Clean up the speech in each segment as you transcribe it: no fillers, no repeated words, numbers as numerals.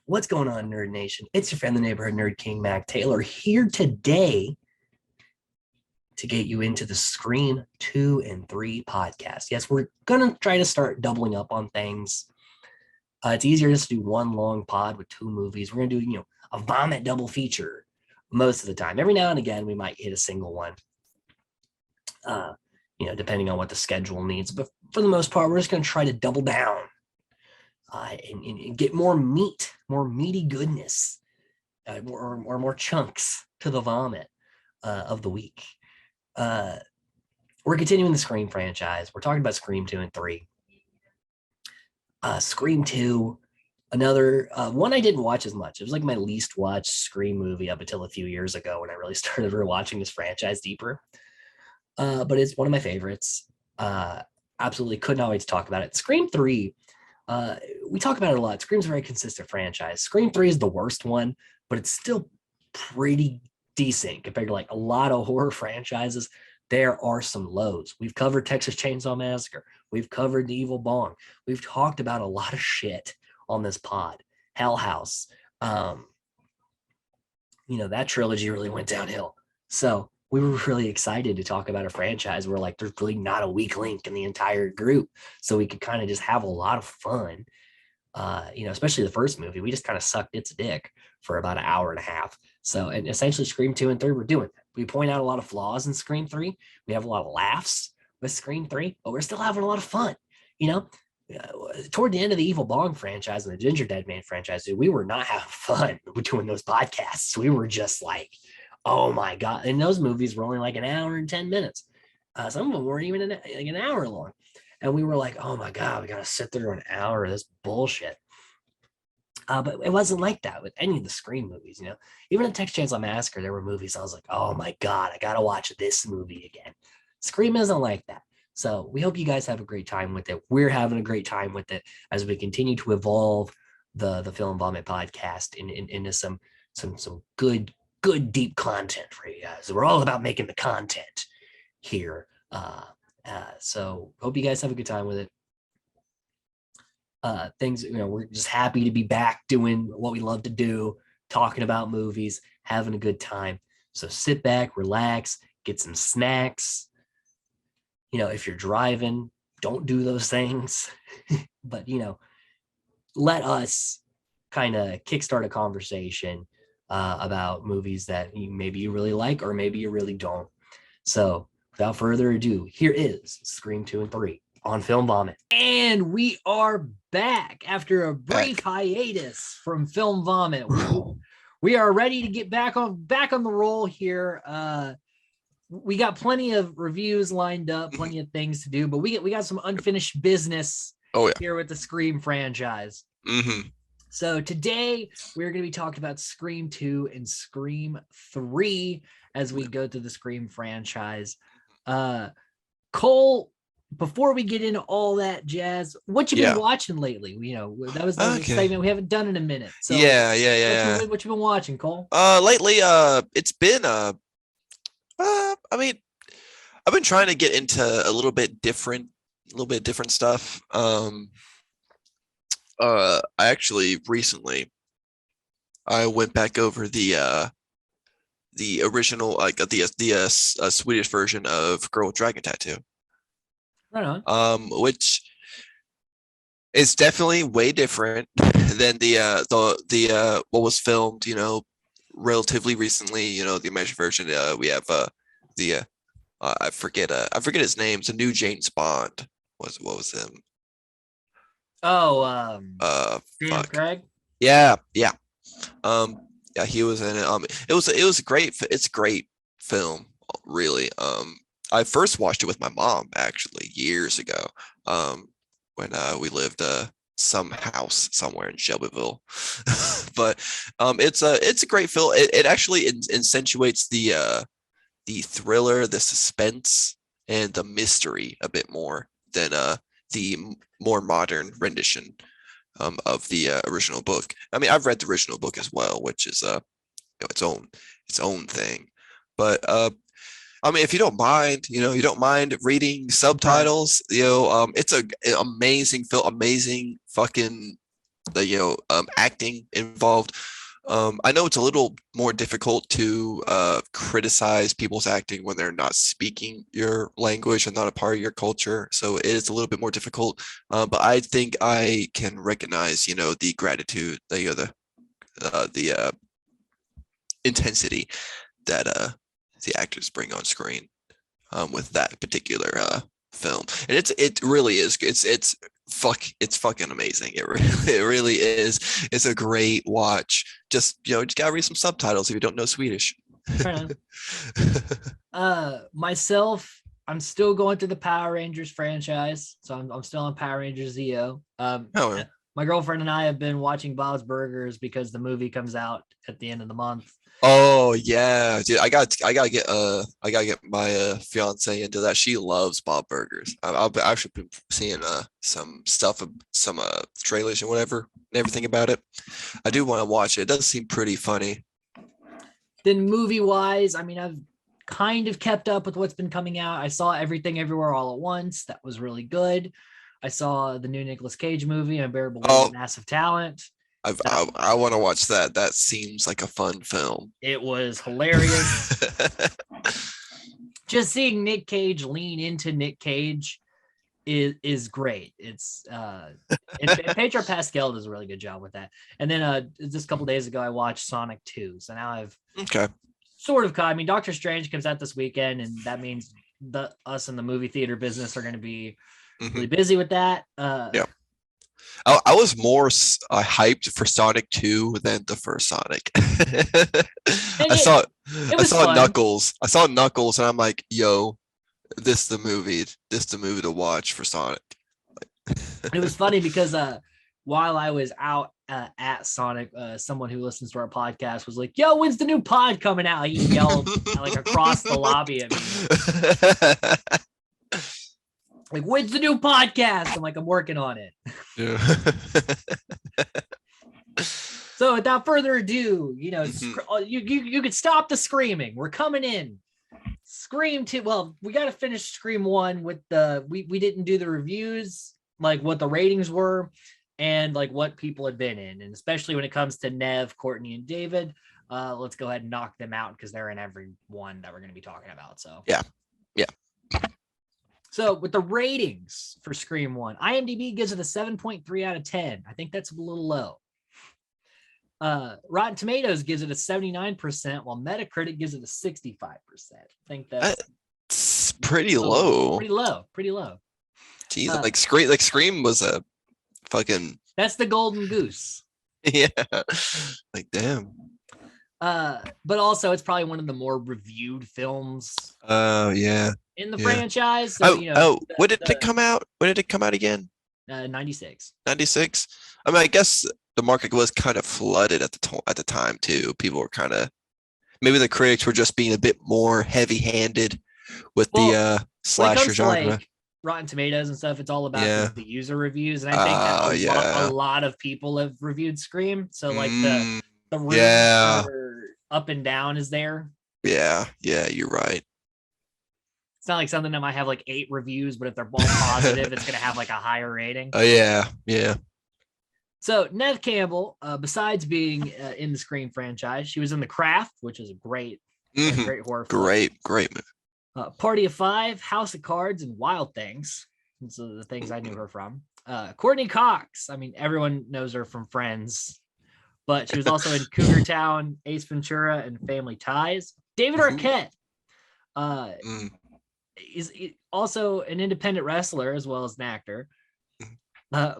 What's going on, Nerd Nation? It's your friend, the neighborhood nerd king, Mac Taylor, here today to get you into the Scream 2 and 3 podcast. Yes, we're going to try to start doubling up on things. It's easier just to do one long pod with two movies. We're going to do, a vomit double feature most of the time. Every now and again, we might hit a single one, depending on what the schedule needs. But for the most part, we're just going to try to double down and get more meat, more meaty goodness, or more chunks to the vomit of the week. We're continuing the Scream franchise. We're talking about Scream 2 and 3. Scream 2, another one I didn't watch as much. It was like my least watched Scream movie up until a few years ago when I really started rewatching this franchise deeper. But it's one of my favorites. Absolutely could not wait to talk about it. Scream 3, we talk about it a lot. Scream's a very consistent franchise. Scream 3 is the worst one, but it's still pretty decent compared to like a lot of horror franchises. There are some lows. We've covered Texas Chainsaw Massacre. We've covered The Evil Bong. We've talked about a lot of shit on this pod. Hell House. That trilogy really went downhill. So we were really excited to talk about a franchise where like there's really not a weak link in the entire group. So we could kind of just have a lot of fun. Especially the first movie, we just kind of sucked its dick for about an hour and a half. So, and essentially Scream 2 and 3, we're doing that. We point out a lot of flaws in Scream 3. We have a lot of laughs with Scream 3, but we're still having a lot of fun. Toward the end of the Evil Bong franchise and the Ginger Dead Man franchise, dude, we were not having fun doing those podcasts. We were just like, oh my God. And those movies were only like an hour and 10 minutes. Some of them weren't even an hour long. And we were like, oh my God, we got to sit through an hour of this bullshit. But it wasn't like that with any of the Scream movies, Even in Texas Chainsaw Massacre, there were movies I was like, oh my God, I got to watch this movie again. Scream isn't like that. So we hope you guys have a great time with it. We're having a great time with it as we continue to evolve the Film Vomit podcast into some good deep content for you guys. We're all about making the content here. So hope you guys have a good time with it. We're just happy to be back doing what we love to do, talking about movies, having a good time. So sit back, relax, get some snacks. If you're driving, don't do those things. But, let us kind of kickstart a conversation about movies that maybe you really like or maybe you really don't. So without further ado, here is Scream 2 and 3 on Film Vomit. And we are back after a brief hiatus from Film Vomit. We are ready to get back on the roll here. We got plenty of reviews lined up, plenty of things to do, but we got some unfinished business here with the Scream franchise. Mm-hmm. So today we're going to be talking about Scream 2 and Scream 3 as we go through the Scream franchise. Cole, before we get into all that jazz, what you been watching lately? That was the excitement. We haven't done in a minute. So what you been watching, Cole? Lately, it's been I've been trying to get into a little bit different stuff. I actually recently I went back over the original, like the Swedish version of Girl with Dragon Tattoo. Right on. Which is definitely way different than the what was filmed, relatively recently. The American version. We have I forget his name. It's a new James Bond. What was him? Oh, Craig. Yeah. Yeah, he was in it. It's a great film, really. I first watched it with my mom actually years ago, when we lived some house somewhere in Shelbyville. But it's a great film. It actually accentuates the thriller, the suspense, and the mystery a bit more than the more modern rendition of the original book. I mean, I've read the original book as well, which is its own thing. But I mean, if you don't mind, you don't mind reading subtitles, it's an amazing film, amazing fucking acting involved. I know it's a little more difficult to criticize people's acting when they're not speaking your language and not a part of your culture. So it is a little bit more difficult. But I think I can recognize, the gratitude, the intensity that the actors bring on screen with that particular film, and it really is. It's fucking amazing. It really is. It's a great watch. Just gotta read some subtitles if you don't know Swedish. Fair myself, I'm still going through the Power Rangers franchise, so I'm still on Power Rangers Zeo. Oh, My girlfriend and I have been watching Bob's Burgers because the movie comes out at the end of the month. oh yeah, dude. I gotta get my fiance into that. She loves Bob Burgers. I've actually been seeing some stuff, some trailers and whatever, and everything about it. I do want to watch it. It does seem pretty funny. Then movie wise, I mean, I've kind of kept up with what's been coming out. I saw Everything Everywhere All at Once. That was really good. I saw the new Nicolas Cage movie, Unbearable Weight Oh, of Massive Talent. I want to watch that. That seems like a fun film. It was hilarious. Just seeing Nick Cage lean into Nick Cage is great. It's and Pedro Pascal does a really good job with that. And then just a couple days ago, I watched Sonic 2. So now I've Okay. sort of caught. I mean, Doctor Strange comes out this weekend, and that means us in the movie theater business are going to be really busy with that. Yeah. I was more hyped for Sonic 2 than the first Sonic. I saw it I was saw fun. Knuckles. I saw Knuckles and I'm like, yo, this is the movie. This is the movie to watch for Sonic. It was funny because while I was out at Sonic, someone who listens to our podcast was like, yo, when's the new pod coming out? He yelled like across the lobby at me. Like, when's the new podcast? I'm like, I'm working on it. Yeah. So without further ado, you could stop the screaming. We're coming in. Scream 2. Well, we got to finish Scream 1 with we didn't do the reviews, like what the ratings were and like what people had been in. And especially when it comes to Nev, Courtney, and David, let's go ahead and knock them out because they're in every one that we're going to be talking about. So Yeah. So with the ratings for Scream 1, IMDb gives it a 7.3 out of 10. I think that's a little low. Rotten Tomatoes gives it a 79%, while Metacritic gives it a 65%. I think that's pretty low. Pretty low. Jeez, like Scream was a fucking. That's the golden goose. Yeah. Like, damn. But also it's probably one of the more reviewed films. Oh yeah. In the franchise. So, when did it come out? When did it come out again? 96. 96. I mean, I guess the market was kind of flooded at the time too. People were kind of, maybe the critics were just being a bit more heavy-handed with the slasher genre. Like Rotten Tomatoes and stuff, it's all about the user reviews, and I think that a lot of people have reviewed Scream. So like the reviews are up and down is there. Yeah, you're right. It's not like something that might have like 8 reviews, but if they're both positive, it's going to have like a higher rating. Oh, yeah. So Neve Campbell, besides being in the Scream franchise, she was in The Craft, which is a great horror film. Great movie. Party of Five, House of Cards, and Wild Things. Those are the things I knew her from. Courtney Cox, I mean, everyone knows her from Friends, but she was also in Cougar Town, Ace Ventura, and Family Ties. David Arquette. Is also an independent wrestler as well as an actor, but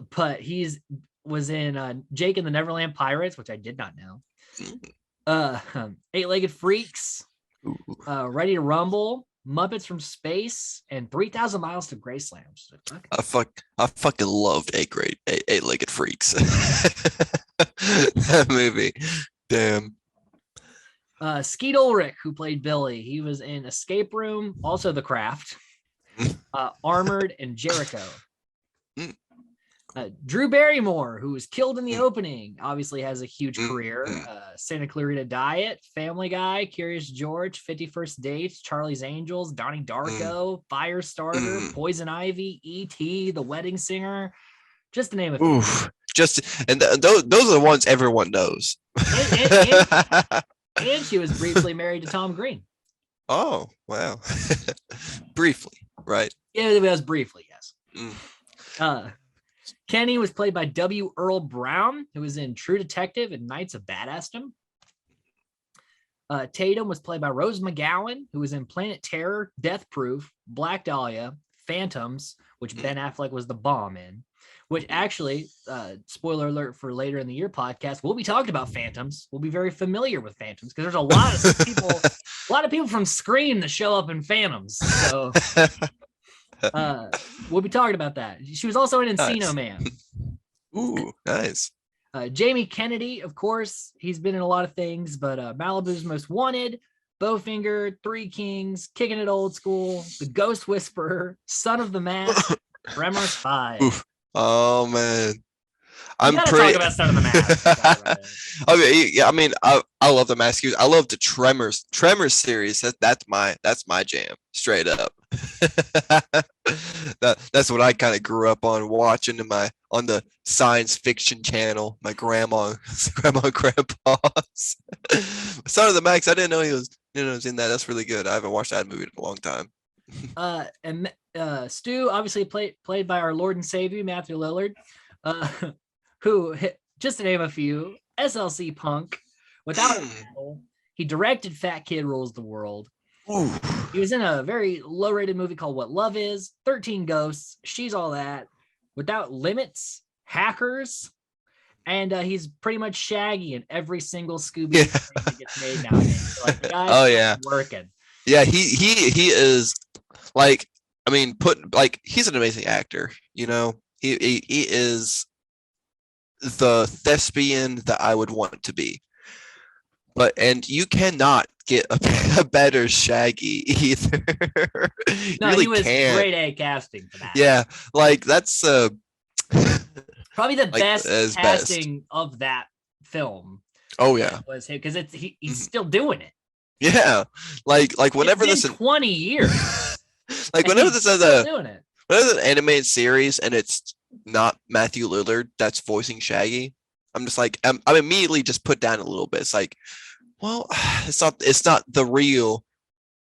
was in Jake and the Neverland Pirates, which I did not know. Eight-Legged Freaks, Ready to Rumble, Muppets from Space, and 3,000 Miles to Graceland. I fucking loved Eight-Legged Freaks. That movie, damn. Skeet Ulrich, who played Billy, he was in Escape Room, also The Craft, Armored, and Jericho. Drew Barrymore, who was killed in the opening, obviously has a huge career. Santa Clarita Diet, Family Guy, Curious George, 51st Dates, Charlie's Angels, Donnie Darko, Firestarter, Poison Ivy, E.T., The Wedding Singer, just to name a few. Oof. Just and those are the ones everyone knows. And, and, and, and she was briefly married to Tom Green. Oh, wow. Briefly, right? Yeah, it was briefly, yes. Mm. Kenny was played by W. Earl Brown, who was in True Detective and Knights of Badassdom. Tatum was played by Rose McGowan, who was in Planet Terror, Death Proof, Black Dahlia, Phantoms, which Ben Affleck was the bomb in. Which actually, spoiler alert for later in the year podcast, we'll be talking about Phantoms. We'll be very familiar with Phantoms because there's a lot of people from Scream that show up in Phantoms. So we'll be talking about that. She was also in Encino Man. Ooh, nice. Jamie Kennedy, of course, he's been in a lot of things, but Malibu's Most Wanted, Bowfinger, Three Kings, Kicking It Old School, The Ghost Whisperer, Son of the Mask, Tremors 5. Oof. Oh man, I'm pretty. Talk about Son of the Mask. I mean, yeah, I mean, I love the Mask. I love the Tremors series. That's my jam, straight up. That's what I kind of grew up on watching on the science fiction channel. My grandma's. Son of the Max. I didn't know he was in that. That's really good. I haven't watched that movie in a long time. And Stu, obviously played by our Lord and Savior Matthew Lillard, who, just to name a few, SLC Punk, Without a Battle. He directed Fat Kid Rules the World. Ooh. He was in a very low-rated movie called What Love Is, 13 Ghosts, She's All That, Without Limits, Hackers, and he's pretty much Shaggy in every single Scooby thing that gets made nowadays. So, like, the guy's working. Yeah, he is. Like, I mean, he's an amazing actor. He is the thespian that I would want to be. And you cannot get a better Shaggy either. No, really he was grade A casting for that. Yeah, like that's probably the best casting of that film. Oh yeah, was him because he's still doing it. Yeah, like whenever it's been 20 years. Like whenever this is whenever an animated series and it's not Matthew Lillard that's voicing Shaggy, I'm just like I'm immediately just put down a little bit. It's like, well, it's not the real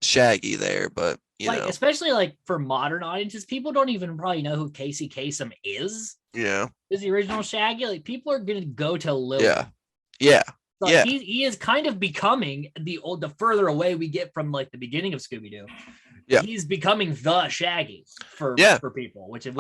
Shaggy there, but especially like for modern audiences, people don't even probably know who Casey Kasem is. Yeah, is the original Shaggy. Like people are gonna go to Lillard. Yeah. So he is kind of becoming the further away we get from like the beginning of Scooby-Doo. Yeah, he's becoming the Shaggy for people, which is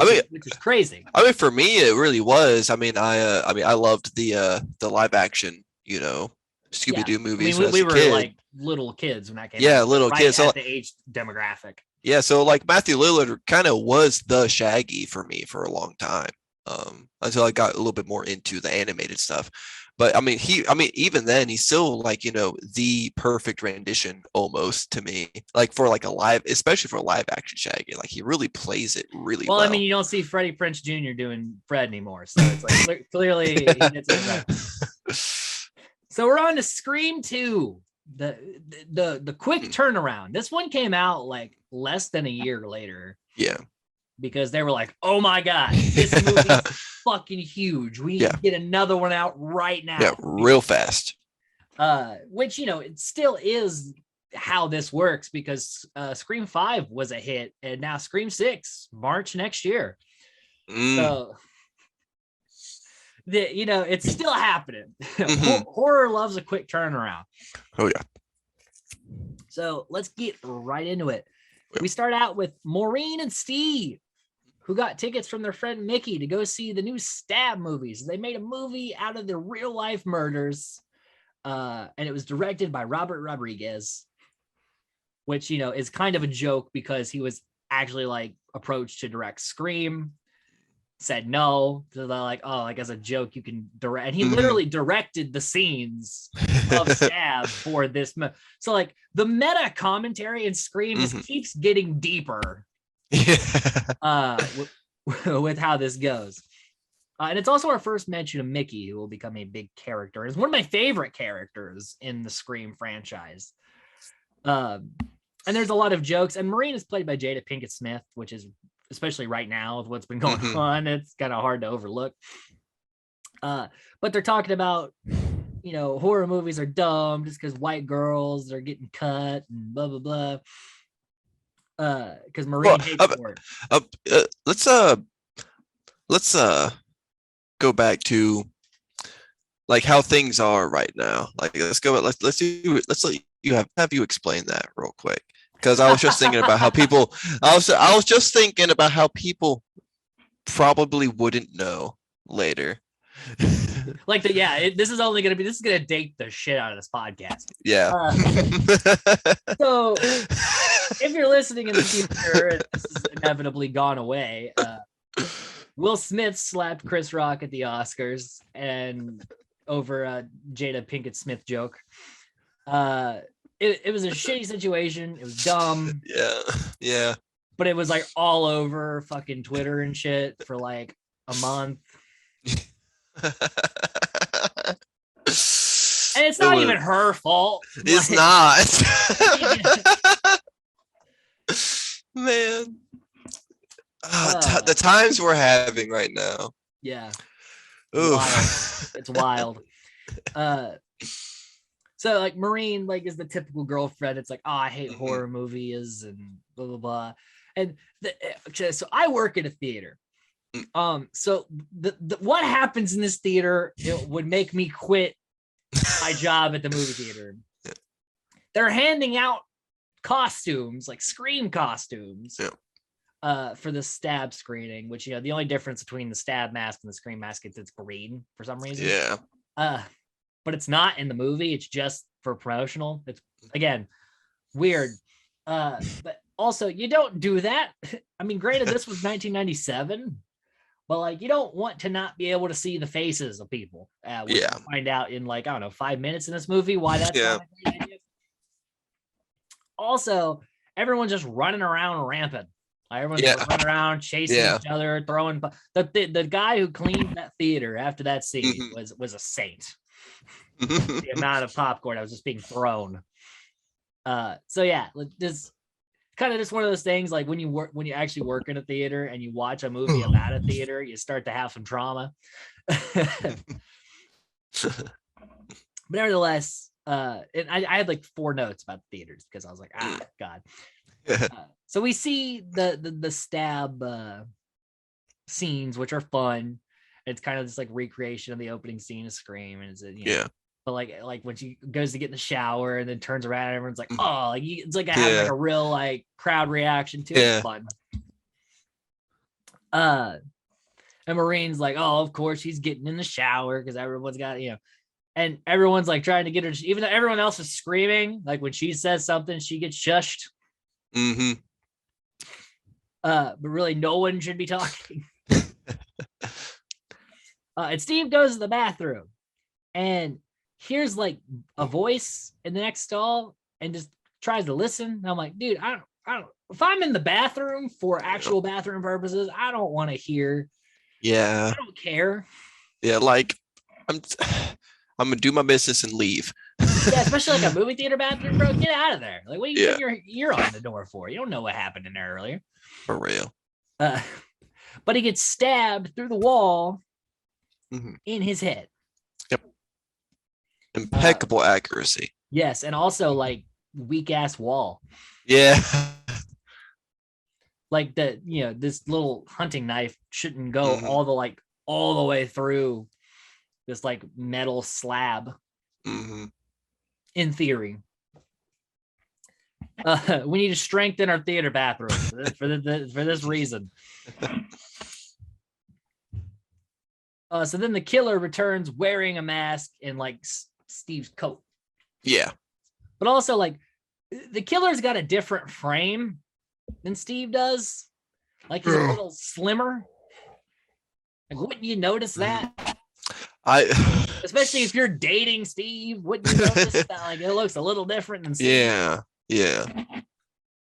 crazy. I mean, for me, it really was. I mean, I loved the live action, Scooby-Doo movies. We were like little kids when that came out. Yeah, little kids. At the age demographic. Yeah, so like Matthew Lillard kind of was the Shaggy for me for a long time, until I got a little bit more into the animated stuff. But I mean, even then, he's still like, the perfect rendition almost to me, like for like especially for a live action Shaggy, like he really plays it really well. Well, I mean, you don't see Freddie Prinze Jr. doing Fred anymore. So it's like clearly he gets it right. So we're on to Scream 2, the quick turnaround. This one came out like less than a year later. Yeah. Because they were like, oh my God, this movie's fucking huge. We need to get another one out right now. Yeah, real fast. Which, it still is how this works because Scream 5 was a hit and now Scream 6, March next year. So, it's still happening. Horror loves a quick turnaround. Oh, yeah. So let's get right into it. We start out with Maureen and Steve, who got tickets from their friend Mickey to go see the new Stab movies. They made a movie out of the real life murders, and it was directed by Robert Rodriguez, which, is kind of a joke because he was actually like approached to direct Scream, said no. So they're like, oh, like as a joke, you can direct. And he literally directed the scenes of Stab for this. So like the meta commentary in Scream just keeps getting deeper. With how this goes. And it's also our first mention of Mickey, who will become a big character. It's one of my favorite characters in the Scream franchise. And there's a lot of jokes. And Maureen is played by Jada Pinkett Smith, which is especially right now with what's been going Mhm. on. It's kind of hard to overlook. But they're talking about, horror movies are dumb just because white girls are getting cut and blah blah blah. Because Well, Marine hates sport. uh, let's go back to like how things are right now. Like let's let you have you explain that real quick. Because I was just thinking about how people I was just thinking about how people probably wouldn't know later. Like this is gonna date the shit out of this podcast. Yeah. So if you're listening in the future, this is inevitably gone away. Will Smith slapped Chris Rock at the Oscars and over a Jada Pinkett Smith joke. It was a shitty situation. It was dumb. Yeah. But it was like all over fucking Twitter and shit for like a month. And it's not even her fault. It's not. Man. The times we're having right now. Yeah. Wild. It's wild. So like Marine like is the typical girlfriend. It's like, oh, I hate horror movies and blah blah blah. And so I work in a theater. So the what happens in this theater it would make me quit my job at the movie theater. They're handing out costumes, like Scream costumes, for the Stab screening, which the only difference between the Stab mask and the Scream mask is it's green for some reason. Yeah. But it's not in the movie. It's just for promotional. It's again weird. But also you don't do that. I mean, granted, this was 1997. But like, you don't want to not be able to see the faces of people. We'll find out in like, I don't know, 5 minutes in this movie why that's not a great idea. Also, everyone's just running around rampant. Everyone's running around, chasing each other, throwing. The guy who cleaned that theater after that scene was a saint. The amount of popcorn that was just being thrown. So yeah, this kind of just one of those things like when you actually work in a theater and you watch a movie about a theater, you start to have some trauma. But nevertheless, and I had like 4 notes about the theaters because I was like, God. So we see the Stab scenes, which are fun. It's kind of this like recreation of the opening scene of Scream, and it's but like when she goes to get in the shower and then turns around, and everyone's like, oh, like it's like having like a real like crowd reaction to it. It's fun. And Marine's like, oh, of course she's getting in the shower because everyone's got and everyone's like trying to get her, even though everyone else is screaming. Like when she says something, she gets shushed. But really, no one should be talking. And Steve goes to the bathroom and hears like a voice in the next stall and just tries to listen. And I'm like, dude, I don't. If I'm in the bathroom for actual bathroom purposes, I don't want to hear. Yeah. I don't care. Yeah, like I'm gonna do my business and leave. Yeah, especially like a movie theater bathroom, bro. Get out of there. Like, what are you putting your ear on the door for? You don't know what happened in there earlier. For real. But he gets stabbed through the wall in his head. Yep. Impeccable accuracy. Yes, and also like weak ass wall. Yeah. Like this little hunting knife shouldn't go all the way through this like metal slab. In theory. We need to strengthen our theater bathroom for this reason. So then the killer returns wearing a mask and like Steve's coat. Yeah. But also like the killer's got a different frame than Steve does. Like he's a little slimmer. Like, wouldn't you notice that? Especially if you're dating Steve, wouldn't you notice that like it looks a little different than Steve? Yeah.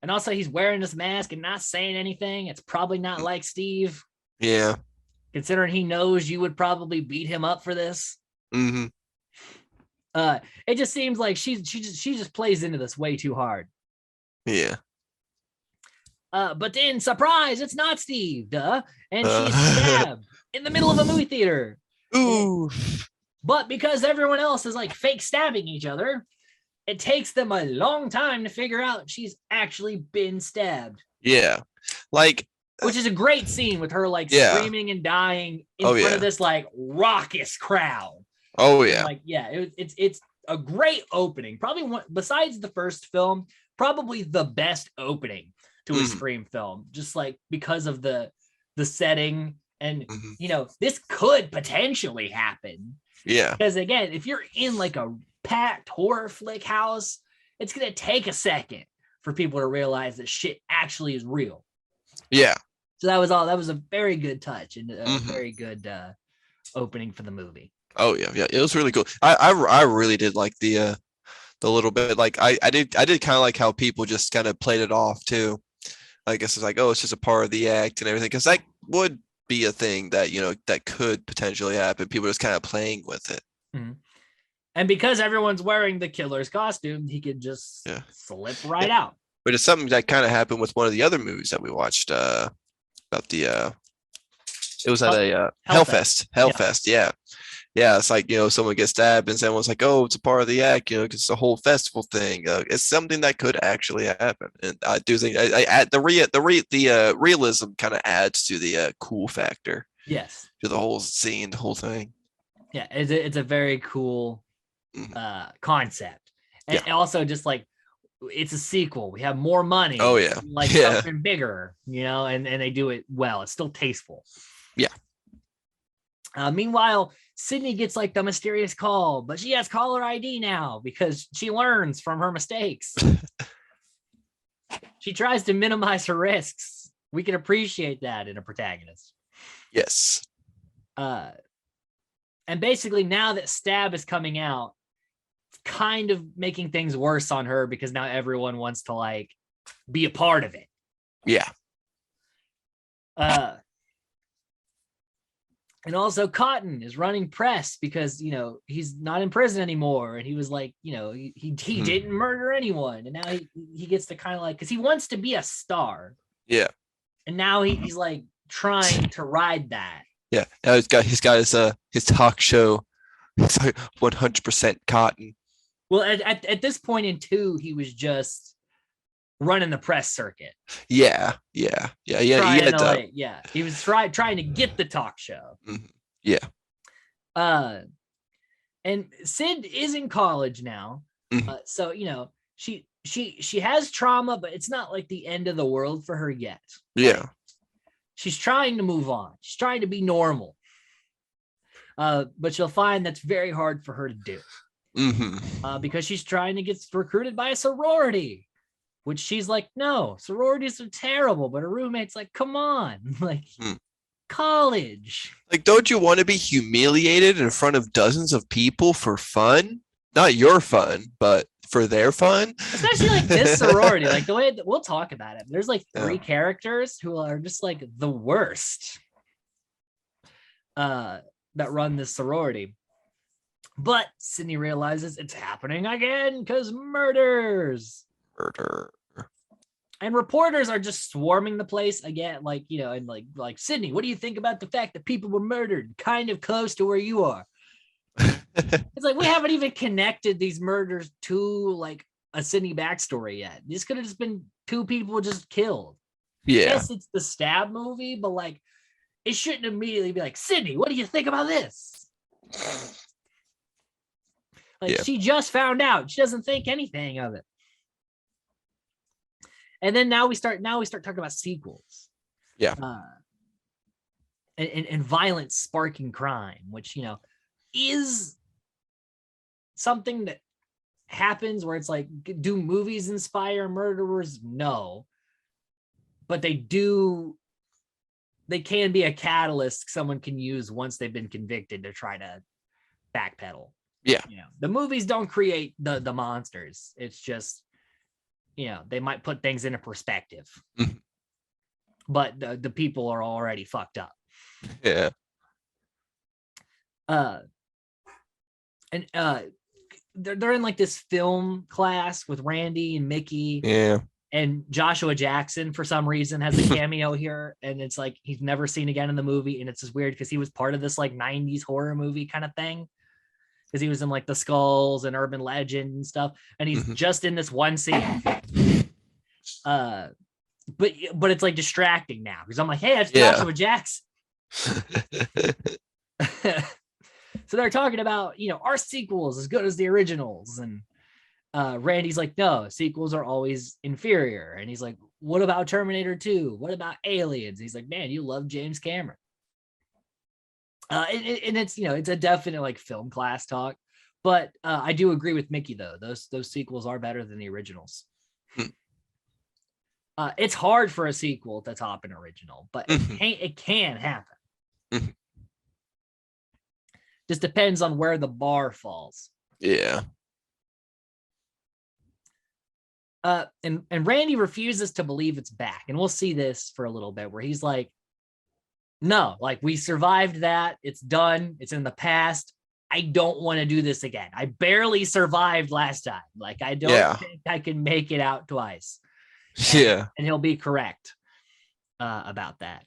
And also he's wearing this mask and not saying anything. It's probably not like Steve. Yeah. Considering he knows you would probably beat him up for this. It just seems like she just plays into this way too hard. Yeah. But then, surprise, it's not Steve, duh. And she's Uh, stabbed in the middle of a movie theater. And, ooh, but because everyone else is like fake stabbing each other, it takes them a long time to figure out she's actually been stabbed. yeah, like, Which is a great scene with her like yeah, screaming and dying in oh front of yeah, this like raucous crowd. oh And yeah, like, yeah, it's a great opening. Probably one besides the first film, probably the best opening to a hmm Scream film, just like because of the setting. And hmm this could potentially happen. yeah, Because again, if you're in like a packed horror flick house, it's gonna take a second for people to realize that shit actually is real. yeah, So that was all. That was a very good touch and a hmm very good opening for the movie. oh yeah, yeah. It was really cool. I really did like the little bit. Like I did kind of like how people just kind of played it off too. I guess it's like, oh, it's just a part of the act and everything, because that would be a thing that that could potentially happen. People just kind of playing with it. Mhm. And because everyone's wearing the killer's costume, he could just Yeah, slip yeah. right out. But it's something that kind of happened with one of the other movies that we watched. About the it was at Oh, a Hellfest. Yeah. Hellfest. Yeah, yeah. It's like someone gets stabbed and someone's like, oh, it's a part of the act. Because it's a whole festival thing. It's something that could actually happen, and I do think I add the realism kind of adds to the cool factor Yes. to the whole scene, the whole thing. Yeah. It's a very cool Mhm. concept. And Yeah. also just like it's a sequel. We have more Oh money, yeah. like Yeah. something bigger, and they do it well. It's still tasteful. Yeah. Meanwhile, Sydney gets like the mysterious call, but she has caller ID now because she learns from her mistakes. She tries to minimize her risks. We can appreciate that in a protagonist. Yes. Uh, and basically, now that Stab is coming out, it's kind of making things worse on her because now everyone wants to like be a part of it. Yeah. Uh, and also Cotton is running press because he's not in prison anymore, and he was like he Mhm. didn't murder anyone, and now he gets to kind of like because he wants to be a star, Yeah. and now he's like trying to ride that. Yeah. Now he's got his talk show. It's like 100% cotton. Well, at this point in two, he was just running the press circuit, Yeah. Yeah. Yeah. Yeah. He trying had to like he was trying to get the talk show. Yeah. Uh, and Sid is in college now, Mhm. so she has trauma, but it's not like the end of the world for her yet. Yeah. She's trying to move on. She's trying to be normal. But she'll find that's very hard for her to do because she's trying to get recruited by a sorority, which she's like, no, sororities are terrible. But her roommate's like, come on, like Mm. college. Like, don't you want to be humiliated in front of dozens of people for fun? Not your fun, but for their fun. Especially like this sorority, like the way that we'll talk about it. There's like Yeah. three characters who are just like the worst that run this sorority. But Sydney realizes it's happening again because murders. Murder. And reporters are just swarming the place again, like and like Sydney, what do you think about the fact that people were murdered kind of close to where you are? It's like we haven't even connected these murders to like a Sydney backstory yet. This could have just been two people just killed. Yeah. Yes, it's the Stab movie, but like it shouldn't immediately be like, Sydney, what do you think about this? Like Yeah. she just found out. She doesn't think anything of it. And then now we start talking about sequels. Yeah. And violence sparking crime, which is something that happens where it's like, do movies inspire murderers? No. But they can be a catalyst someone can use once they've been convicted to try to backpedal. Yeah. The movies don't create the monsters. It's just, they might put things into perspective. Mhm. But the people are already fucked up. Yeah. And they're in like this film class with Randy and Mickey. Yeah. And Joshua Jackson, for some reason, has a cameo here, and it's like he's never seen again in the movie, and it's just weird because he was part of this like '90s horror movie kind of thing, because he was in like the Skulls and Urban Legend and stuff, and he's just in this one scene. But it's like distracting now because I'm like, hey, that's Joshua Jackson. So they're talking about, our sequels as good as the originals, and Randy's like, no, sequels are always inferior. And he's like, what about Terminator 2? What about Aliens? He's like, man, you love James Cameron. And it's, it's a definite like film class talk, but I do agree with Mickey though. Those sequels are better than the originals. It's hard for a sequel to top an original, but it can happen. Just depends on where the bar falls. Yeah. And Randy refuses to believe it's back. And we'll see this for a little bit where he's like, no, like we survived that. It's done. It's in the past. I don't want to do this again. I barely survived last time. Like, I don't think I can make it out twice. And he'll be correct about that.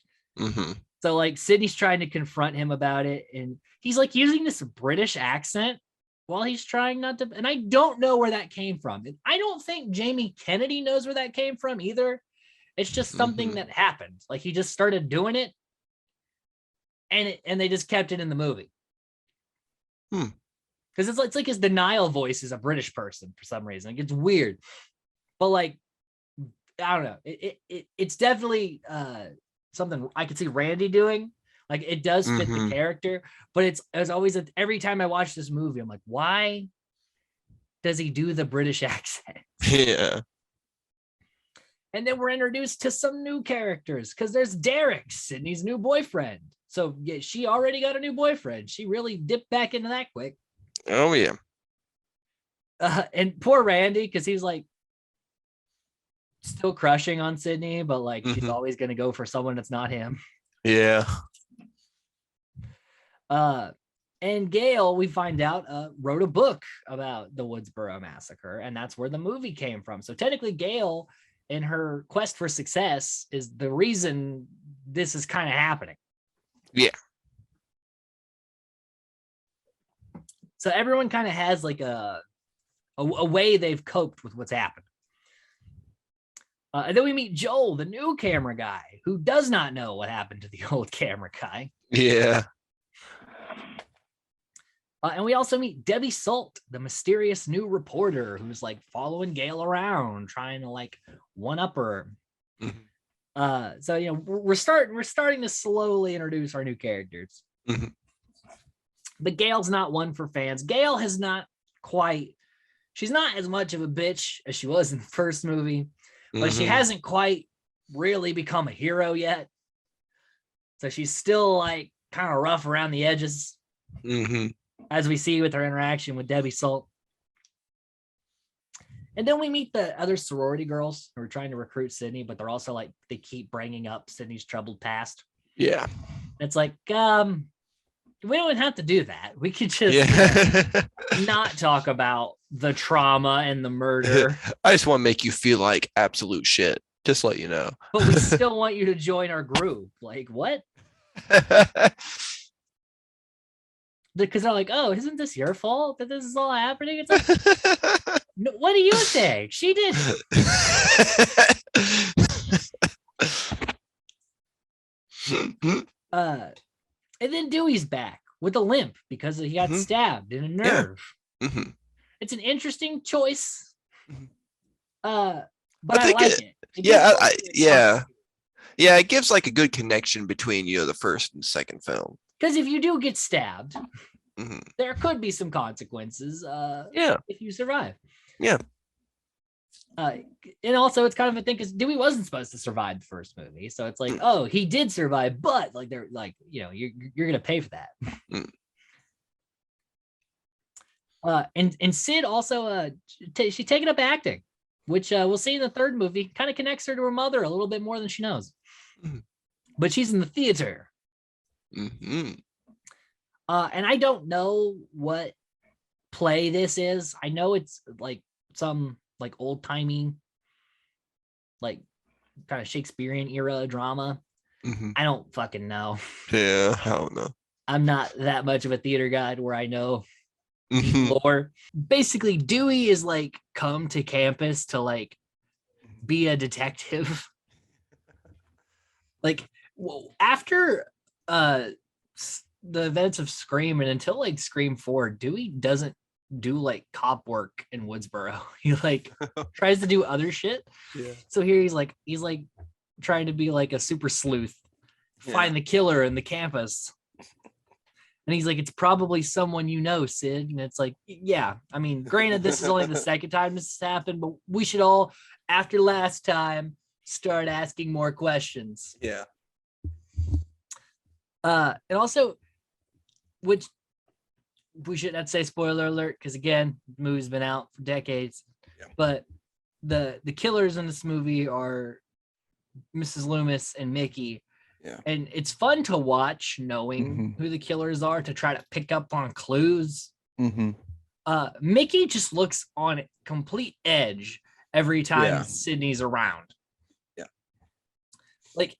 So like Sydney's trying to confront him about it. And he's like using this British accent while he's trying not to. And I don't know where that came from. I don't think Jamie Kennedy knows where that came from either. It's just something that happened. Like he just started doing it. And they just kept it in the movie. Because it's like his denial voice is a British person for some reason. Like, it's weird. But like, I don't know. It's definitely something I could see Randy doing. Like, it does fit the character, but it's always every time I watch this movie, I'm like, why does he do the British accent? Yeah. And then we're introduced to some new characters because there's Derek, Sydney's new boyfriend. So yeah, she already got a new boyfriend. She really dipped back into that quick. Oh yeah. And poor Randy, because he's like still crushing on Sydney, but like she's always gonna go for someone that's not him. Yeah. And Gail, we find out, wrote a book about the Woodsboro Massacre, and that's where the movie came from. So technically, Gail, in her quest for success, is the reason this is kind of happening. Yeah. So everyone kind of has like a way they've coped with what's happened. And then we meet Joel, the new camera guy, who does not know what happened to the old camera guy. Yeah. And we also meet Debbie Salt, the mysterious new reporter who's like following Gail around, trying to like one-up her. So we're starting to slowly introduce our new characters. But Gail's not one for fans. Gail has not quite. She's not as much of a bitch as she was in the first movie, but she hasn't quite really become a hero yet. So she's still like kind of rough around the edges, as we see with her interaction with Debbie Salt. And then we meet the other sorority girls who are trying to recruit Sydney, but they're also like, they keep bringing up Sydney's troubled past. Yeah. It's like, we don't have to do that. We could just not talk about the trauma and the murder. I just want to make you feel like absolute shit. Just let you know. But we still want you to join our group. Like, what? Because they're like, oh, isn't this your fault that this is all happening? It's like, no, what do you think? She did. And then Dewey's back with a limp because he got stabbed in a nerve. It's an interesting choice. But I like it. Yeah, it gives like a good connection between the first and second film. Because if you do get stabbed, there could be some consequences. If you survive. Yeah. And also, it's kind of a thing because Dewey wasn't supposed to survive the first movie, so it's like, oh, he did survive, but like they're like, you're gonna pay for that. And Sid also she's taken up acting, which we'll see in the third movie. Kind of connects her to her mother a little bit more than she knows. But she's in the theater. And I don't know what play this is. I know it's like some like old timey like kind of Shakespearean era drama. Hmm. I don't fucking know. Yeah, I don't know. I'm not that much of a theater guide where I know deep Hmm. lore. Basically, Dewey is like come to campus to like be a detective. Like after uh the events of Scream and until like Scream 4, Dewey doesn't do like cop work in Woodsboro. He like tries to do other shit. Yeah. So here he's like trying to be like a super sleuth, Yeah. find the killer in the campus. And he's like, it's probably someone you know, Sid. And it's like, yeah. I mean, granted, this is only the second time this has happened, but we should all, after last time, start asking more questions. Yeah. And also, which we should not say spoiler alert, because again, the movie's been out for decades. Yeah. But the killers in this movie are Mrs. Loomis and Mickey. Yeah. And it's fun to watch knowing Mhm. who the killers are to try to pick up on clues. Hmm. Mickey just looks on complete edge every time Yeah. Sydney's around. Yeah. Like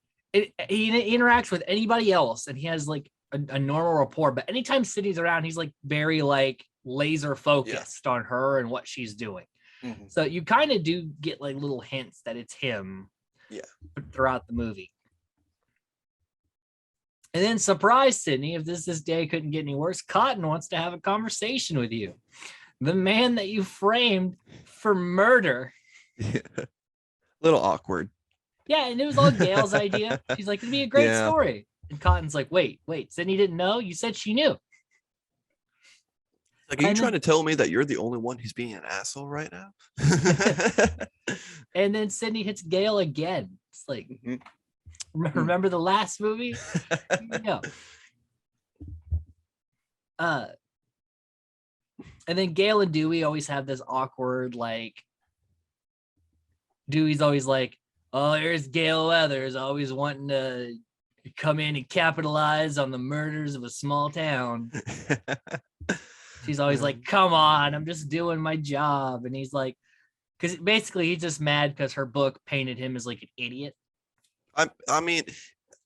he interacts with anybody else and he has like a normal rapport, but anytime Sydney's around, he's like very like laser focused on her and what she's doing. Hmm. So you kind of do get like little hints that it's him throughout the movie. And then surprise, Sydney, if this day couldn't get any worse, Cotton wants to have a conversation with you. The man that you framed for murder. Yeah. A little awkward. Yeah, and it was all Gail's idea. She's like, it'd be a great Yeah. story. And Cotton's like, wait, Sydney didn't know? You said she knew. Like, are you And trying then- to tell me that you're the only one who's being an asshole right now? And then Sydney hits Gail again. It's like, Mhm. remember the last movie? No. And then Gail and Dewey always have this awkward, like, Dewey's always like, oh, here's Gail Weathers, always wanting to come in and capitalize on the murders of a small town. She's always like, come on, I'm just doing my job. And he's like, because basically he's just mad because her book painted him as like an idiot. I mean,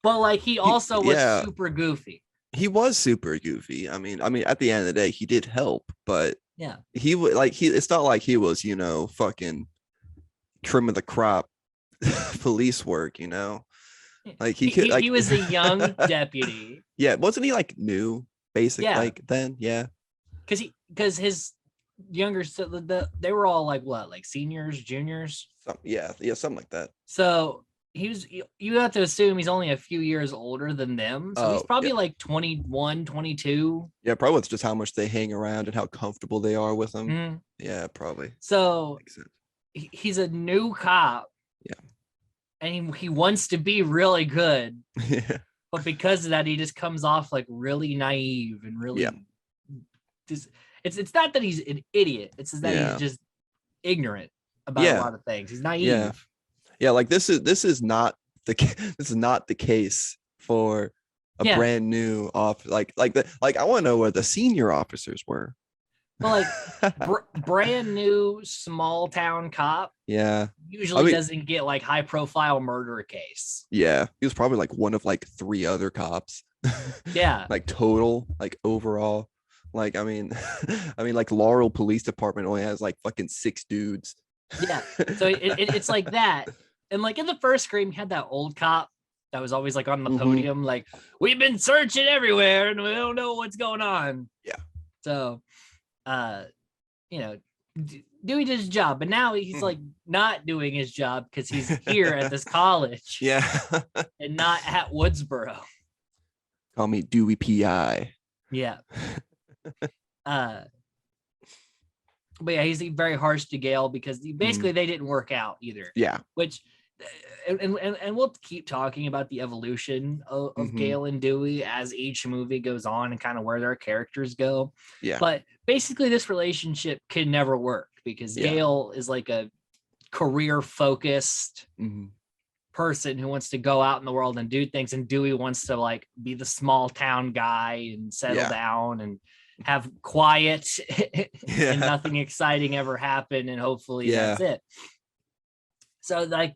but like he also was yeah. super goofy. He was super goofy. I mean, at the end of the day, he did help, but yeah, he would like it's not like he was, fucking trim of the crop police work, like he was a young deputy. Yeah, wasn't he like new basic like then? Yeah, because his younger, so they were all like what, like seniors, juniors, something like that. So you have to assume he's only a few years older than them, so he's probably like 21, 22. Yeah, probably it's just how much they hang around and how comfortable they are with him. Mm-hmm. Yeah, probably. So he's a new cop. Yeah, and he wants to be really good. Yeah, but because of that, he just comes off like really naive and really. It's not that he's an idiot. It's that he's just ignorant about a lot of things. He's naive. Yeah, like this is not the case for a brand new I want to know where the senior officers were. But like brand new small town cop. Yeah. Usually doesn't get like high profile murder case. Yeah, he was probably like one of like 3 other cops. Yeah. Like total, like overall. Like like Laurel Police Department only has like fucking 6 dudes. Yeah. So it's like that. And like in the first Scream, you had that old cop that was always like on the podium, like, we've been searching everywhere and we don't know what's going on. Yeah. So, Dewey did his job, but now he's like not doing his job because he's here at this college. Yeah. And not at Woodsboro. Call me Dewey PI. Yeah. But yeah, he's very harsh to Gail because basically they didn't work out either. Yeah. Which, and we'll keep talking about the evolution of Gail and Dewey as each movie goes on and kind of where their characters go. Yeah. But basically this relationship can never work because Gail is like a career focused person who wants to go out in the world and do things. And Dewey wants to like be the small town guy and settle down and have quiet and nothing exciting ever happen. And hopefully that's it. So like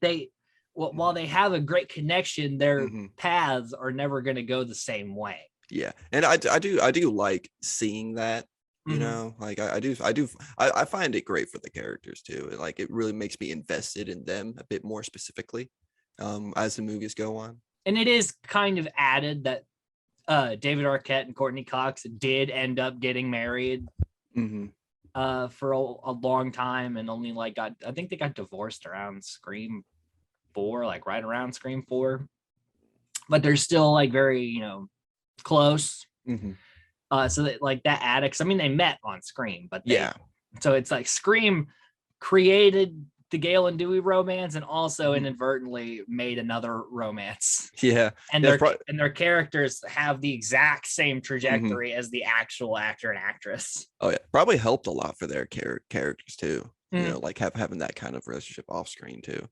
while they have a great connection, their Hmm. paths are never going to go the same way. Yeah, and I do like seeing that. Mm-hmm. Like I find it great for the characters too. Like it really makes me invested in them a bit more specifically, as the movies go on. And it is kind of added that David Arquette and Courtney Cox did end up getting married Hmm. for a long time, and only like I think they got divorced around Scream 4, like right around Scream 4, but they're still like very, close. Hmm. So that like that addicts, I mean, they met on Scream, but Yeah. so it's like Scream created the Gale and Dewey romance and also Mhm. inadvertently made another romance. Yeah. And Yeah. their characters have the exact same Mhm. trajectory as the actual actor and actress. Oh yeah, probably helped a lot for their characters too. Mm. Like having that kind of relationship off screen too.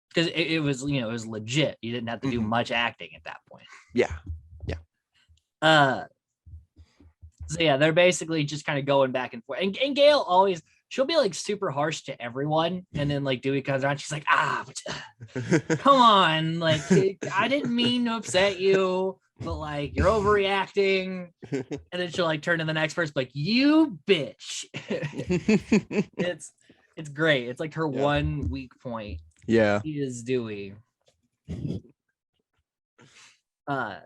Because it was, it was legit. You didn't have to do Hmm. much acting at that point. Yeah. Yeah. Uh so yeah, they're basically just kind of going back and forth. And Gail always, she'll be like super harsh to everyone. And then like Dewey comes around, she's like, come on. Like, I didn't mean to upset you, but like you're overreacting. And then she'll like turn to the next person, like, you bitch. it's great. It's like her Yeah. one weak point. Yeah. He is Dewey. And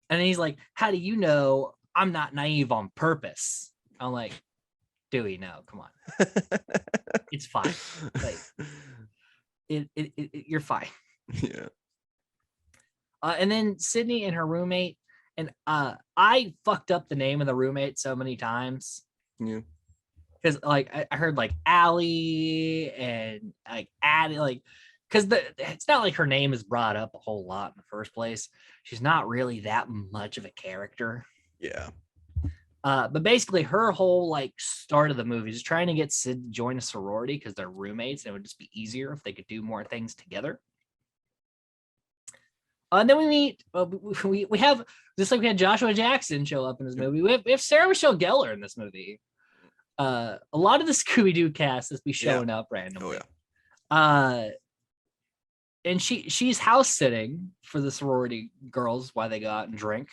he's like, how do you know I'm not naive on purpose? I'm like, Dewey, no, come on. It's fine. Like, you're fine. Yeah. And then Sydney and her roommate, and I fucked up the name of the roommate so many times. Yeah. Because like I heard like Allie and like Addie, like because it's not like her name is brought up a whole lot in the first place. She's not really that much of a character. Yeah. But basically her whole like start of the movie is trying to get Sid to join a sorority because they're roommates and it would just be easier if they could do more things together. And then we meet, we have, just like we had Joshua Jackson show up in this movie, we have Sarah Michelle Gellar in this movie. A lot of the Scooby-Doo cast is be showing up randomly. Oh yeah. And she's house sitting for the sorority girls while they go out and drink.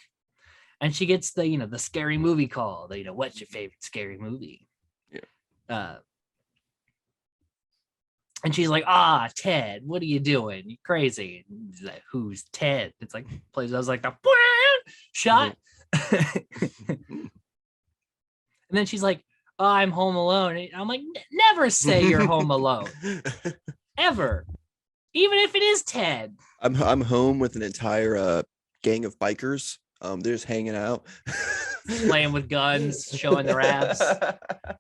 And she gets the scary movie call. What's your favorite scary movie? Yeah. And she's like, Ted, what are you doing? You crazy. And he's like, who's Ted? It's like plays. I was like the shot. And then she's like, I'm home alone. And I'm like, never say you're home alone. Ever. Even if it is Ted. I'm home with an entire gang of bikers. They're just hanging out. Playing with guns, showing their abs.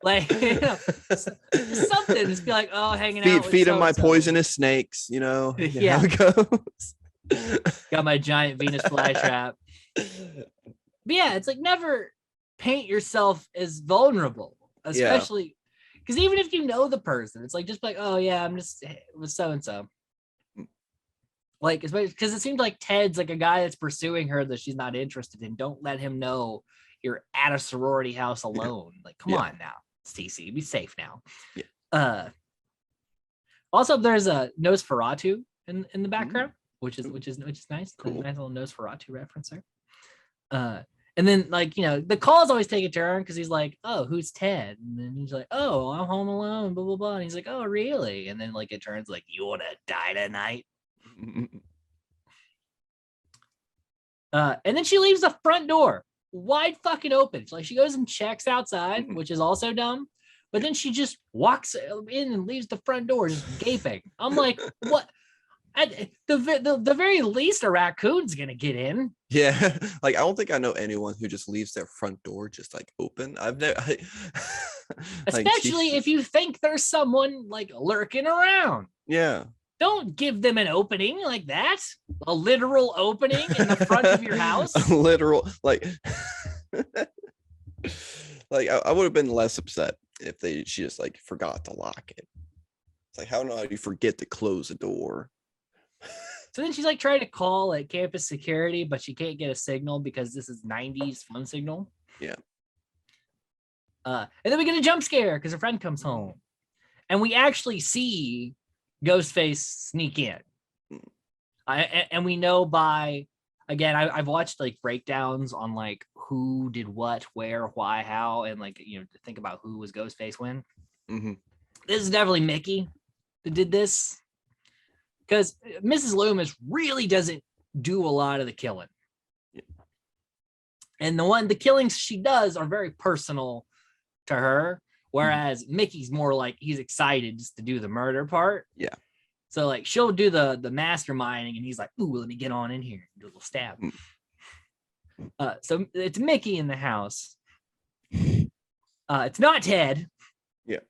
Like, something. Just be like, hanging out. Feed them my poisonous snakes, Yeah. how it goes. Got my giant Venus flytrap. But yeah, it's like never paint yourself as vulnerable, especially because even if you know the person, it's like just like, oh yeah, I'm just with so and so. Like, because it seems like Ted's like a guy that's pursuing her that she's not interested in. Don't let him know you're at a sorority house alone. Like, come on now, Stacey, be safe now. Yeah. Also, there's a Nosferatu in the background, which is nice. Cool. Nice little Nosferatu reference there. And then like the calls always take a turn because he's like, oh, who's Ted? And then he's like, oh, I'm home alone. Blah blah blah. And he's like, oh, really? And then like it turns like, you wanna die tonight? And then she leaves the front door wide fucking open. Like she goes and checks outside, which is also dumb. But then she just walks in and leaves the front door just gaping. I'm like, what? At the very least, a raccoon's gonna get in. Yeah, like I don't think I know anyone who just leaves their front door just like open. I've never, especially if you think there's someone like lurking around. Yeah. Don't give them an opening like that. A literal opening in the front of your house. A literal, like, like I would have been less upset if she just like forgot to lock it. It's like, how do you forget to close the door? So then she's like trying to call like campus security, but she can't get a signal because this is 90s phone signal. Yeah. And then we get a jump scare because her friend comes home. And we actually see Ghostface sneak in. And we know by, again, I've watched like breakdowns on like who did what, where, why, how, and like, to think about who was Ghostface when. Mm-hmm. This is definitely Mickey that did this, because Mrs. Loomis really doesn't do a lot of the killing. Yeah. And the killings she does are very personal to her, whereas Mickey's more like he's excited just to do the murder part. Yeah. So like she'll do the masterminding, and he's like, "Ooh, let me get on in here, do a little stab." So it's Mickey in the house. It's not Ted. Yeah.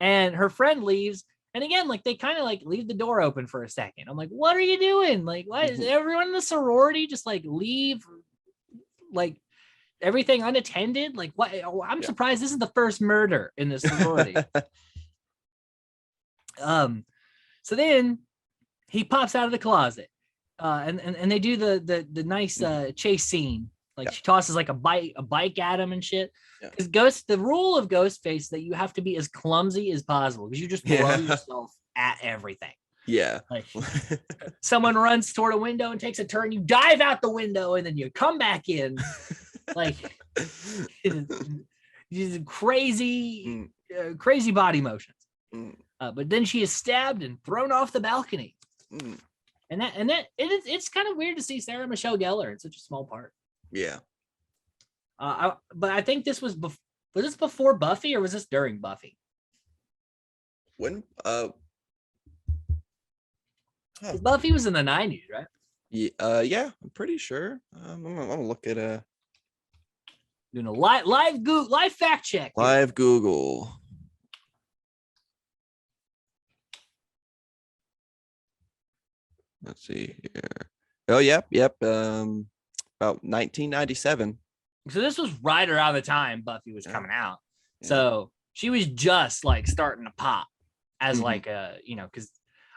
And her friend leaves, and again, like they kind of like leave the door open for a second. I'm like, "What are you doing? Like, why is everyone in the sorority just like leave, like everything unattended? Like, what? I'm surprised this is the first murder in this sorority." So then he pops out of the closet, and they do the nice chase scene. Like she tosses like a bike at him and shit. Because the rule of Ghostface is that you have to be as clumsy as possible, because you just throw yourself at everything. Yeah. Like someone runs toward a window and takes a turn, you dive out the window, and then you come back in. Like these crazy body motions. But then she is stabbed and thrown off the balcony. And it's kind of weird to see Sarah Michelle Gellar in such a small part. Yeah. But I think this was this before Buffy, or was this during Buffy? When Buffy was in the 90s, right? Yeah, I'm pretty sure. I'm gonna look at doing a live fact check. Live Google. Let's see here. Oh, yep. About 1997. So this was right around the time Buffy was coming out. Yeah. So she was just like starting to pop as like a, because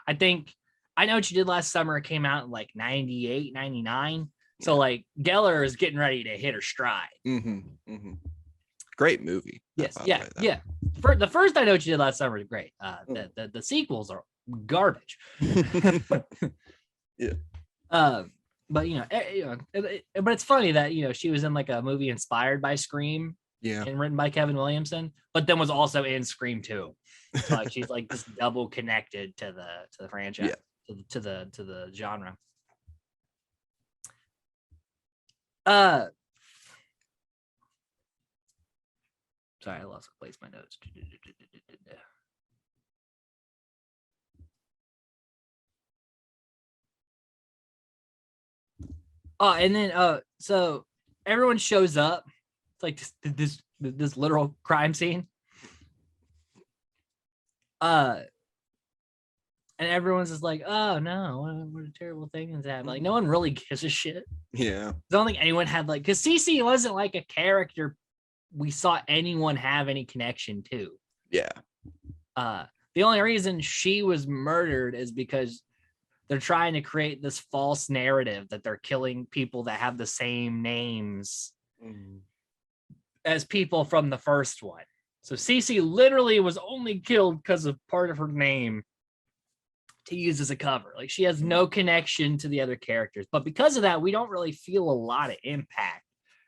I think I Know What You Did Last Summer came out in like 98, 99. So like Geller is getting ready to hit her stride. Great movie. Yes. Yeah. The first I Know What You Did Last Summer is great. The sequels are garbage. Yeah. But but it's funny that she was in like a movie inspired by Scream, and written by Kevin Williamson, but then was also in Scream 2. So like she's like just double connected to the franchise, to the genre. Sorry, I lost a place my notes. Oh, and then so everyone shows up. It's like this literal crime scene. And everyone's just like, "Oh no, what a terrible thing has happened." Like no one really gives a shit. Yeah. I don't think anyone had like, because Cece wasn't like a character we saw anyone have any connection to. Yeah. The only reason she was murdered is because they're trying to create this false narrative that they're killing people that have the same names as people from the first one. So Cece literally was only killed because of part of her name to use as a cover. Like she has no connection to the other characters, but because of that, we don't really feel a lot of impact.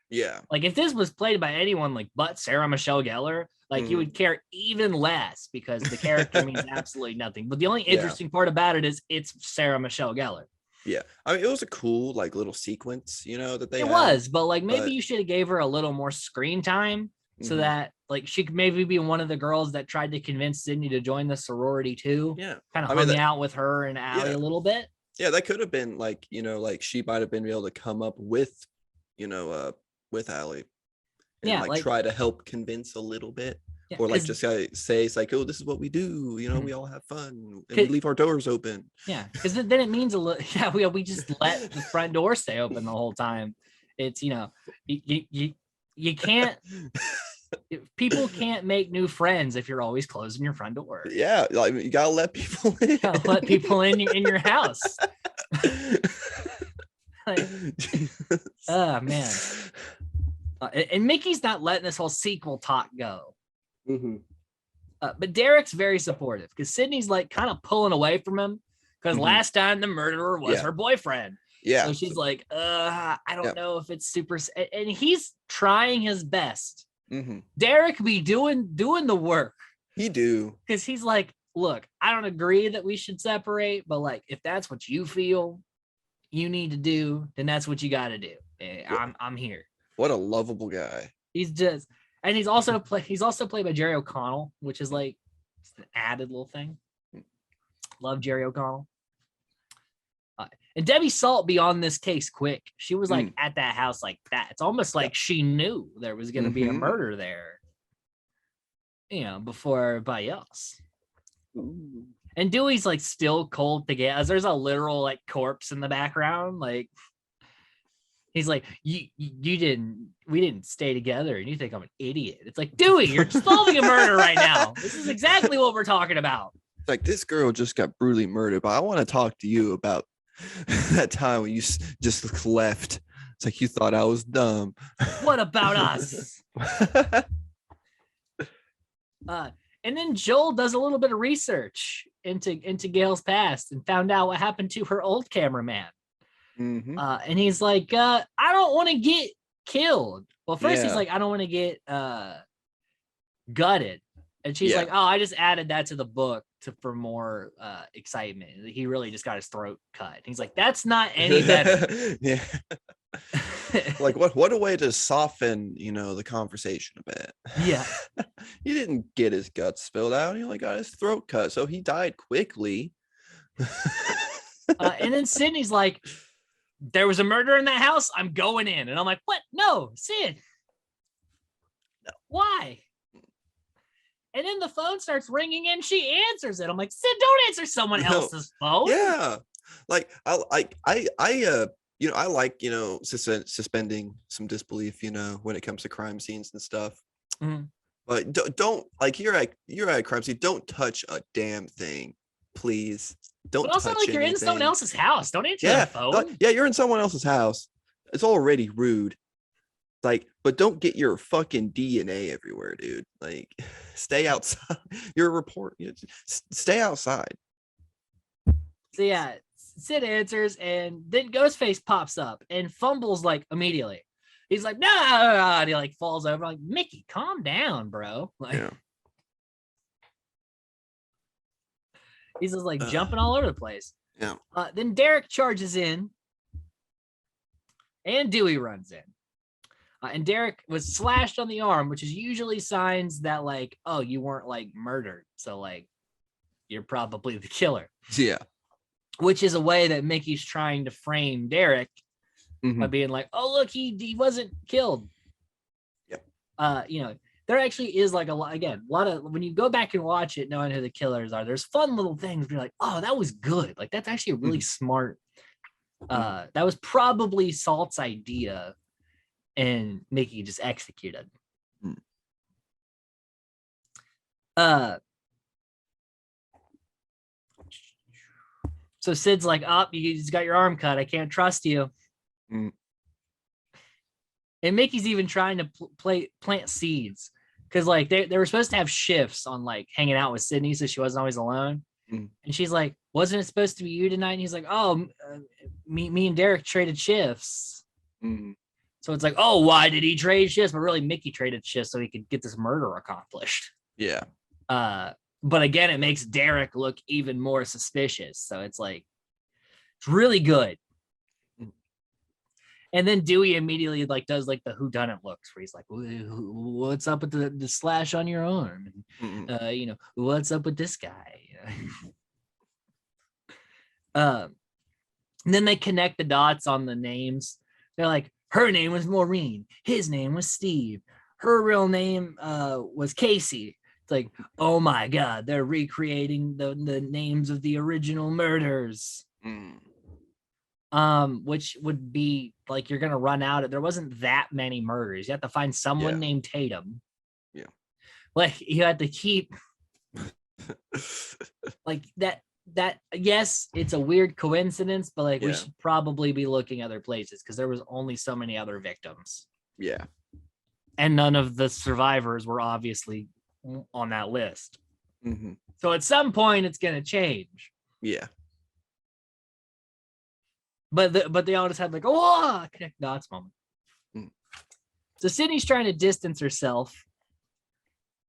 Yeah. Like if this was played by anyone like but Sarah Michelle Gellar, like you would care even less because the character means absolutely nothing. But the only interesting part about it is it's Sarah Michelle Gellar. Yeah. I mean, it was a cool like little sequence, that they had. Was, but like maybe you should have gave her a little more screen time so that like she could maybe be one of the girls that tried to convince Sydney to join the sorority too. Yeah. Kind of hung out with her and Allie a little bit. Yeah, that could have been like, like she might have been able to come up with, with Allie. And like try to help convince a little bit. Yeah, or like just say it's like, oh, this is what we do, we all have fun and we leave our doors open. Yeah, because then it means a little. Yeah, we just let the front door stay open the whole time. It's you can't. People can't make new friends if you're always closing your front door. Yeah, like you gotta let people in. You gotta let people in your house. Like, oh man. And Mickey's not letting this whole sequel talk go. But Derek's very supportive because Sydney's like kind of pulling away from him because last time the murderer was her boyfriend. Yeah. So she's like, I don't Yeah. know if it's super. And he's trying his best. Mm-hmm. Derek be doing the work. He do. Because he's like, look, I don't agree that we should separate, but like, if that's what you feel you need to do, then that's what you got to do. I'm here. What a lovable guy. He's just, and he's also played by Jerry O'Connell, which is like an added little thing. Love Jerry O'Connell. And Debbie Salt be on this case quick. She was like at that house like that. It's almost like she knew there was going to be a murder there, you know, before everybody else. Ooh. And Dewey's like still cold to get, as there's a literal like corpse in the background. Like he's like, we didn't stay together, and you think I'm an idiot. It's like, Dewey, you're solving a murder right now. This is exactly what we're talking about. It's like, this girl just got brutally murdered, but I want to talk to you about that time when you just left. It's like you thought I was dumb. What about us? And then Joel does a little bit of research into Gail's past and found out what happened to her old cameraman. And he's like, I don't want to get killed. Well, first he's like, I don't want to get gutted. And she's like, oh, I just added that to the book for more excitement. He really just got his throat cut. He's like, that's not any better. Yeah. Like what a way to soften, you know, the conversation a bit. Yeah. He didn't get his guts spilled out. He only got his throat cut. So he died quickly. And then Sydney's like, there was a murder in that house. I'm going in. And I'm like, what? No, Sid. No. Why? And then the phone starts ringing and she answers it. I'm like, Sid, don't answer someone else's phone. Yeah. Like I you know, I like, you know, suspending some disbelief, you know, when it comes to crime scenes and stuff. But don't like you're at a crime scene. Don't touch a damn thing, please. Don't. But also, touch like you're anything. In someone else's house. Don't answer the phone. Yeah, you're in someone else's house. It's already rude. Like, but don't get your fucking DNA everywhere, dude. Like, stay outside. You're a report. Stay outside. So yeah, Sid answers, and then Ghostface pops up and fumbles like immediately. He's like, no, and he like falls over. I'm like, Mickey, calm down, bro. Like, he's just like jumping all over the place. Yeah. Then Derek charges in, and Dewey runs in. And Derek was slashed on the arm, which is usually signs that like, oh, you weren't like murdered. So like, you're probably the killer. Yeah. Which is a way that Mickey's trying to frame Derek by being like, oh, look, he wasn't killed. Yep. You know, there actually is like a lot of, when you go back and watch it, knowing who the killers are, there's fun little things where you're like, oh, that was good. Like, that's actually a really smart, that was probably Salt's idea. And Mickey just executed. So Sid's like, oh, you just got your arm cut. I can't trust you. And Mickey's even trying to plant seeds. Because like they were supposed to have shifts on like hanging out with Sydney, so she wasn't always alone. And she's like, wasn't it supposed to be you tonight? And he's like, oh, me and Derek traded shifts. So it's like, oh, why did he trade shifts? But really, Mickey traded shifts so he could get this murder accomplished. Yeah. But again, it makes Derek look even more suspicious. So it's like, it's really good. And then Dewey immediately like does like the whodunit looks where he's like, what's up with the slash on your arm? And, you know, what's up with this guy? And then they connect the dots on the names. They're like, her name was Maureen. His name was Steve. Her real name was Casey. It's like, oh my God, they're recreating the names of the original murders. Which would be like, you're going to run out of, there wasn't that many murders. You have to find someone named Tatum. Yeah. Like you had to keep like that, yes, it's a weird coincidence, but like we should probably be looking other places because there was only so many other victims. Yeah. And none of the survivors were obviously on that list. Mm-hmm. So at some point it's gonna change. Yeah. But they all just had like, oh, connect dots moment. Mm. So Sydney's trying to distance herself,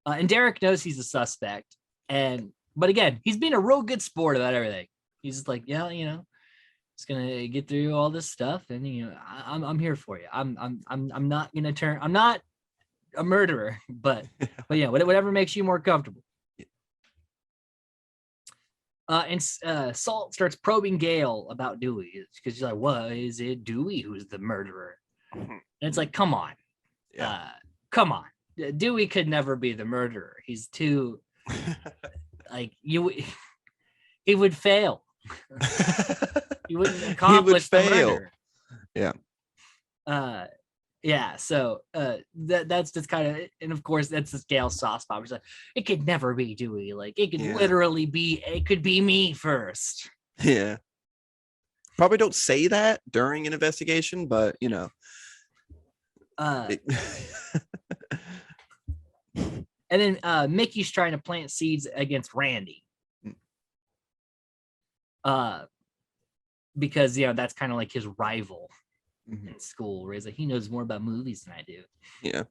and Derek knows he's a suspect. But again, he's being a real good sport about everything. He's just like, yeah, just gonna get through all this stuff, and I'm here for you. I'm not gonna turn. I'm not a murderer, but yeah, whatever makes you more comfortable. And Salt starts probing Gail about Dewey because she's like, "What is it, Dewey who's the murderer?" And it's like, come on, Yeah. come on. Dewey could never be the murderer. He's too like you. He would fail. He wouldn't He would accomplish the fail. murder. Yeah. Yeah. So that's just kind of, and of course that's this Gail soft spot. It's like, it could never be Dewey. Like it could literally be. It could be me first. Yeah. Probably don't say that during an investigation, but And then Mickey's trying to plant seeds against Randy. Because that's kind of like his rival in school, where he's like, he knows more about movies than I do. Yeah.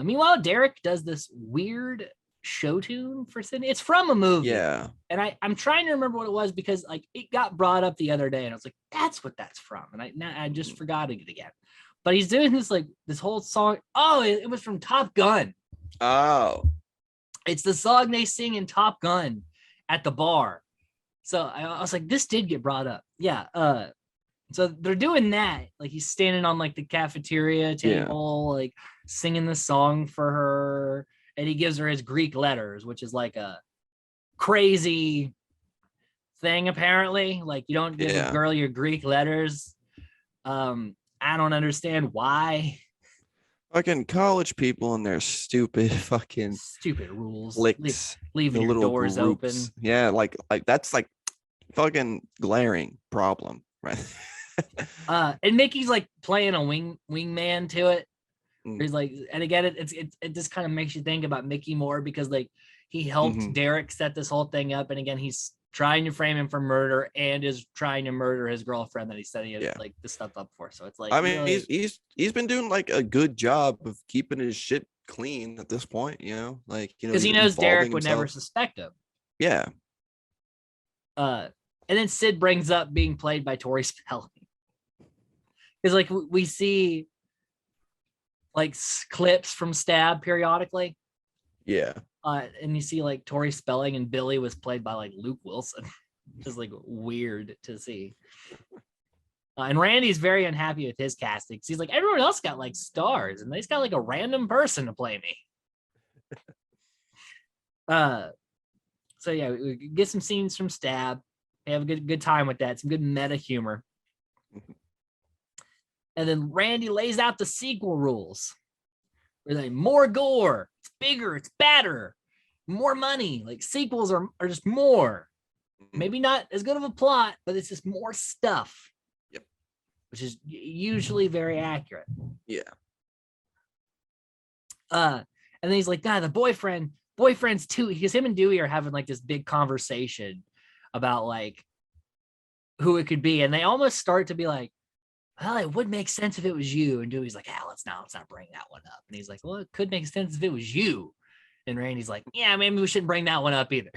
Meanwhile, Derek does this weird show tune for Sydney. It's from a movie. Yeah. And I'm trying to remember what it was because like it got brought up the other day and I was like, that's what that's from. And I just forgot it again. But he's doing this whole song. Oh, it was from Top Gun. Oh. It's the song they sing in Top Gun at the bar. So I was like, this did get brought up. Yeah. So they're doing that. Like he's standing on like the cafeteria table, like singing the song for her. And he gives her his Greek letters, which is like a crazy thing, apparently. Like you don't give a girl your Greek letters. I don't understand why. Fucking college people and their stupid rules. Leaving your doors groups. Open. Yeah, like that's like fucking glaring problem, right? And Mickey's like playing a wingman to it. He's like, and again, it just kind of makes you think about Mickey more because like he helped Derek set this whole thing up, and again, he's trying to frame him for murder and is trying to murder his girlfriend that he's setting like this stuff up for. So it's like, I mean, really... he's been doing like a good job of keeping his shit clean at this point, like because he knows Derek would never suspect him. Yeah. And then Sid brings up being played by Tori Spelling. Because like we see like clips from Stab periodically. Yeah. And you see like Tori Spelling and Billy was played by like Luke Wilson. Just like weird to see. And Randy's very unhappy with his casting. He's like, everyone else got like stars and they just got like a random person to play me. So yeah, we get some scenes from Stab. We have a good time with that. Some good meta humor. And then Randy lays out the sequel rules. Where they more gore, it's bigger, it's badder, more money. Like sequels are just more. Maybe not as good of a plot, but it's just more stuff. Yep. Which is usually very accurate. Yeah. And then he's like, the boyfriend's too, because him and Dewey are having like this big conversation about like who it could be. And they almost start to be like, well, it would make sense if it was you. And Dewey's like, let's not bring that one up. And he's like, well, it could make sense if it was you. And Randy's like, yeah, maybe we shouldn't bring that one up either.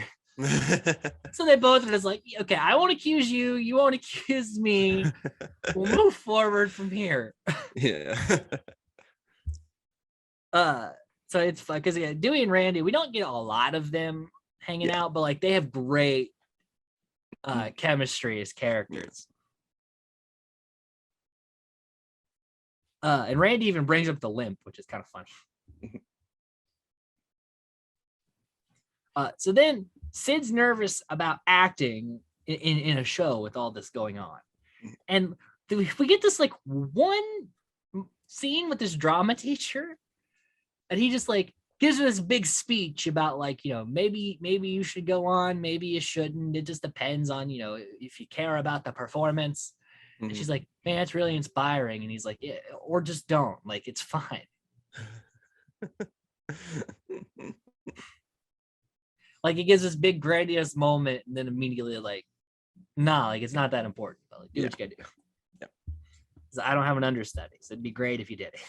So they both are just like, okay, I won't accuse you. You won't accuse me. We'll move forward from here. Yeah. So it's fun because Dewey and Randy, we don't get a lot of them hanging out, but like they have great chemistry as characters. And Randy even brings up the limp, which is kind of funny. So then Sid's nervous about acting in a show with all this going on. And we get this like one scene with this drama teacher, and he just like gives her this big speech about like, maybe you should go on, maybe you shouldn't. It just depends on, if you care about the performance. And she's like, man, that's really inspiring. And he's like, yeah, or just don't. Like, it's fine. Like it gives this big grandiose moment, and then immediately like, nah, like it's not that important. But like, do what you gotta do. Yeah. I don't have an understudy, so it'd be great if you did it.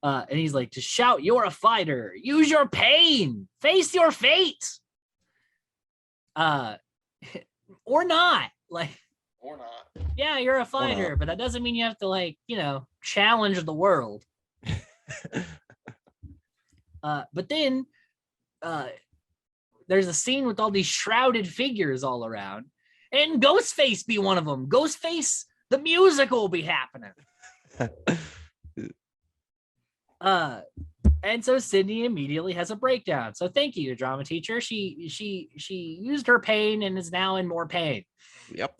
And he's like, just shout, you're a fighter. Use your pain. Face your fate. Or not. Like, Or not. yeah, you're a fighter, but that doesn't mean you have to like, challenge the world. But then there's a scene with all these shrouded figures all around, and Ghostface be one of them. Ghostface, the musical will be happening. And so Sydney immediately has a breakdown. So thank you, drama teacher. She used her pain and is now in more pain. Yep.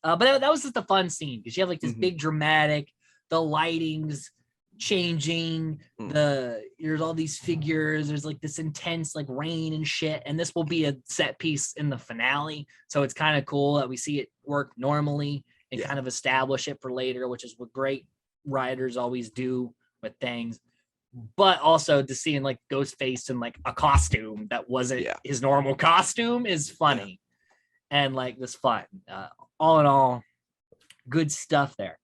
But that was just a fun scene because you have like this big dramatic, the lighting's changing, there's all these figures, there's like this intense like rain and shit, and this will be a set piece in the finale. So it's kind of cool that we see it work normally and kind of establish it for later, which is what great writers always do with things. But also to seeing like Ghostface in like a costume that wasn't his normal costume is funny and like this fun. All in all, good stuff there.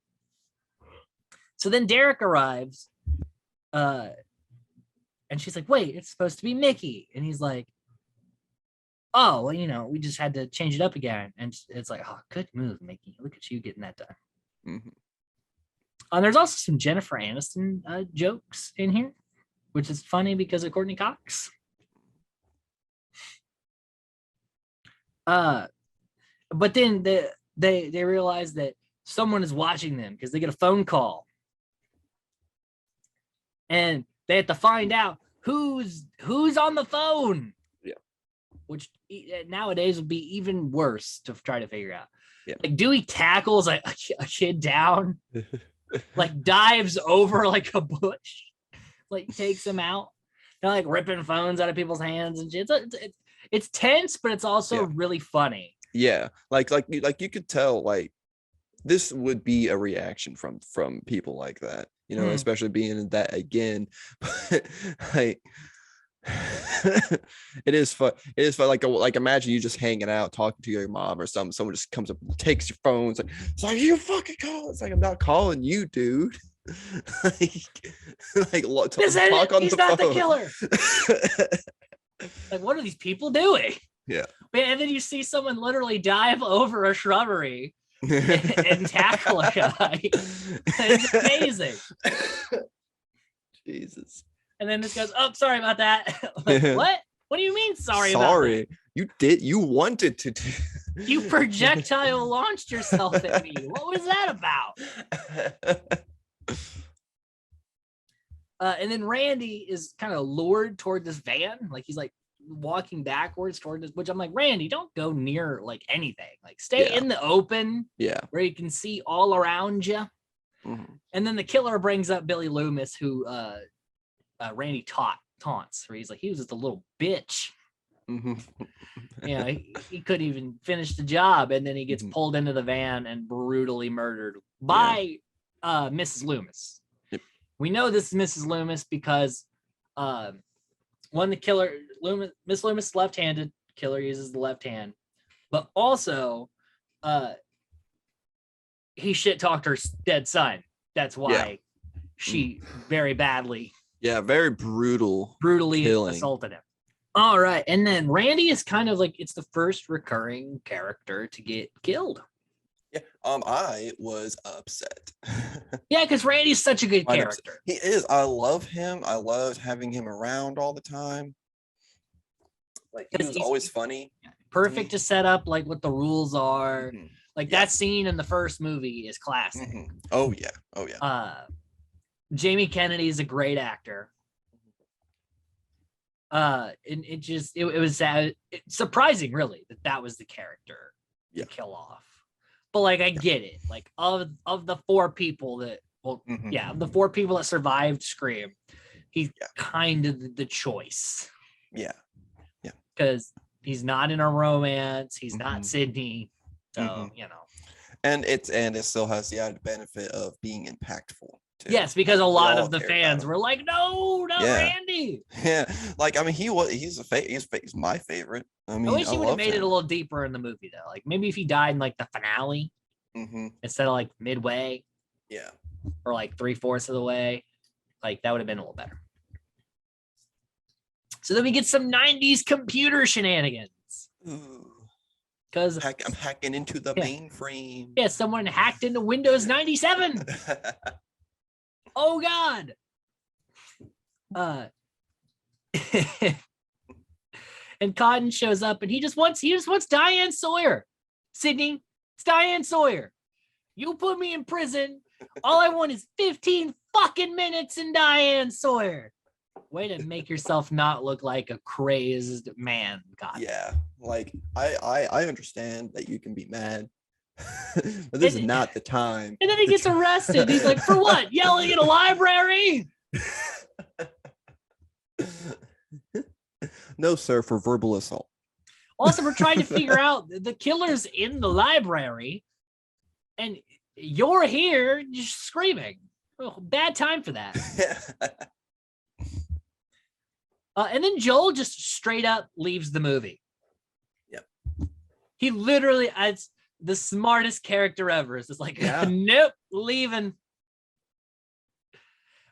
So then Derek arrives, and she's like, wait, it's supposed to be Mickey. And he's like, oh, well, we just had to change it up again. And it's like, oh, good move, Mickey. Look at you getting that done. There's also some Jennifer Aniston jokes in here, which is funny because of Courtney Cox. But then they realize that someone is watching them because they get a phone call. And they have to find out who's on the phone. Yeah. Which nowadays would be even worse to try to figure out. Yeah. Like Dewey tackles a kid down, like dives over like a bush, like takes him out. They're like ripping phones out of people's hands and shit. It's tense, but it's also really funny. Yeah, like you could tell like this would be a reaction from people like that, especially being in that again. But like it is fun. Like imagine you just hanging out talking to your mom or something. Someone just comes up, takes your phone. It's like you fucking call. It's like I'm not calling you, dude. Talk on he's the not phone. The killer. Like what are these people doing? Yeah. And then you see someone literally dive over a shrubbery and tackle a guy. It's amazing. Jesus. And then this goes, oh, sorry about that. Like, what? What do you mean sorry about that? You wanted to do. You projectile launched yourself at me. What was that about? And then Randy is kind of lured toward this van. Like he's like walking backwards toward this, which I'm like, Randy, don't go near like anything. Like stay in the open. Yeah. Where you can see all around you. And then the killer brings up Billy Loomis, who Randy taunts, where he's like, he was just a little bitch. He couldn't even finish the job, and then he gets pulled into the van and brutally murdered by Mrs. Loomis. Yep. We know this is Mrs. Loomis because the killer, Miss Loomis, left-handed, killer uses the left hand, but also he shit-talked her dead son. That's why she very badly very brutally assaulted him. All right. And then Randy is kind of like, it's the first recurring character to get killed. Yeah. I was upset. Yeah, because Randy's such a good character. He is. I love him. I loved having him around all the time. Like he was always funny. Perfect to set up like what the rules are. Like that scene in the first movie is classic. Oh yeah. Jamie Kennedy is a great actor. And it was sad. Surprising, really, that was the character to kill off. But like, I get it. Like of the four people that, the four people that survived Scream, he's kind of the choice. Yeah. Because he's not in a romance. He's not Sydney. So and it still has the added benefit of being impactful too. too. Yes, because Like, a we lot all of the cared about fans him. were like, no, not Yeah, Randy. yeah. Like, I mean, he's my favorite. I I mean, wish I he would have loved made it a him. little deeper in the movie though. Like maybe if he died in like the finale Hmm. instead of like midway Yeah. or like 3/4 of the way, like that would have been a little better. So then we get some 90s computer shenanigans. Ooh. Because I'm hacking into the yeah, mainframe. yeah, someone hacked into Windows 97. Oh God. Uh and Cotton shows up and he just wants Diane Sawyer. Sydney, it's Diane Sawyer. You put me in prison. All I want is 15 fucking minutes in Diane Sawyer. Way to make yourself not look like a crazed man, Cotton. Yeah, like I understand that you can be mad, but this is not the time. And then he gets arrested. He's like, for what? Yelling in a library? No, sir, for verbal assault. Also, we're trying to figure out the killer's in the library, and you're here just screaming. Oh, bad time for that. And then Joel just straight up leaves the movie. Yep. He literally, it's the smartest character ever. It's just like, nope, leaving.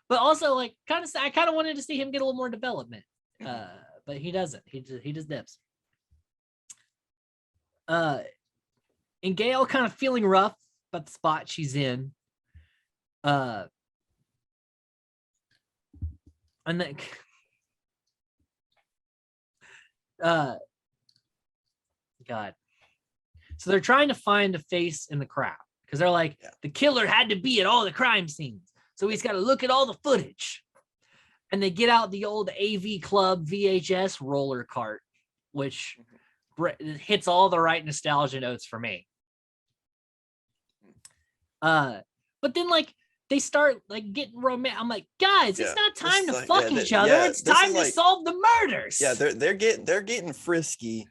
But also, like, I kind of wanted to see him get a little more development, but he doesn't. He just dips. And Gail kind of feeling rough about the spot she's in. And then, God. So they're trying to find a face in the crowd because they're like, the killer had to be at all the crime scenes. So he's got to look at all the footage. And they get out the old AV Club VHS roller cart, which hits all the right nostalgia notes for me. But then like they start like getting romantic. I'm like, guys, it's not time to fuck each other. It's time to solve the murders. Yeah, they're getting frisky.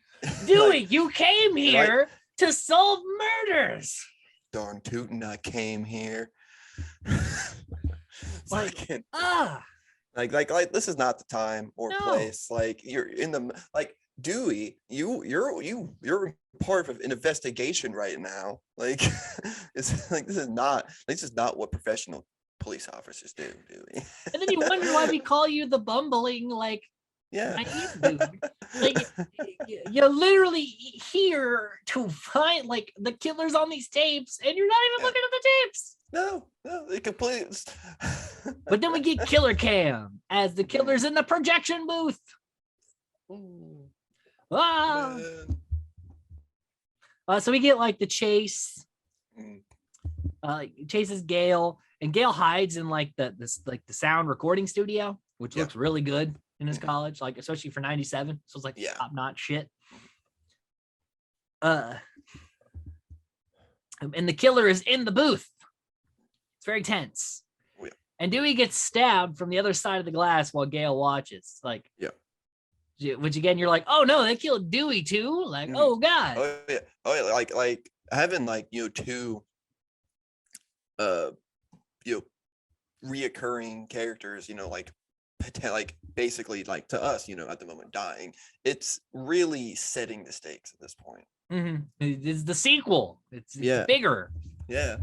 Dewey, like, you came here to solve murders. Darn tootin', I came here. like this is not the time or place. Like you're in the Dewey, you're part of an investigation right now. Like it's like this is not what professional police officers do, Dewey. And then you wonder why we call you the bumbling naive dude. Like you're literally here to find like the killers on these tapes, and you're not even looking at the tapes. No, they completely. But then we get Killer Cam as the killer's in the projection booth. Ah. So we get like the chase. Chases Gale, and Gale hides in like the sound recording studio, which looks really good in his college, like especially for 97. So it's like top-notch shit. And the killer is in the booth. It's very tense. And Dewey gets stabbed from the other side of the glass while Gale watches. Like, which again, you're like, oh no, they killed Dewey too. Like, oh God. Oh yeah. Like having two reoccurring characters, basically like to us, at the moment dying. It's really setting the stakes at this point. Mm-hmm. It's the sequel. It's bigger. Yeah.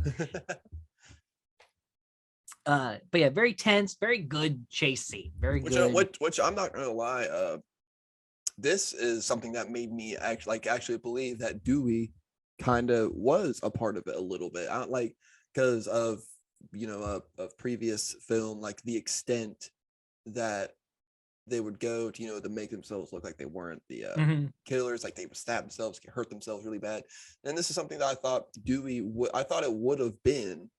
But yeah, very tense, very good chase scene. Very good. Which I'm not gonna lie, this is something that made me actually believe that Dewey kind of was a part of it a little bit. I don't like because of of previous film, like the extent that they would go to make themselves look like they weren't the killers, like they would stab themselves, hurt themselves really bad. And this is something that I thought I thought it would have been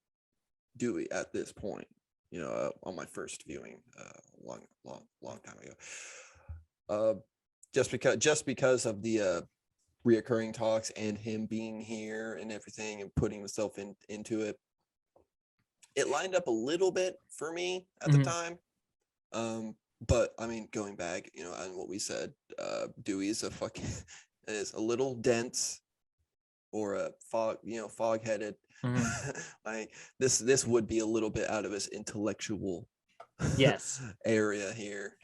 Dewey at this point, on my first viewing, long time ago. Just because of the reoccurring talks and him being here and everything and putting himself into it, it lined up a little bit for me at the time. But I mean, going back, on what we said, Dewey is is a little dense or a fog-headed. Mhm. Like this would be a little bit out of his intellectual Yes. area here.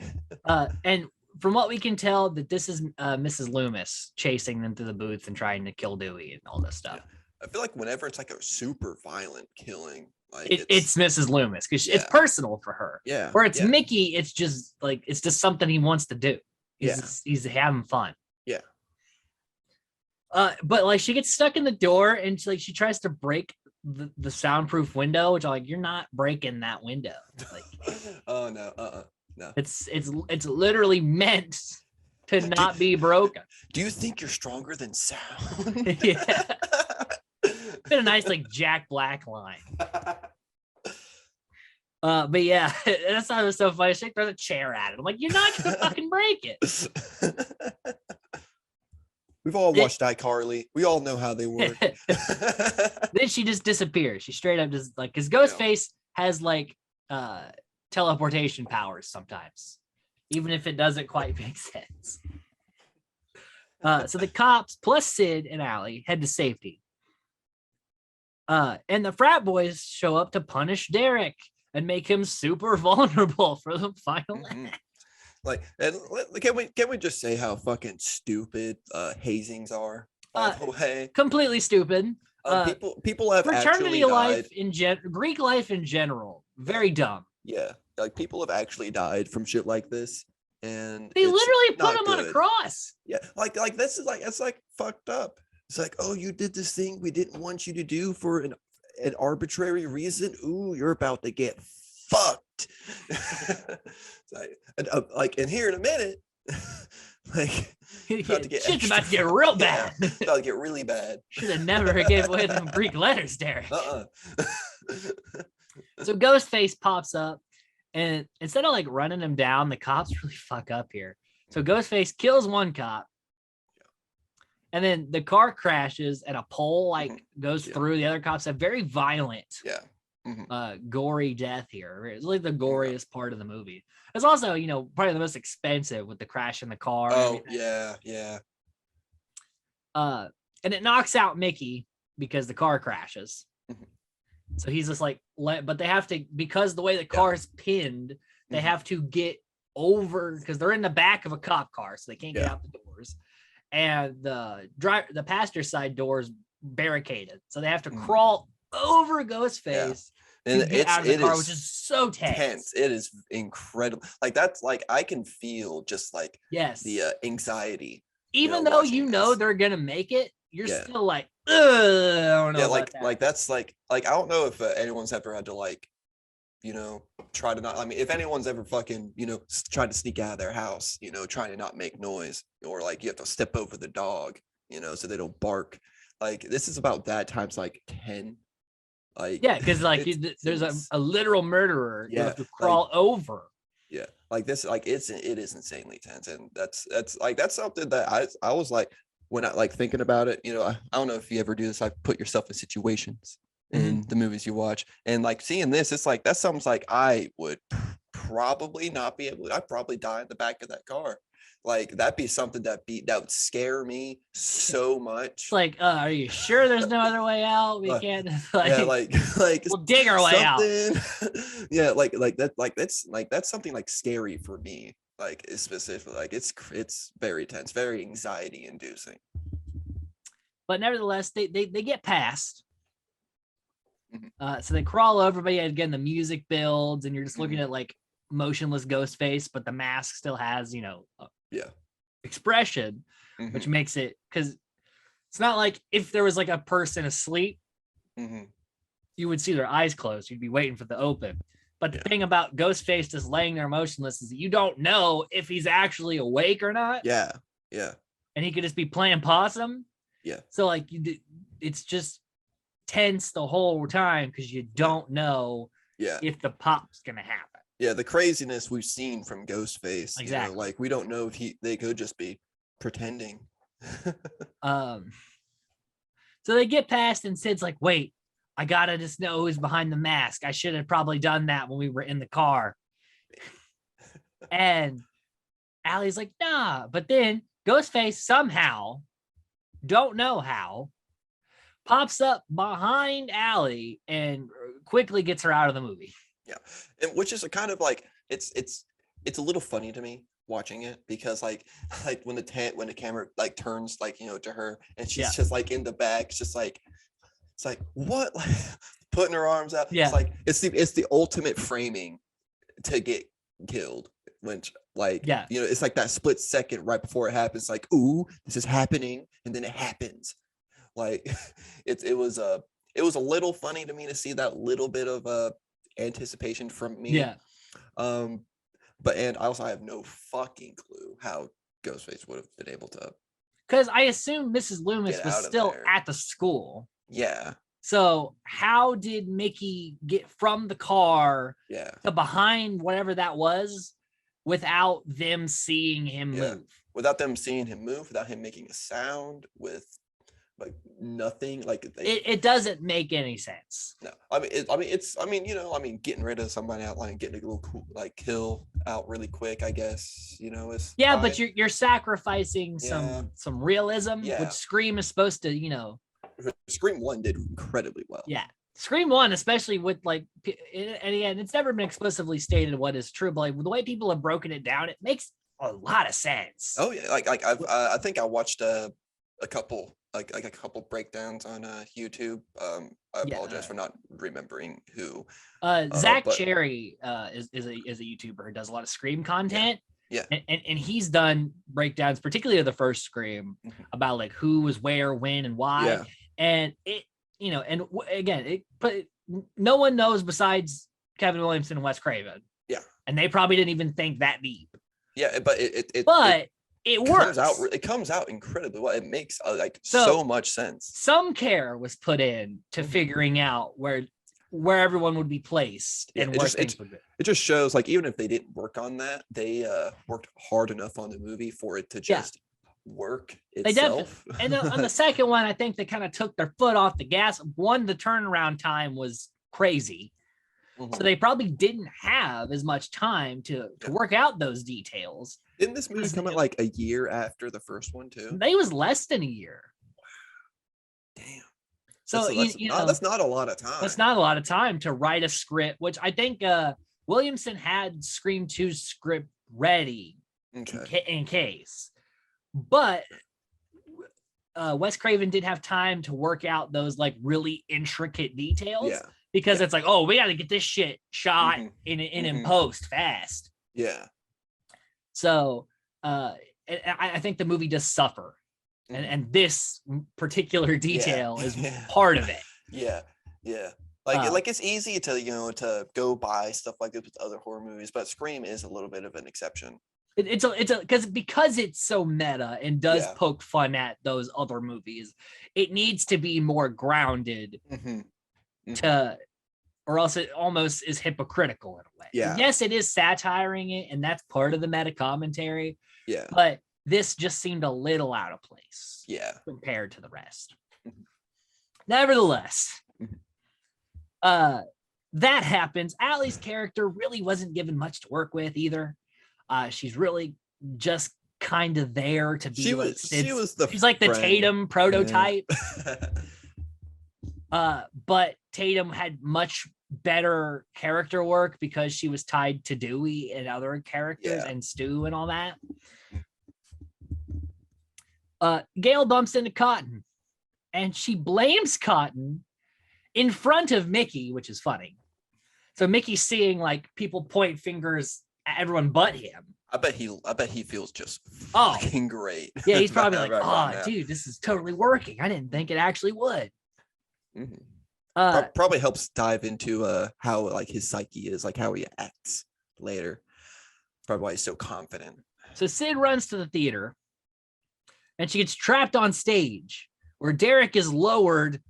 And from what we can tell, that this is Mrs. Loomis chasing them through the booth and trying to kill Dewey and all this stuff. Yeah. I feel like whenever it's like a super violent killing, like It's Mrs. Loomis because it's Yeah. personal for her. yeah, Where it's yeah, Mickey, it's just something he wants to do. Yeah. He's having fun. yeah. But like she gets stuck in the door and she tries to break the soundproof window, which I'm like, you're not breaking that window. Like, Oh no, no. It's literally meant to not be broken. Do you think you're stronger than sound? Yeah. Been a nice like Jack Black line. But yeah, that's not was so funny. She throws a chair at it. I'm like, you're not gonna fucking break it. We've all watched iCarly. We all know how they work. Then she just disappears. She straight up just like, because Ghostface has like teleportation powers sometimes, even if it doesn't quite make sense. So the cops plus Sid and Allie head to safety. And the frat boys show up to punish Derek and make him super vulnerable for the final act. Like, and can we just say how fucking stupid hazings are? By the way, completely stupid. People have fraternity actually life died. Greek life in general, very dumb. Yeah, like people have actually died from shit like this, and they literally put him good. On a cross. Yeah, like this is like it's like fucked up. It's like, oh, you did this thing we didn't want you to do for an arbitrary reason. Ooh, you're about to get fucked. Like, and here in a minute, like about to get shit's about to get real bad. Yeah, about to get really bad. Should have never gave away them Greek letters, Derek. So Ghostface pops up, and instead of like running him down, the cops really fuck up here. So Ghostface kills one cop, and then the car crashes, and a pole like goes through the other cops. A very violent, gory death here. It's like the goriest part of the movie. It's also, probably the most expensive with the crash in the car. Oh, yeah. And it knocks out Mickey because the car crashes. So he's just like, but they have to, because the way the car is pinned, they have to get over, because they're in the back of a cop car, so they can't get out the doors. And the passenger side doors barricaded, so they have to crawl over Ghostface and get out of the car, which is so tense. It is incredible. Like, that's like, I can feel just like the anxiety. Even though they're gonna make it, you're still like, ugh, I don't know. Like that's like I don't know if anyone's ever had to like, try to not. I mean, if anyone's ever fucking tried to sneak out of their house, trying to not make noise, or like you have to step over the dog, so they don't bark. Like, this is about that times like 10. Like, because like there's a literal murderer you have to crawl over. Yeah, like this, like it is insanely tense, and that's something that I was like, when I like thinking about it, I don't know if you ever do this, like put yourself in situations in the movies you watch, and like seeing this, it's like that's something like I would probably not be able. I'd probably die in the back of that car. Like, that'd be something that would scare me so much. It's like, are you sure there's no other way out? We can't like we'll dig our way out. Yeah, like that's something like scary for me. Like, it's specific, like it's very tense, very anxiety inducing. But nevertheless, they get past. So they crawl over, but again, the music builds, and you're just looking at like motionless Ghostface, but the mask still has, expression, which makes it, because it's not like if there was like a person asleep, you would see their eyes closed. You'd be waiting for the open. But the thing about Ghostface just laying there motionless is that you don't know if he's actually awake or not. Yeah. And he could just be playing possum. Yeah. So like it's just tense the whole time because you don't know if the pop's gonna happen. Yeah, the craziness we've seen from Ghostface. Exactly. Like, we don't know if they could just be pretending. So they get past, and Sid's like, wait, I gotta just know who's behind the mask. I should have probably done that when we were in the car. And Allie's like, nah. But then Ghostface somehow, don't know how, pops up behind Allie and quickly gets her out of the movie. Yeah, and which is a kind of like it's a little funny to me watching it because like when the camera like turns like to her and she's just like in the back, it's like what like putting her arms out. Yeah. It's like it's the ultimate framing to get killed. When like it's like that split second right before it happens, like, ooh, this is happening, and then it happens. Like it was a little funny to me to see that little bit of anticipation from me. Yeah. But and I also have no fucking clue how Ghostface would have been able to, because I assume Mrs. Loomis was still at the school. Yeah. So how did Mickey get from the car to behind whatever that was without them seeing him move? Without them seeing him move, without him making a sound, with like nothing, like it doesn't make any sense. No, getting rid of somebody out, like getting a little cool, like kill out really quick, I guess, is fine. But you're sacrificing some realism, which Scream is supposed to, Scream 1 did incredibly well. Yeah. Scream 1, especially with like, and again, it's never been explicitly stated what is true, but like the way people have broken it down, it makes a lot of sense. Oh yeah, like I think I watched a couple breakdowns on YouTube. I apologize for not remembering who. Zach Cherry is a YouTuber who does a lot of Scream content. Yeah. And he's done breakdowns, particularly of the first Scream, about like who was where, when, and why. Yeah. And it, again, but no one knows besides Kevin Williamson and Wes Craven. Yeah. And they probably didn't even think that deep. Yeah, but it works. It comes out incredibly well. It makes so much sense. Some care was put in to figuring out where everyone would be placed and where things would be. It just shows, like, even if they didn't work on that, they worked hard enough on the movie for it to just work itself. And on the second one, I think they kind of took their foot off the gas. One, the turnaround time was crazy. So they probably didn't have as much time to work out those details. Didn't this movie come out like a year after the first one too? It was less than a year. Wow. Damn. So that's not a lot of time. That's not a lot of time to write a script, which I think Williamson had Scream 2 script ready in case. But Wes Craven didn't have time to work out those like really intricate details. Yeah. Because it's like, oh, we got to get this shit shot in post fast. Yeah. So I think the movie does suffer. And this particular detail is part of it. Yeah. Yeah. Like it's easy to to go by stuff like this with other horror movies, but Scream is a little bit of an exception. It's because it's so meta and does poke fun at those other movies. It needs to be more grounded. Or else it almost is hypocritical in a way. Yeah. Yes, it is satiring it, and that's part of the meta commentary. Yeah. But this just seemed a little out of place. Yeah. Compared to the rest. Nevertheless, that happens. Allie's character really wasn't given much to work with either. She's really just kind of there to be. She's like the Tatum prototype. But Tatum had much better character work because she was tied to Dewey and other characters and Stu and all that. Gail bumps into Cotton and she blames Cotton in front of Mickey, which is funny. So Mickey's seeing like people point fingers at everyone but him. I bet he feels just fucking great. Yeah, he's probably like, dude, this is totally working. I didn't think it actually would. Probably helps dive into how like his psyche is, like how he acts later. Probably why he's so confident. So Sid runs to the theater and she gets trapped on stage where Derek is lowered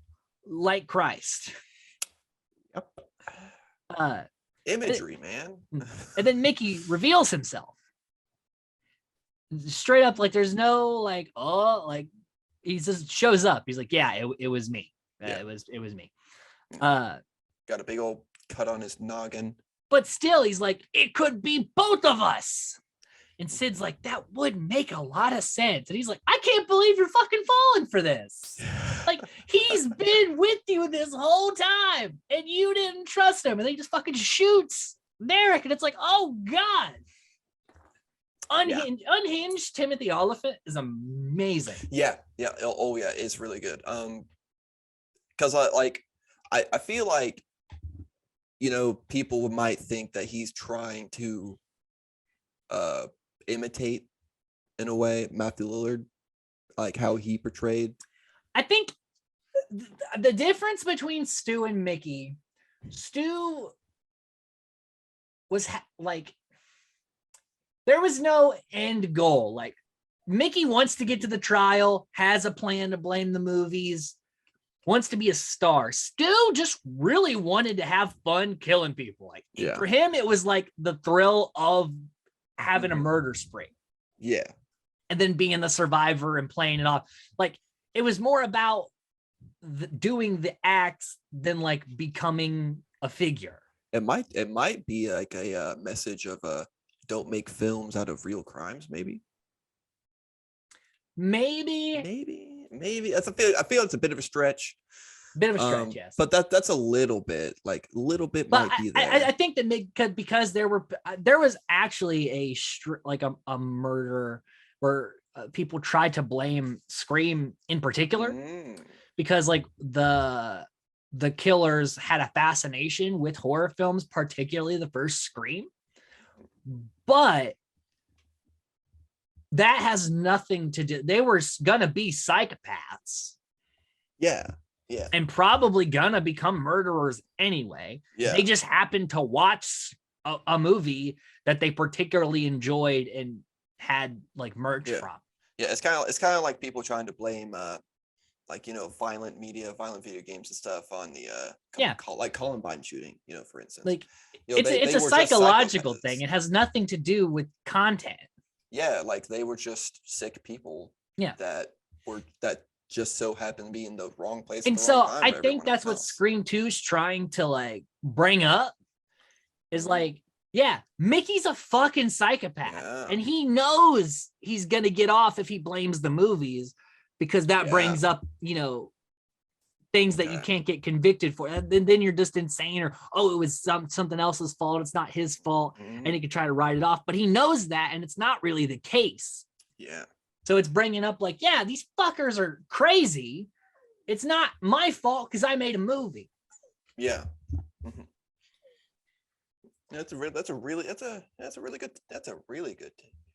like Christ. Yep. Imagery, man. And then Mickey reveals himself. Straight up, like there's no like, he just shows up. He's like, yeah, it was me. It was me. Got a big old cut on his noggin. But still, he's like, it could be both of us. And Sid's like, that would make a lot of sense. And he's like, I can't believe you're fucking falling for this. Like, he's been with you this whole time and you didn't trust him. And then he just fucking shoots Derek. And it's like, oh God. Unhinged Timothy Oliphant is amazing. Yeah. Oh yeah, it's really good. Because I feel like, you know, people might think that he's trying to imitate, in a way, Matthew Lillard, like how he portrayed. I think the difference between Stu and Mickey, Stu was like, there was no end goal. Like, Mickey wants to get to the trial, has a plan to blame the movies, wants to be a star. Stu just really wanted to have fun killing people. Like, for him, it was like the thrill of having a murder spree. Yeah. And then being the survivor and playing it off. Like, it was more about doing the acts than like becoming a figure. It might be like a message of don't make films out of real crimes, maybe. Maybe. I feel it's a bit of a stretch. Yes. But that's a little bit might be there. I think that because there was actually a murder where people tried to blame Scream in particular, because like the killers had a fascination with horror films, particularly the first Scream. But that has nothing to do. They were gonna be psychopaths. Yeah. And probably gonna become murderers anyway. Yeah. They just happened to watch a movie that they particularly enjoyed and had like merch from. Yeah, it's kind of like people trying to blame like, you know, violent video games and stuff on the like Columbine shooting, you know, for instance. Like, you know, it's a psychological thing. It has nothing to do with content. Yeah, like they were just sick people. Yeah. That just so happened to be in the wrong place. And so I think that's what Scream 2 is trying to like bring up is like, yeah, Mickey's a fucking psychopath, and he knows he's going to get off if he blames the movies, because that brings up, you know, things that you can't get convicted for. And then you're just insane, or, oh, it was something else's fault. It's not his fault. And he could try to write it off, but he knows that. And it's not really the case. Yeah. So it's bringing up like, yeah, these fuckers are crazy. It's not my fault because I made a movie. Yeah. That's a really good.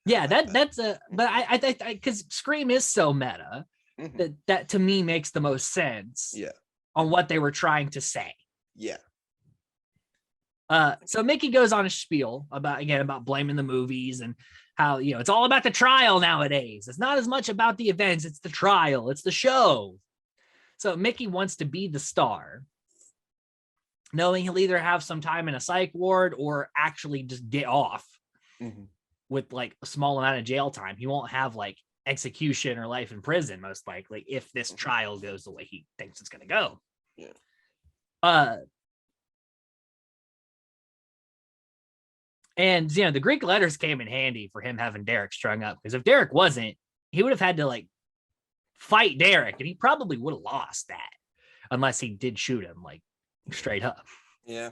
Yeah, but I because Scream is so meta that to me makes the most sense. Yeah. On what they were trying to say. Yeah. So Mickey goes on a spiel about blaming the movies and how, you know, it's all about the trial nowadays. It's not as much about the events. It's the trial. It's the show. So Mickey wants to be the star, knowing he'll either have some time in a psych ward or actually just get off with like a small amount of jail time. He won't have like execution or life in prison, most likely, if this trial goes the way he thinks it's going to go. Yeah. And, you know, the Greek letters came in handy for him having Derek strung up, because if Derek wasn't, he would have had to like fight Derek, and he probably would have lost that unless he did shoot him like straight up. Yeah.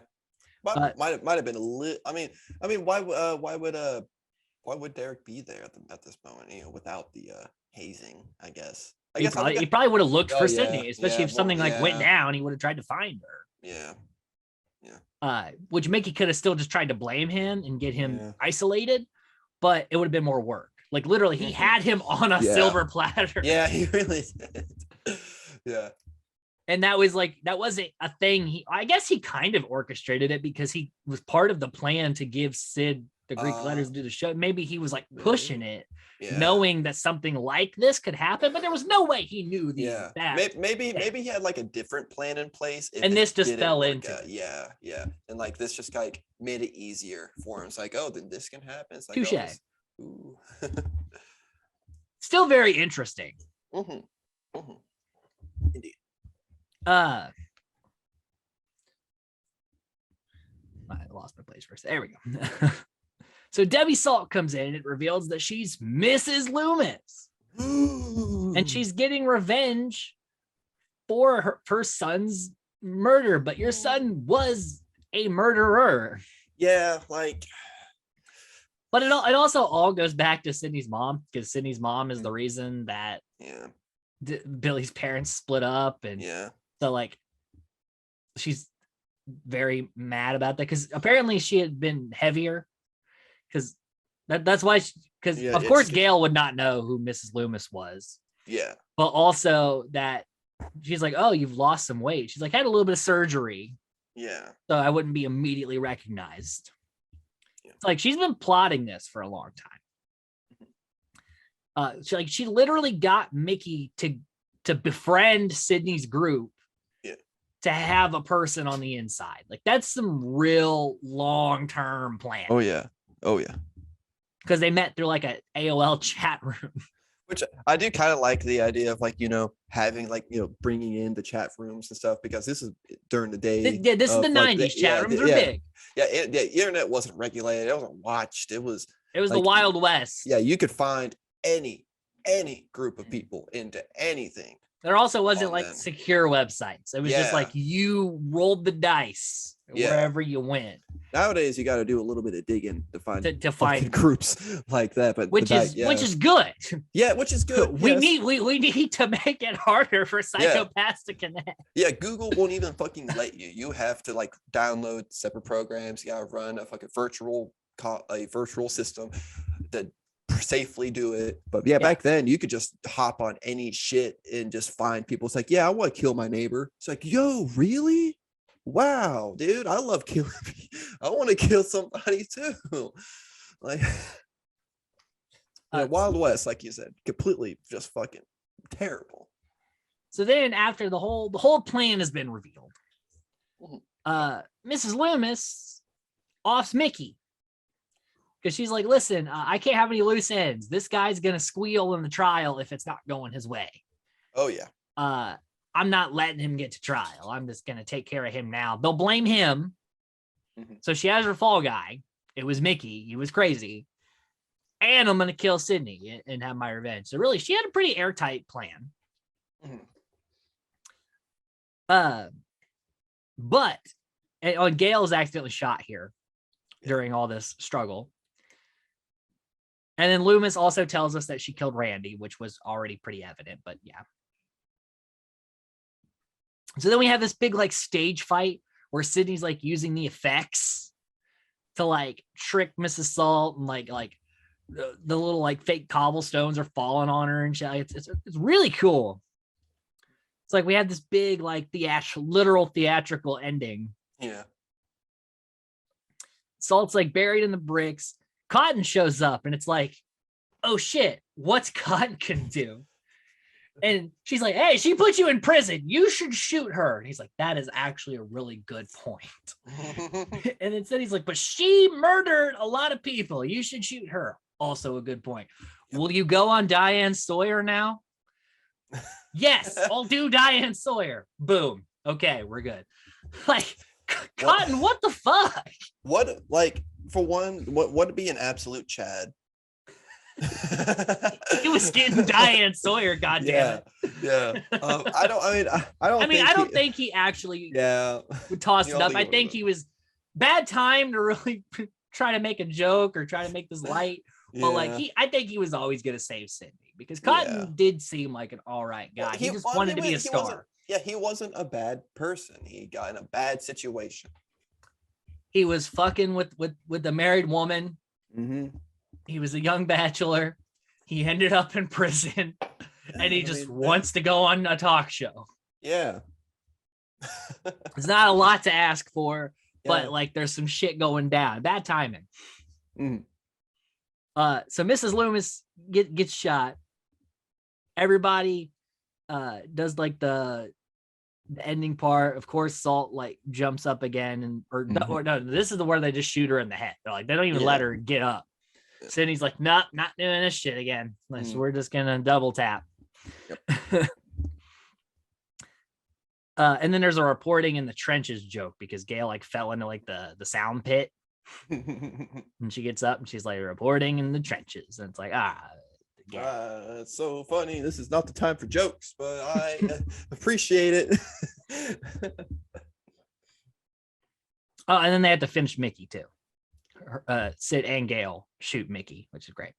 But might have been a little. I mean, why would Derek be there at this moment? You know, without the hazing, I guess. He probably would have looked for Sydney, especially if something went down. He would have tried to find her. Yeah. Which Mickey could have still just tried to blame him and get him isolated, but it would have been more work. Like literally, he had him on a silver platter. Yeah, he really did. Yeah. And that wasn't a thing. I guess he kind of orchestrated it because he was part of the plan to give Sid the Greek letters to do the show. Maybe he was like pushing it, knowing that something like this could happen, but there was no way he knew that. Maybe he had like a different plan in place, and this just fell into it. Yeah, and like this just like made it easier for him. It's like, oh, then this can happen. It's like, touche. Ooh. Still very interesting. Indeed. I lost my place for a second. There we go. So Debbie Salt comes in and it reveals that she's Mrs. Loomis. And she's getting revenge for her son's murder. But your son was a murderer. Yeah, like. But it also all goes back to Sydney's mom, because Sydney's mom is the reason that Billy's parents split up. And so like she's very mad about that, because apparently she had been heavier, because that's why, because of course Gail would not know who Mrs. Loomis was. Yeah. But also that she's like, oh, you've lost some weight. She's like, I had a little bit of surgery. Yeah. So I wouldn't be immediately recognized. Yeah. It's like she's been plotting this for a long time. She literally got Mickey to befriend Sydney's group. Yeah. To have a person on the inside. Like that's some real long-term plan. Oh yeah. Because they met through like a AOL chat room. Which I do kind of like the idea of like, having like, bringing in the chat rooms and stuff, because this is during the day. Yeah, this is the 90s. Chat rooms are big. Yeah, the internet wasn't regulated. It wasn't watched. It was like, the Wild West. Yeah, you could find any group of people into anything. There also wasn't like secure websites. It was just like you rolled the dice wherever you went. Nowadays, you got to do a little bit of digging to find groups like that, but which is good. Yeah, which is good. We need to make it harder for psychopaths to connect. Yeah, Google won't even fucking let you. You have to like download separate programs. You got to run a fucking virtual system that safely do it. But back then you could just hop on any shit and just find people. It's like, I want to kill my neighbor. It's like, yo, really? Wow, dude, I love killing people. I want to kill somebody too. Like Wild West, like you said, completely just fucking terrible. So then after the whole plan has been revealed, Mrs. Loomis offs Mickey. Because she's like, listen, I can't have any loose ends. This guy's going to squeal in the trial if it's not going his way. Oh, yeah. I'm not letting him get to trial. I'm just going to take care of him now. They'll blame him. Mm-hmm. So she has her fall guy. It was Mickey. He was crazy. And I'm going to kill Sydney and have my revenge. So really, she had a pretty airtight plan. Mm-hmm. But Gail's accidentally shot here during all this struggle. And then Loomis also tells us that she killed Randy, which was already pretty evident, but yeah. So then we have this big like stage fight where Sydney's like using the effects to like trick Mrs. Salt, and like the little like fake cobblestones are falling on her and shit. It's really cool. It's like we had this big like literal theatrical ending. Yeah. Salt's like buried in the bricks. Cotton shows up and it's like, oh shit, what's Cotton can do? And she's like, hey, she put you in prison. You should shoot her. And he's like, that is actually a really good point. And instead he's like, but she murdered a lot of people. You should shoot her. Also a good point. Will you go on Diane Sawyer now? Yes, I'll do Diane Sawyer. Boom. Okay, we're good. Like, Cotton, what the fuck? What, like, for one, what would be an absolute Chad? He was getting Diane Sawyer, goddamn it. Yeah. I don't think he actually would toss it up. I think he was bad time to really try to make a joke or try to make this light. But I think he was always gonna save Sydney, because Cotton did seem like an all right guy. Well, he just wanted to be a star. He wasn't a bad person. He got in a bad situation. He was fucking with the married woman. Mm-hmm. He was a young bachelor. He ended up in prison, and he just wants to go on a talk show. Yeah. It's not a lot to ask for, but like there's some shit going down. Bad timing. Mm. So Mrs. Loomis gets shot. Everybody does like the ending part. Of course, Salt like jumps up again or no, this is the where they just shoot her in the head. They're like, they don't even let her get up. Sydney's like, nope, not doing this shit again. So we're just gonna double tap. Yep. And then there's a reporting in the trenches joke, because Gail like fell into like the sound pit And she gets up and she's like reporting in the trenches. And it's like, yeah. It's so funny. This is not the time for jokes, but I appreciate it. Oh, and then they had to finish Mickey too. Sid and Gail shoot Mickey, which is great.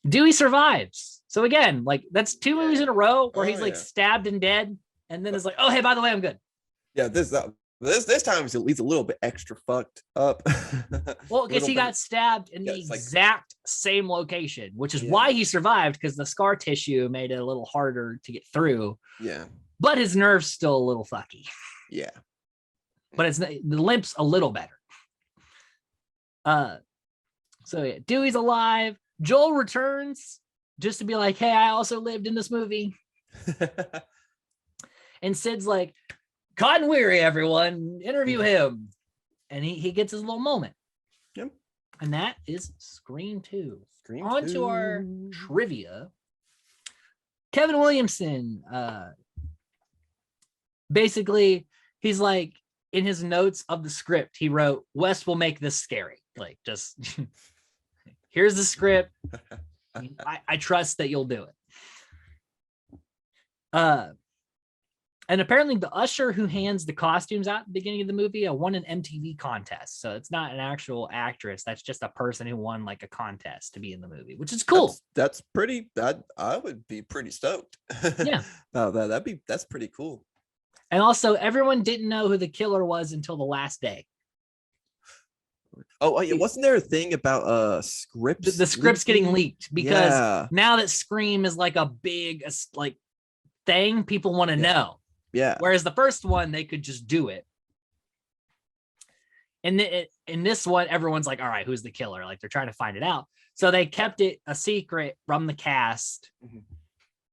Dewey survives. So again, like that's 2 movies in a row where he's like stabbed and dead, and then it's like, oh hey, by the way, I'm good. Yeah, this time he's a little bit extra fucked up. Well, because he got stabbed in the exact same location, which is why he survived, because the scar tissue made it a little harder to get through. Yeah. But his nerve's still a little fucky. Yeah. But it's the limp's a little better. So yeah, Dewey's alive. Joel returns just to be like, hey, I also lived in this movie. And Sid's like, Cotton Weary, everyone, interview him. And he gets his little moment. Yep. And that is Scream 2. Scream On 2. to our trivia. Kevin Williamson, basically, he's like, in his notes of the script, he wrote, Wes will make this scary. Like, just here's the script. I trust that you'll do it. And apparently the usher who hands the costumes out at the beginning of the movie won an MTV contest. So it's not an actual actress. That's just a person who won like a contest to be in the movie, which is cool. That's pretty, I would be pretty stoked. Yeah. That's pretty cool. And also everyone didn't know who the killer was until the last day. Oh, wasn't there a thing about scripts? The scripts getting leaked because now that Scream is like a big like thing, people want to know. Yeah. Whereas the first one, they could just do it. And in this one, everyone's like, all right, who's the killer? Like they're trying to find it out. So they kept it a secret from the cast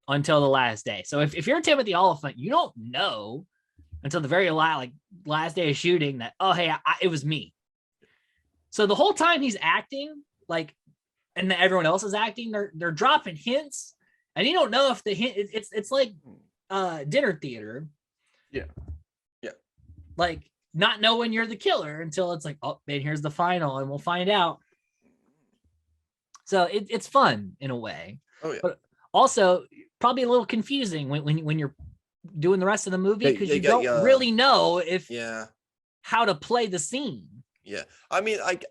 until the last day. So if you're Timothy Olyphant, you don't know until the very last day of shooting that, oh, hey, it was me. So the whole time he's acting, like, and everyone else is acting, they're dropping hints, and you don't know if the hint it's like dinner theater. Yeah. Like not knowing you're the killer until it's like, oh, man, here's the final, and we'll find out. So it's fun in a way. Oh yeah. But also probably a little confusing when you're doing the rest of the movie because you don't really know if how to play the scene. Yeah, I mean, I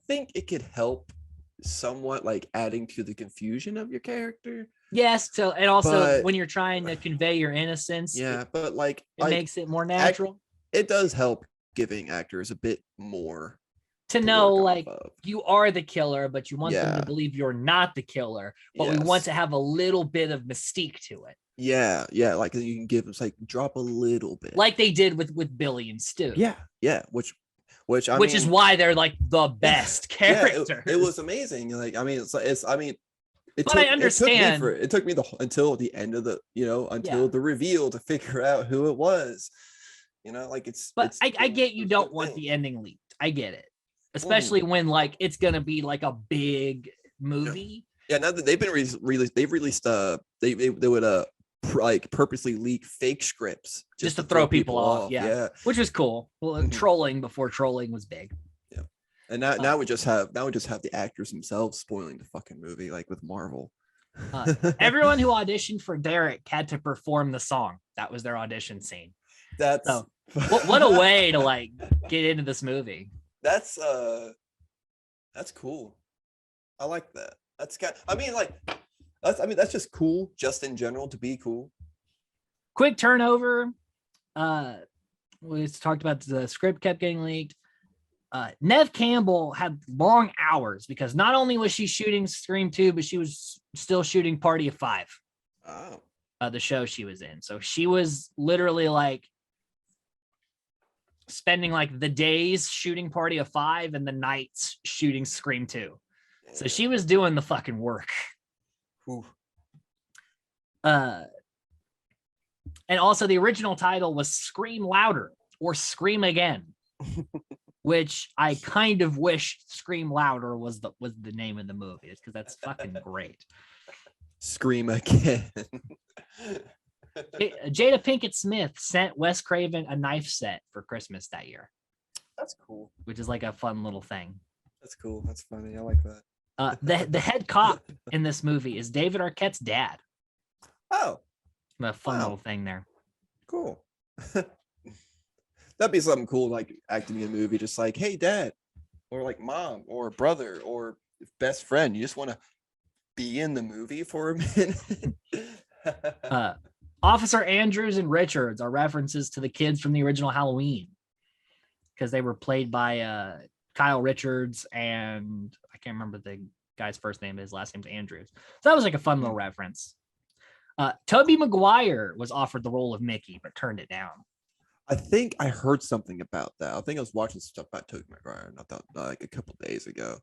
think it could help somewhat, like adding to the confusion of your character. Yes, so and also when you're trying to convey your innocence, but like it makes it more natural. It does help giving actors a bit more to know, like you are the killer, but you want them to believe you're not the killer. But we want to have a little bit of mystique to it. Yeah, like you can give them like drop a little bit, like they did with Billy and Stu. Yeah, which is why they're like the best characters. It was amazing. Like, I mean, I understand. It took me until the end of the, until the reveal to figure out who it was. Like I get you don't want the ending leaked. I get it, especially when like it's gonna be like a big movie. Yeah, now that they've been released, they've released they would like purposely leak fake scripts just to throw people off. Yeah, which was cool. Well, trolling before trolling was big. Yeah, and now we just have the actors themselves spoiling the fucking movie, like with Marvel. Everyone who auditioned for Derek had to perform the song. That was their audition scene. What a way to like get into this movie. That's cool. I like that. That's just cool, just in general, to be cool. Quick turnover. We talked about the script kept getting leaked. Neve Campbell had long hours because not only was she shooting Scream 2, but she was still shooting Party of Five. Oh. The show she was in. So she was literally like spending like the days shooting Party of Five and the nights shooting Scream 2. Yeah. So she was doing the fucking work. Ooh. And also the original title was Scream Louder or Scream Again, which I kind of wish Scream Louder was the name of the movie. It's because that's fucking great. Scream Again. Jada Pinkett Smith sent Wes Craven a knife set for Christmas that year. That's cool. which is like a fun little thing. That's cool. That's funny. I like that. The head cop in this movie is David Arquette's dad. Oh, A fun Wow. little thing there. cool. That'd be something cool, like acting in a movie, just like, hey, dad, or like mom, or brother, or best friend. You just want to be in the movie for a minute. Officer Andrews and Richards are references to the kids from the original Halloween because they were played by Kyle Richards and I can't remember the guy's first name. His last name's Andrews. So that was like a fun little reference. Tobey Maguire was offered the role of Mickey, but turned it down. I think I heard something about that. I think I was watching stuff about Tobey Maguire, not that like a couple days ago.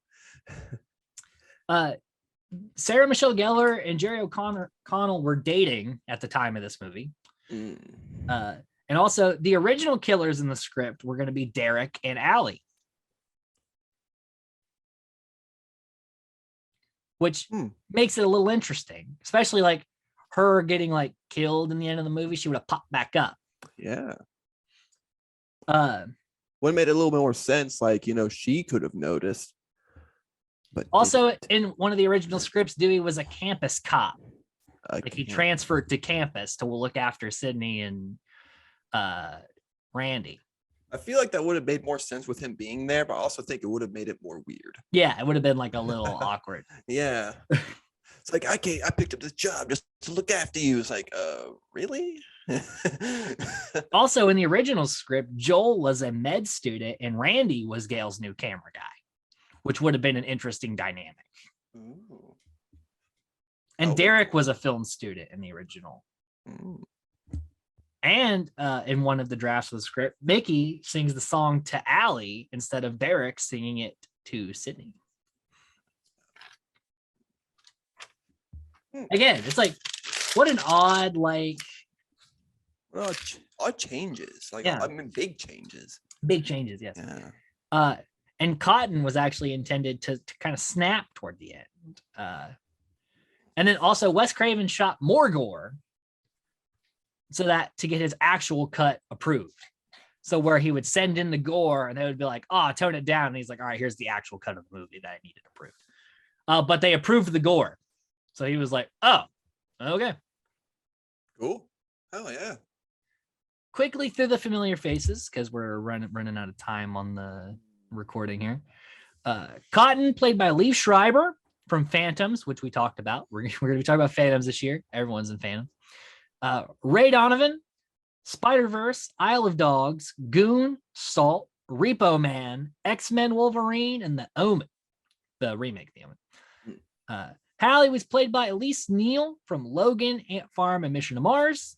Sarah Michelle Gellar and Jerry O'Connell were dating at the time of this movie. And also, the original killers in the script were going to be Derek and Allie. Which makes it a little interesting, especially like her getting like killed in the end of the movie. She would have popped back up. Yeah. Uh, What made a little bit more sense, like, you know, she could have noticed. But also, didn't. in one of the original scripts, Dewey was a campus cop. I Like he can't- transferred to campus to look after Sydney and Randy. I feel like that would have made more sense with him being there, but I also think it would have made it more weird. Yeah, it would have been like a little awkward. Yeah. It's like, I picked up this job just to look after you. It's like, really? Also, in the original script, Joel was a med student and Randy was Gail's new camera guy, which would have been an interesting dynamic. Ooh. And Oh, Derek cool. was a film student in the original. Ooh. And in one of the drafts of the script, Mickey sings the song to Allie instead of Derek singing it to Sydney. Again, it's like, what an odd, like, Well, odd changes. Like, Yeah. I mean, big changes. big changes, yes. Yeah. And Cotton was actually intended to kind of snap toward the end. And then also Wes Craven shot more gore so that to get his actual cut approved. So where he would send in the gore and they would be like, oh, tone it down. And he's like, all right, here's the actual cut of the movie that I needed approved. But they approved the gore. So he was like, oh, okay. Cool. Hell yeah. Quickly through the familiar faces because we're running out of time on the recording here. Cotton, played by Lee Schreiber from Phantoms, which we talked about. We're going to be talking about Phantoms this year. Everyone's in Phantoms. Ray Donovan, Spider-Verse, Isle of Dogs, Goon, Salt, Repo Man, X-Men Wolverine, and The Omen, the remake, The Omen. Hallie was played by Elise Neal from Logan, Ant Farm, and Mission to Mars.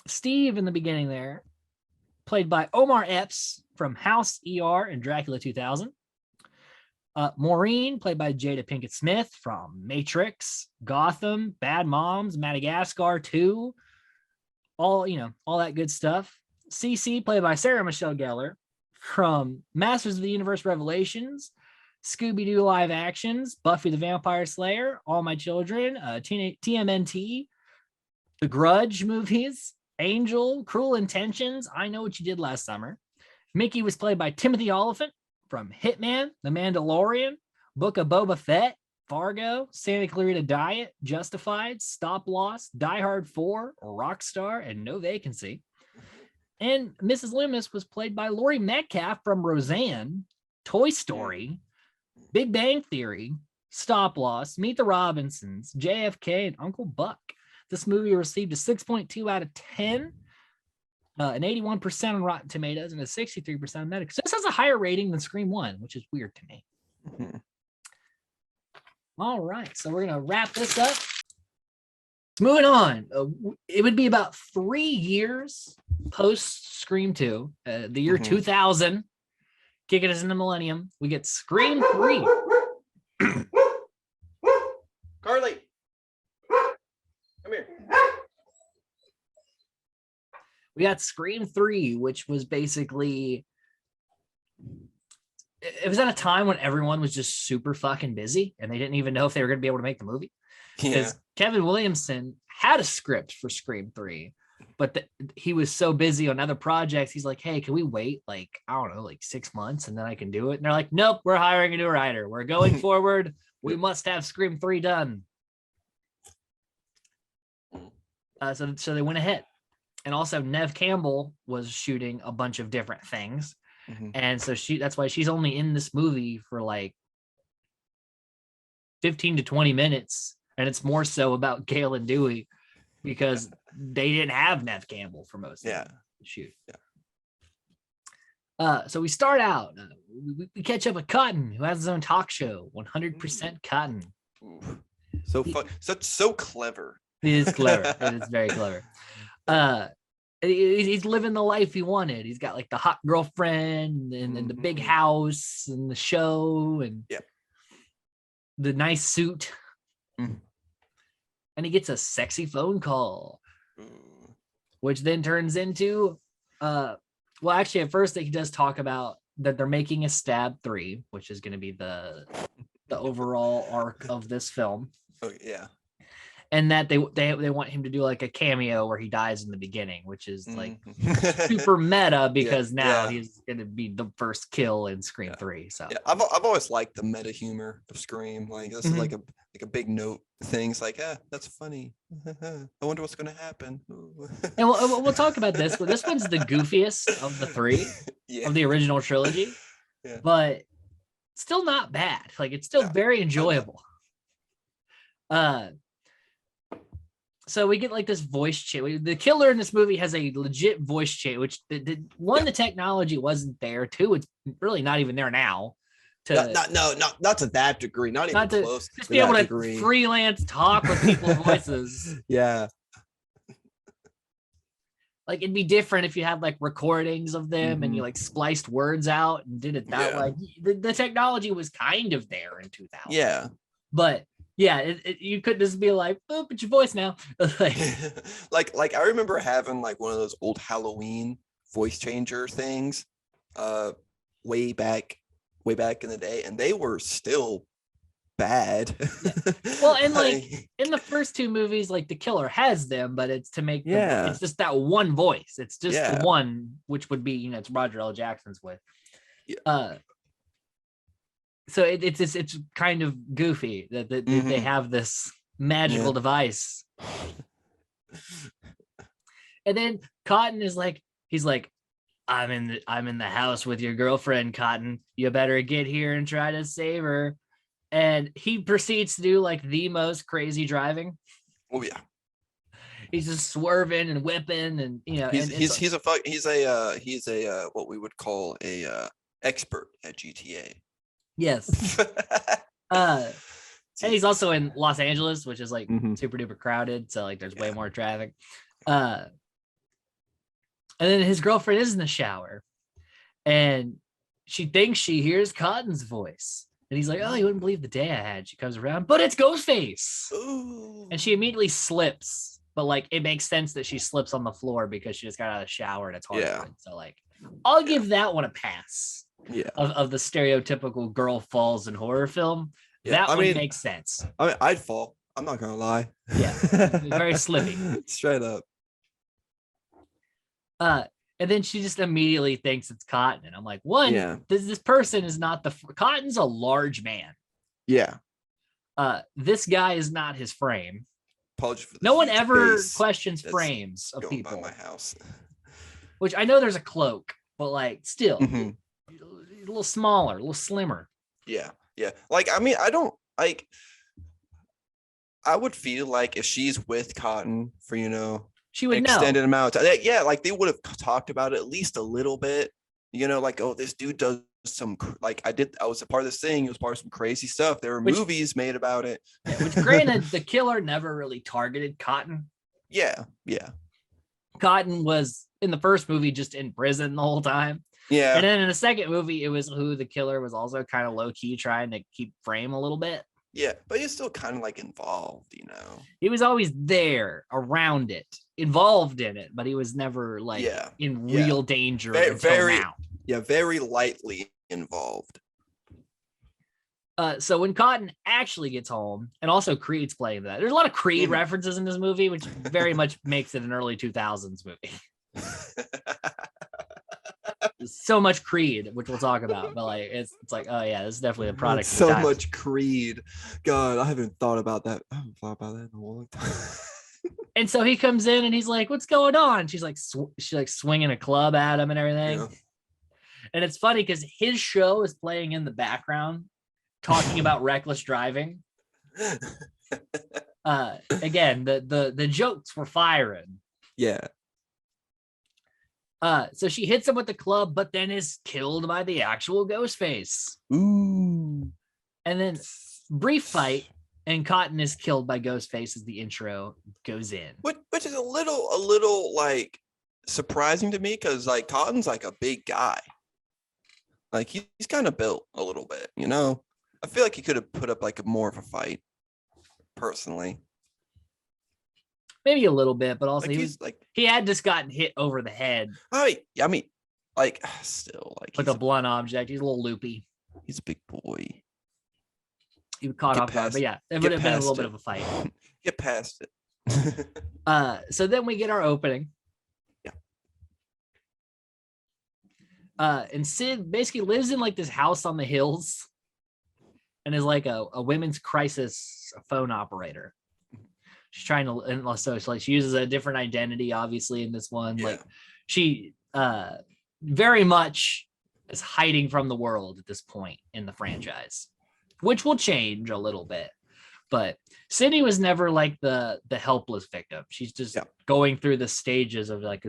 Steve in the beginning there, played by Omar Epps from House, ER, and Dracula 2000. Maureen, played by Jada Pinkett Smith from Matrix, Gotham, Bad Moms, Madagascar 2, all that good stuff. Cece, played by Sarah Michelle Gellar from Masters of the Universe Revelations, Scooby-Doo live actions, Buffy the Vampire Slayer, All My Children, TMNT, The Grudge movies, Angel, Cruel Intentions, I Know What You Did Last Summer. Mickey was played by Timothy Olyphant from Hitman, The Mandalorian, Book of Boba Fett, Fargo, Santa Clarita Diet, Justified, Stop Loss, Die Hard 4, Rockstar, and No Vacancy. And Mrs. Loomis was played by Laurie Metcalf from Roseanne, Toy Story, Big Bang Theory, Stop Loss, Meet the Robinsons, JFK, and Uncle Buck. This movie received a 6.2 out of 10, an 81% on Rotten Tomatoes, and a 63% on Metacritic. So this has a higher rating than Scream 1, which is weird to me. All right, so we're going to wrap this up. Moving on. It would be about 3 years post Scream 2, the year 2000, kicking us in the millennium. We get Scream 3. Carly, come here. We got Scream 3, which was basically, it was at a time when everyone was just super fucking busy and they didn't even know if they were going to be able to make the movie. Yeah. Because Kevin Williamson had a script for Scream 3, but he was so busy on other projects. He's like, hey, can we wait like, I don't know, like 6 months and then I can do it? And they're like, nope, we're hiring a new writer. We're going forward. We must have Scream 3 done. So they went ahead. And also Neve Campbell was shooting a bunch of different things. And so that's why she's only in this movie for like 15 to 20 minutes. And it's more so about Gail and Dewey because they didn't have Neve Campbell for most of the shoot. So we start out, we catch up with Cotton, who has his own talk show, 100% Cotton. So fun, so clever. He is clever. It is very clever. He's living the life he wanted. He's got like the hot girlfriend and the big house and the show and the nice suit. And he gets a sexy phone call, which then turns into, well, actually at first he does talk about that they're making a Stab 3, which is going to be the overall arc of this film. Oh, yeah. And that they want him to do like a cameo where he dies in the beginning, which is like super meta because now he's going to be the first kill in Scream 3. So I've always liked the meta humor of Scream. Like this is like a big note thing. It's like, that's funny. I wonder what's going to happen. And we'll talk about this, but this one's the goofiest of the 3 of the original trilogy, but still not bad. Like it's still very enjoyable. So we get like this voice change. The killer in this movie has a legit voice change, which the technology wasn't there. 2, it's really not even there now. Not to that degree. Not even close. Just be able to freelance talk with people's voices. Yeah. Like it'd be different if you had like recordings of them and you like spliced words out and did it that way. The technology was kind of there in 2000. Yeah. But yeah, you couldn't just be like, oh, it's your voice now. like I remember having like one of those old Halloween voice changer things way back in the day, and they were still bad. Well, and like in the first 2 movies, like the killer has them, but it's to make it's just that one voice. It's just the one, which would be, it's Roger L. Jackson's voice. So it's kind of goofy that they have this magical device. And then Cotton is like, he's like, I'm in the house with your girlfriend, Cotton. You better get here and try to save her. And he proceeds to do like the most crazy driving. Oh yeah. He's just swerving and whipping and he's a what we would call a expert at GTA. Yes. And he's also in Los Angeles, which is like super duper crowded. So like there's way more traffic. And then his girlfriend is in the shower and she thinks she hears Cotton's voice. And he's like, oh, you wouldn't believe the day I had. She comes around, but it's Ghostface. Ooh. And she immediately slips. But like it makes sense that she slips on the floor because she just got out of the shower and it's hard. So like I'll give that one a pass. Yeah, of the stereotypical girl falls in horror film. That one makes sense. I mean, I'd fall. I'm not gonna lie. Yeah, very slippy. Straight up. And then she just immediately thinks it's Cotton, and I'm like, this person is not Cotton's a large man. Yeah. This guy is not his frame. No one ever questions frames of people. By my house. Which I know there's a cloak, but like still. A little smaller, a little slimmer. Yeah. Like, I mean, I don't like. I would feel like if she's with Cotton for she would extended know. amount of time. Yeah, like they would have talked about it at least a little bit. Like, oh, this dude does some like I was a part of this thing. It was part of some crazy stuff. There were movies made about it. Which, granted, the killer never really targeted Cotton. Yeah. Cotton was in the first movie just in prison the whole time. Yeah. And then in the second movie, it was who the killer was also kind of low key trying to keep frame a little bit. Yeah, but he's still kind of like involved, He was always there, around it, involved in it, but he was never like in real danger. Very lightly involved. So when Cotton actually gets home, and also Creed's playing that. There's a lot of Creed Mhm. references in this movie, which very much makes it an early 2000s movie. So much Creed, which we'll talk about, but like it's like, oh yeah, this is definitely a product. So of the much Creed. God, I haven't thought about that. I haven't thought about that in a long time. And so he comes in and he's like, "What's going on?" She's like, swinging a club at him and everything. Yeah. And it's funny because his show is playing in the background, talking about reckless driving. Again, the jokes were firing. Yeah. So she hits him with the club, but then is killed by the actual Ghostface. Ooh. And then brief fight, and Cotton is killed by Ghostface as the intro goes in. Which is a little like surprising to me because like Cotton's like a big guy. Like he's kind of built a little bit, you know. I feel like he could have put up like more of a fight, personally. Maybe a little bit, but also Like he's like, he had just gotten hit over the head I mean, like still like with a blunt object. He's a little loopy. he's a big boy. He was caught Get off guard, past- but yeah, it get would have been a past little bit it. of a fight. Get past it. So then we get our opening. Yeah. And Sid basically lives in like this house on the hills and is like a women's crisis phone operator. She's trying to, and so like she uses a different identity, obviously, in this one. Yeah. Like she very much is hiding from the world at this point in the franchise, which will change a little bit. But Sydney was never like the helpless victim. She's just going through the stages of like,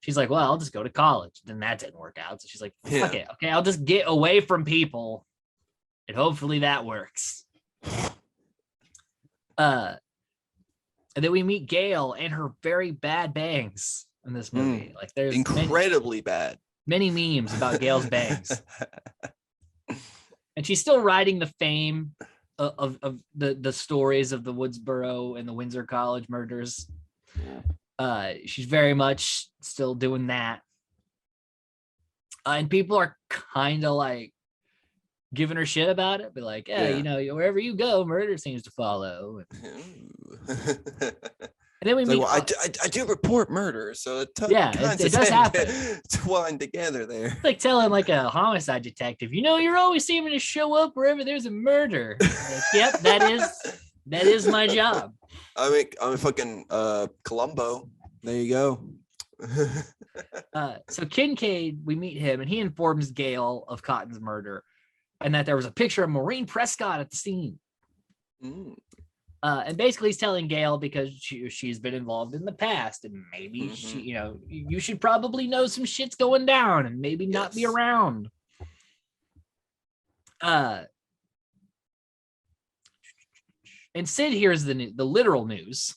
she's like, well, I'll just go to college. Then that didn't work out. So she's like, fuck it. Okay, I'll just get away from people. And hopefully that works. And then we meet Gail and her very bad bangs in this movie. Like there's incredibly bad. Many memes about Gail's bangs. And she's still riding the fame of the stories of the Woodsboro and the Windsor College murders. She's very much still doing that. And people are kind of like giving her shit about it, but like, yeah, you know, wherever you go, murder seems to follow. And then we meet. Like, well, I do report murder, so it does happen. Twined together there. It's like telling like a homicide detective, you know, you're always seeming to show up wherever there's a murder. Like, yep, that is my job. I'm a fucking Columbo. There you go. So Kincaid, we meet him, and he informs Gail of Cotton's murder, and that there was a picture of Maureen Prescott at the scene. And basically he's telling Gail because she's been involved in the past, and maybe she, you know, you should probably know some shit's going down and maybe not be around. And Sid hears the literal news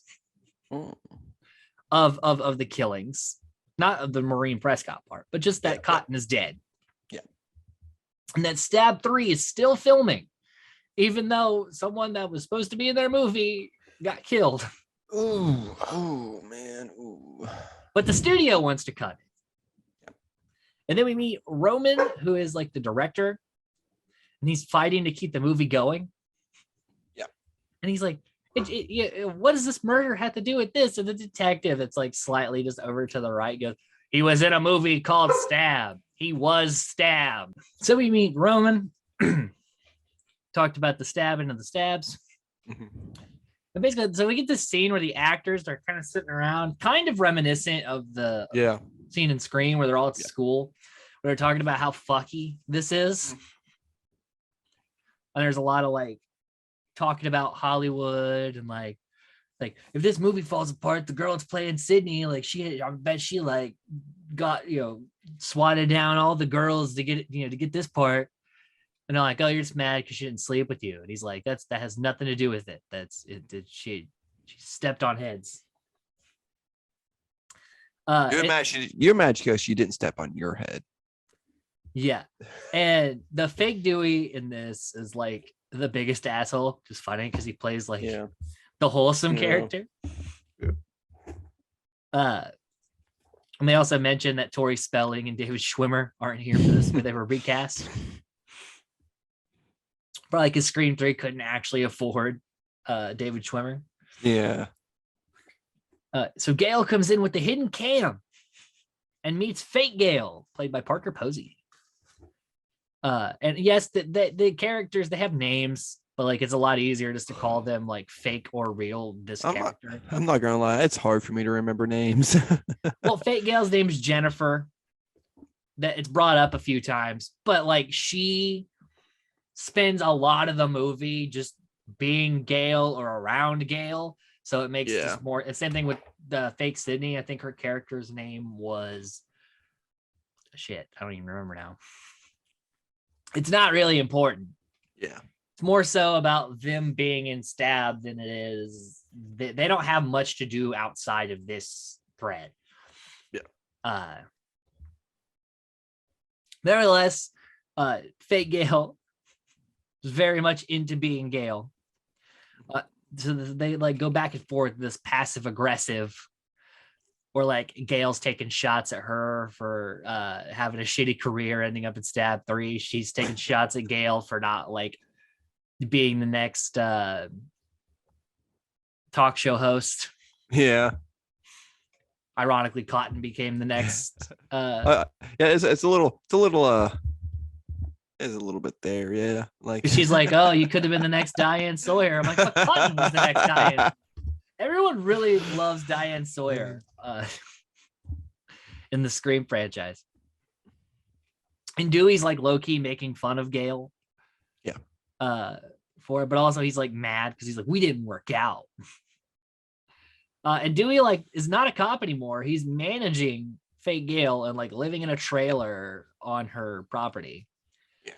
of the killings, not of the Maureen Prescott part, but just that Cotton is dead. Yeah. And that Stab 3 is still filming, even though someone that was supposed to be in their movie got killed. Ooh, oh man. Ooh. But the studio wants to cut it. And then we meet Roman, who is like the director, and he's fighting to keep the movie going. Yeah. And he's like, what does this murder have to do with this? And the detective that's like slightly just over to the right goes, he was in a movie called Stab. He was stabbed. So we meet Roman. Talked about the stabbing of the stabs. And basically, so we get this scene where the actors are kind of sitting around, kind of reminiscent of the scene in Scream where they're all at school, where they're talking about how fucky this is. And there's a lot of like talking about Hollywood and like if this movie falls apart, the girl that's playing Sydney, like I bet she like got, you know, swatted down all the girls to get, you know, to get this part. And they're like, oh, you're just mad because she didn't sleep with you. And he's like, that has nothing to do with it. That's it. She stepped on heads. You're mad because she didn't step on your head. Yeah. And the fake Dewey in this is like the biggest asshole, which is funny because he plays like the wholesome character. And they also mentioned that Tori Spelling and David Schwimmer aren't here for this, but they were recast. Probably because Scream 3 couldn't actually afford David Schwimmer. Yeah. So Gale comes in with the hidden cam and meets Fake Gale, played by Parker Posey. And yes, the characters, they have names, but like it's a lot easier just to call them like fake or real this character. I'm not gonna lie, it's hard for me to remember names. Well, Fake Gale's name's Jennifer. That it's brought up a few times, but like she spends a lot of the movie just being Gale or around Gale. So it makes just more. The same thing with the fake Sydney. I think her character's name was shit. I don't even remember now. It's not really important. Yeah. It's more so about them being in Stab than it is. They don't have much to do outside of this thread. Yeah. Nevertheless, Fake Gale was very much into being Gale. So they like go back and forth, this passive aggressive, or like Gale's taking shots at her for having a shitty career, ending up in Stab 3. She's taking shots at Gale for not like being the next talk show host. Yeah. Ironically, Cotton became the next. Yeah, it's a little bit there. Yeah, like She's like, "Oh, you could have been the next Diane Sawyer." I'm like, "But Cotton was the next Diane." Everyone really loves Diane Sawyer in the Scream franchise, and Dewey's like low key making fun of Gale. Yeah. For it, but also he's like mad because he's like, "We didn't work out." And Dewey like is not a cop anymore. He's managing Fake Gale and like living in a trailer on her property. Yeah.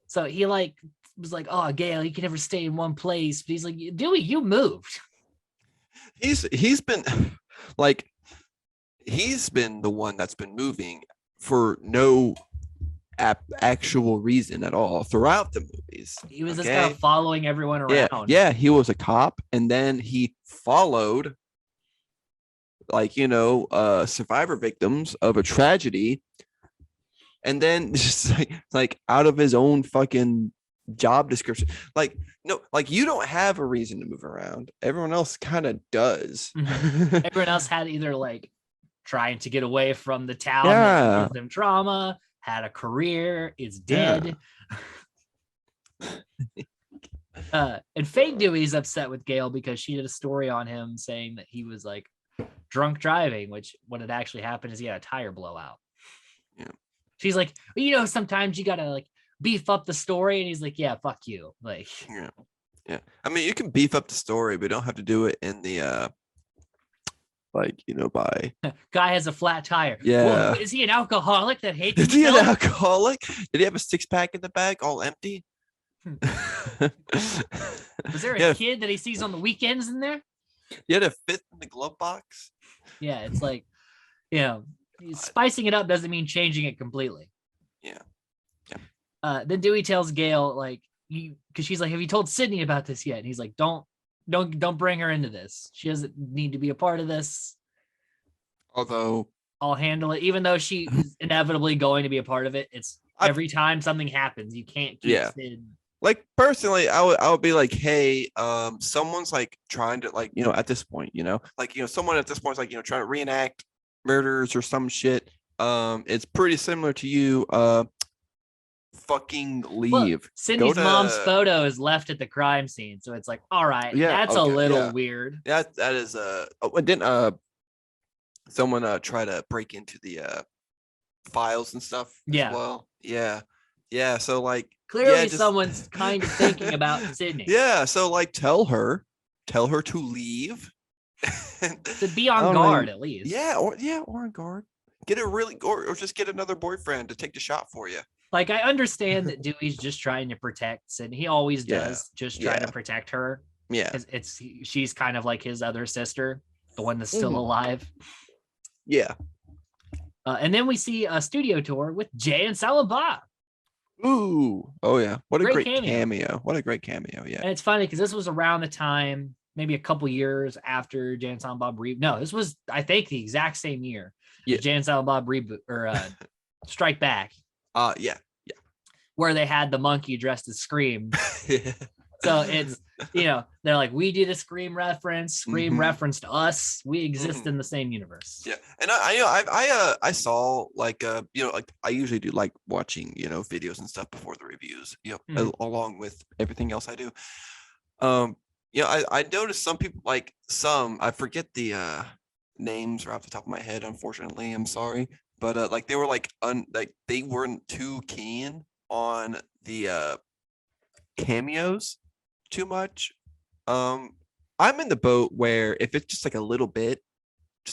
So he like was like, "Oh, Gale, you can never stay in one place." But he's like, "Dewey, you moved." he's been like he's been the one that's been moving for no actual reason at all throughout the movies. He was just kind of following everyone around. Yeah, he was a cop, and then he followed like survivor victims of a tragedy, and then just like out of his own fucking job description, like no, like you don't have a reason to move around. Everyone else kind of does. Everyone else had either like trying to get away from the town Yeah. that gives them trauma, had a career, is dead. And Fake Dewey's upset with Gale because she did a story on him saying that he was like drunk driving, which what had actually happened is he had a tire blowout. Yeah. She's like, sometimes you gotta like beef up the story, and he's like, yeah, fuck you. Like, yeah. I mean, you can beef up the story, but you don't have to do it in the by guy has a flat tire. Yeah. Well, is he an alcoholic that hates Is he an himself? alcoholic? Did he have a 6-pack in the bag all empty? Was there a kid that he sees on the weekends in there? He had a 5th in the glove box. Yeah, it's like, spicing it up doesn't mean changing it completely. Yeah. Then Dewey tells Gale, like, because she's like, have you told Sydney about this yet? And he's like, don't bring her into this. She doesn't need to be a part of this. Although I'll handle it, even though she is inevitably going to be a part of it. It's every time something happens, you can't keep Sid. Like personally, I would be like, hey, someone's like trying to like, at this point, someone at this point is like, trying to reenact murders or some shit. It's pretty similar to you. Fucking leave. Well, Sydney's mom's photo is left at the crime scene, so it's like, all right, that's a little weird. That is didn't someone try to break into the files and stuff as well? Yeah. So like clearly someone's kind of thinking about Sydney. Yeah, so like tell her to leave. To be on guard at least. Yeah, or on guard. Get a really or just get another boyfriend to take the shot for you. Like I understand that Dewey's just trying to protect Sydney. He always does, just try to protect her. Yeah. She's kind of like his other sister, the one that's still alive. Yeah. And then we see a studio tour with Jay and Silent Bob. Ooh. Oh yeah. What a great cameo. What a great cameo. Yeah. And it's funny because this was around the time, maybe a couple years after Jay and Silent Bob reboot. No, this was, I think, the exact same year. Yeah. Jay and Silent Bob reboot or Strike Back. Yeah. where they had the monkey dressed as Scream. Yeah. So it's, they're like, we did a Scream reference. Scream referenced us. We exist in the same universe. Yeah, and I saw like like I usually do like watching videos and stuff before the reviews, along with everything else I do. I noticed some people I forget the names right off the top of my head. Unfortunately, I'm sorry, but like they were they weren't too keen on the cameos too much. I'm in the boat where if it's just like a little bit,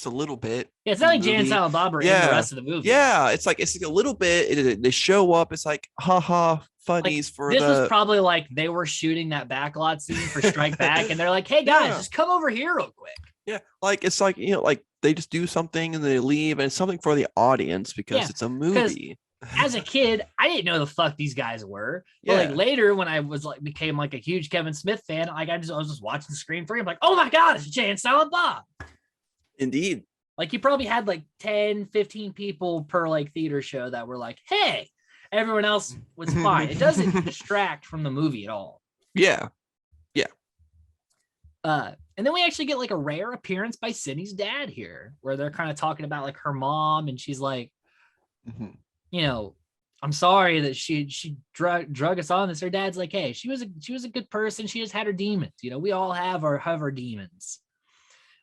Yeah, it's not like Jay and movie, Silent Bob are in the rest of the movie. yeah, it's like a little bit. They show up. It's like haha funnies for this the. was probably like they were shooting that backlot scene for Strike Back, and they're like, "Hey guys, just come over here real quick." Yeah, like it's like like they just do something and they leave, and it's something for the audience because it's a movie. As a kid, I didn't know the fuck these guys were. But like later, when I was like became like a huge Kevin Smith fan, like I was just watching Scream 3. I'm like, oh my god, it's Jay and Silent Bob. Indeed. Like you probably had like 10, 15 people per like theater show that were like, hey, everyone else was fine. It doesn't distract from the movie at all. Yeah. Yeah. And then we actually get like a rare appearance by Sydney's dad here, where they're kind of talking about like her mom, and she's like, I'm sorry that she drug us on this. Her dad's like, hey, she was a good person. She just had her demons. We all have our demons.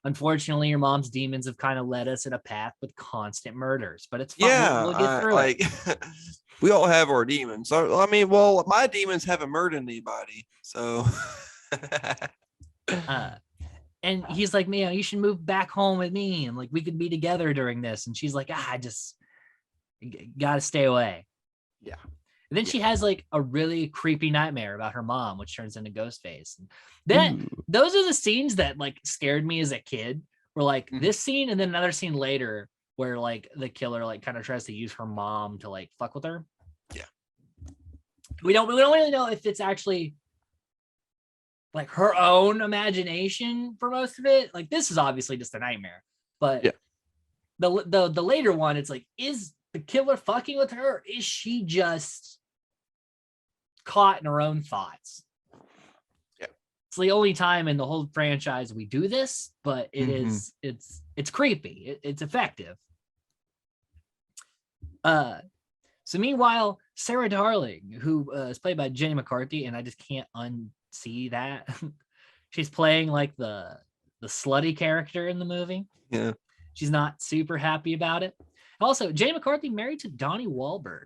Unfortunately, your mom's demons have kind of led us in a path with constant murders, but it's fine. Yeah, we'll get through it. We all have our demons. So I mean, well, my demons haven't murdered anybody, so. And he's like, you should move back home with me, and like we could be together during this. And she's like, I just gotta stay away. Yeah. And then she has like a really creepy nightmare about her mom, which turns into Ghostface. And those are the scenes that like scared me as a kid. Were like this scene, and then another scene later where like the killer like kind of tries to use her mom to like fuck with her. Yeah. We don't really know if it's actually like her own imagination for most of it. Like this is obviously just a nightmare, but the later one, it's like, is the killer fucking with her? Or is she just caught in her own thoughts? Yeah. It's the only time in the whole franchise we do this, but it's creepy. It's effective. So meanwhile, Sarah Darling, who is played by Jenny McCarthy, and I just can't unsee that. She's playing like the slutty character in the movie. Yeah. She's not super happy about it. Also, Jenny McCarthy married to Donnie Wahlberg.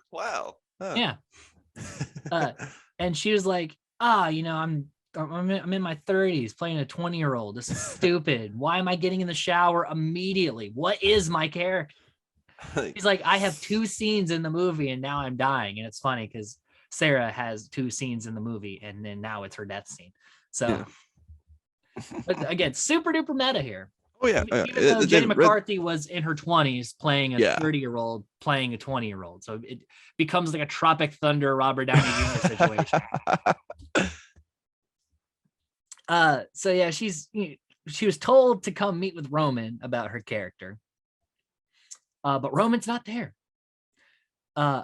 Wow. Huh. Yeah. And she was like, I'm in my 30s playing a 20-year-old. This is stupid. Why am I getting in the shower immediately? What is my character? He's like, I have 2 scenes in the movie and now I'm dying. And it's funny because Sarah has 2 scenes in the movie and then now it's her death scene. So, but again, super duper meta here. Oh yeah. Even though Jenny McCarthy was in her 20s playing a 30-year-old playing a 20-year-old. So it becomes like a Tropic Thunder Robert Downey Jr. situation. So yeah, she was told to come meet with Roman about her character. But Roman's not there.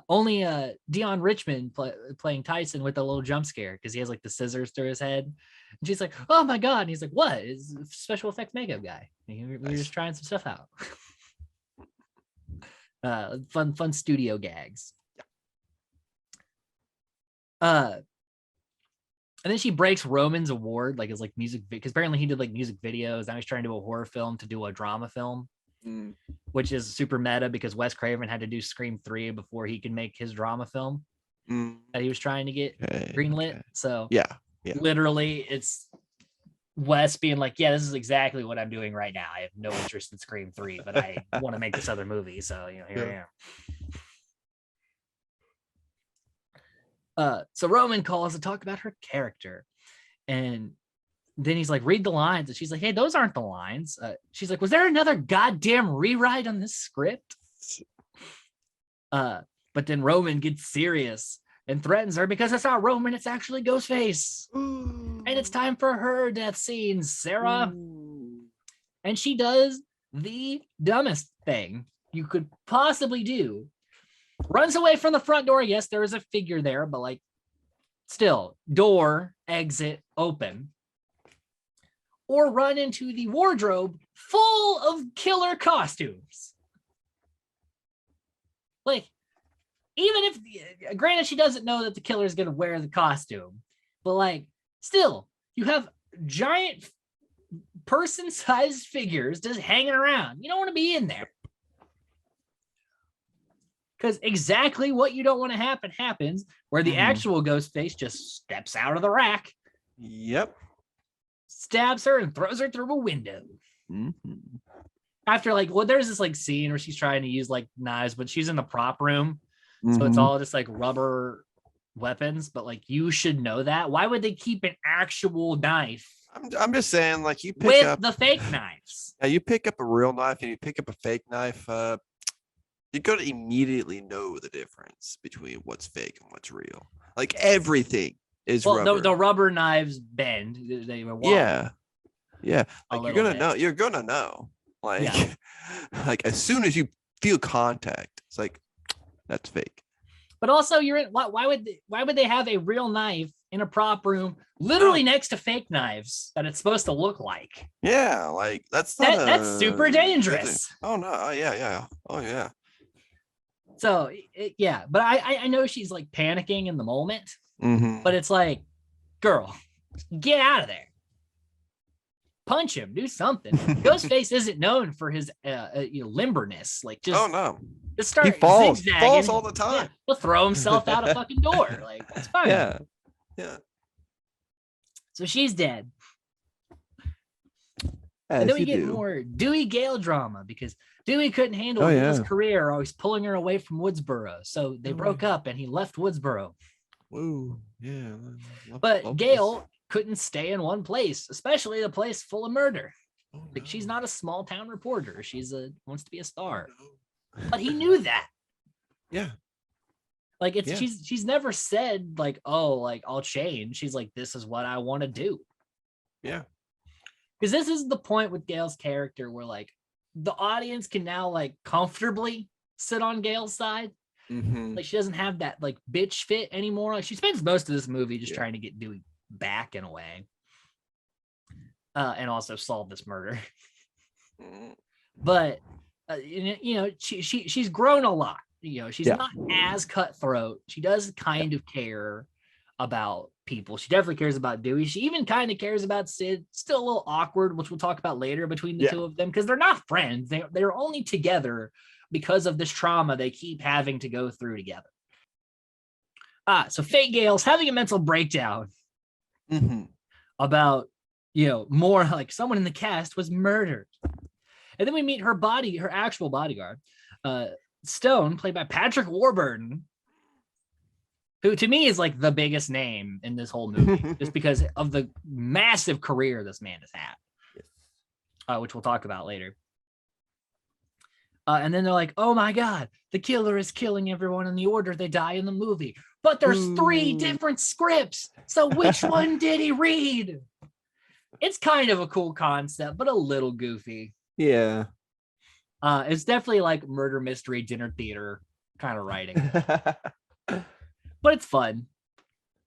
Only Dion Richmond playing Tyson with a little jump scare because he has like the scissors through his head. And she's like, oh my God. And he's like, what? Is a special effects makeup guy. We're just trying some stuff out. Fun studio gags. And then she breaks Roman's award, like his like music, because apparently he did like music videos. Now he's trying to do a horror film to do a drama film. Which is super meta because Wes Craven had to do Scream 3 before he could make his drama film that he was trying to get greenlit. Okay. So literally it's Wes being like, yeah, this is exactly what I'm doing right now. I have no interest in Scream 3, but I want to make this other movie. So, here I am. So Roman calls to talk about her character. And then he's like, read the lines. And she's like, hey, those aren't the lines. She's like, was there another goddamn rewrite on this script? But then Roman gets serious and threatens her because it's not Roman, it's actually Ghostface. And it's time for her death scene, Sarah. And she does the dumbest thing you could possibly do. Runs away from the front door. Yes, there is a figure there, but like still door, exit, open. Or run into the wardrobe full of killer costumes. Like, even if, granted, she doesn't know that the killer is going to wear the costume, but like, still, you have giant person-sized figures just hanging around. You don't want to be in there. Because exactly what you don't want to happen happens, where the actual ghost face just steps out of the rack. Yep. Stabs her and throws her through a window. Mm-hmm. After like, well, there's this like scene where she's trying to use like knives, but she's in the prop room. So it's all just like rubber weapons, but like you should know that. Why would they keep an actual knife? I'm just saying, like you pick with up the fake knives. Yeah, you pick up a real knife and you pick up a fake knife. You're gonna immediately know the difference between what's fake and what's real. Like everything is rubber. The rubber knives bend. They wobble. Yeah. Like little you're gonna bit. know. You're gonna know. Like, Yeah. like as soon as you feel contact, it's like that's fake. But also, you're in. Why would they have a real knife in a prop room, literally next to fake knives that it's supposed to look like? Yeah, like that's not That's super dangerous. Oh no! Oh yeah. Oh yeah. So yeah, but I know she's like panicking in the moment, but it's like, girl, get out of there. Punch him, do something. Ghostface isn't known for his limberness. Like just just start he falls zigzagging. all the time. Yeah, he'll throw himself out a fucking door. Like it's fine. Yeah. So she's dead. As And then we you get do. more Dewey Gale drama because Dewey couldn't handle his career, always pulling her away from Woodsboro. So they broke up and he left Woodsboro. Woo. Yeah. But Gale couldn't stay in one place, especially a place full of murder. Like she's not a small town reporter. She's wants to be a star. But he knew that. Yeah. Like she's never said like, oh, like I'll change. She's like, this is what I want to do. Yeah. Because this is the point with Gale's character where like the audience can now like comfortably sit on Gale's side. Like she doesn't have that like bitch fit anymore. Like she spends most of this movie just trying to get Dewey back in a way. And also solve this murder. But she's grown a lot. She's not as cutthroat. She does kind of care about people. She definitely cares about Dewey. She even kind of cares about Sid. Still a little awkward, which we'll talk about later between the two of them, because they're not friends. They're only together because of this trauma they keep having to go through together. So Fake Gale's having a mental breakdown about, more like someone in the cast was murdered. And then we meet her actual bodyguard, Stone, played by Patrick Warburton, who to me is like the biggest name in this whole movie, just because of the massive career this man has had, which we'll talk about later. And then they're like, oh my God, the killer is killing everyone in the order they die in the movie. But there's 3 different scripts. So which one did he read? It's kind of a cool concept, but a little goofy. Yeah. It's definitely like murder mystery dinner theater kind of writing. But it's fun.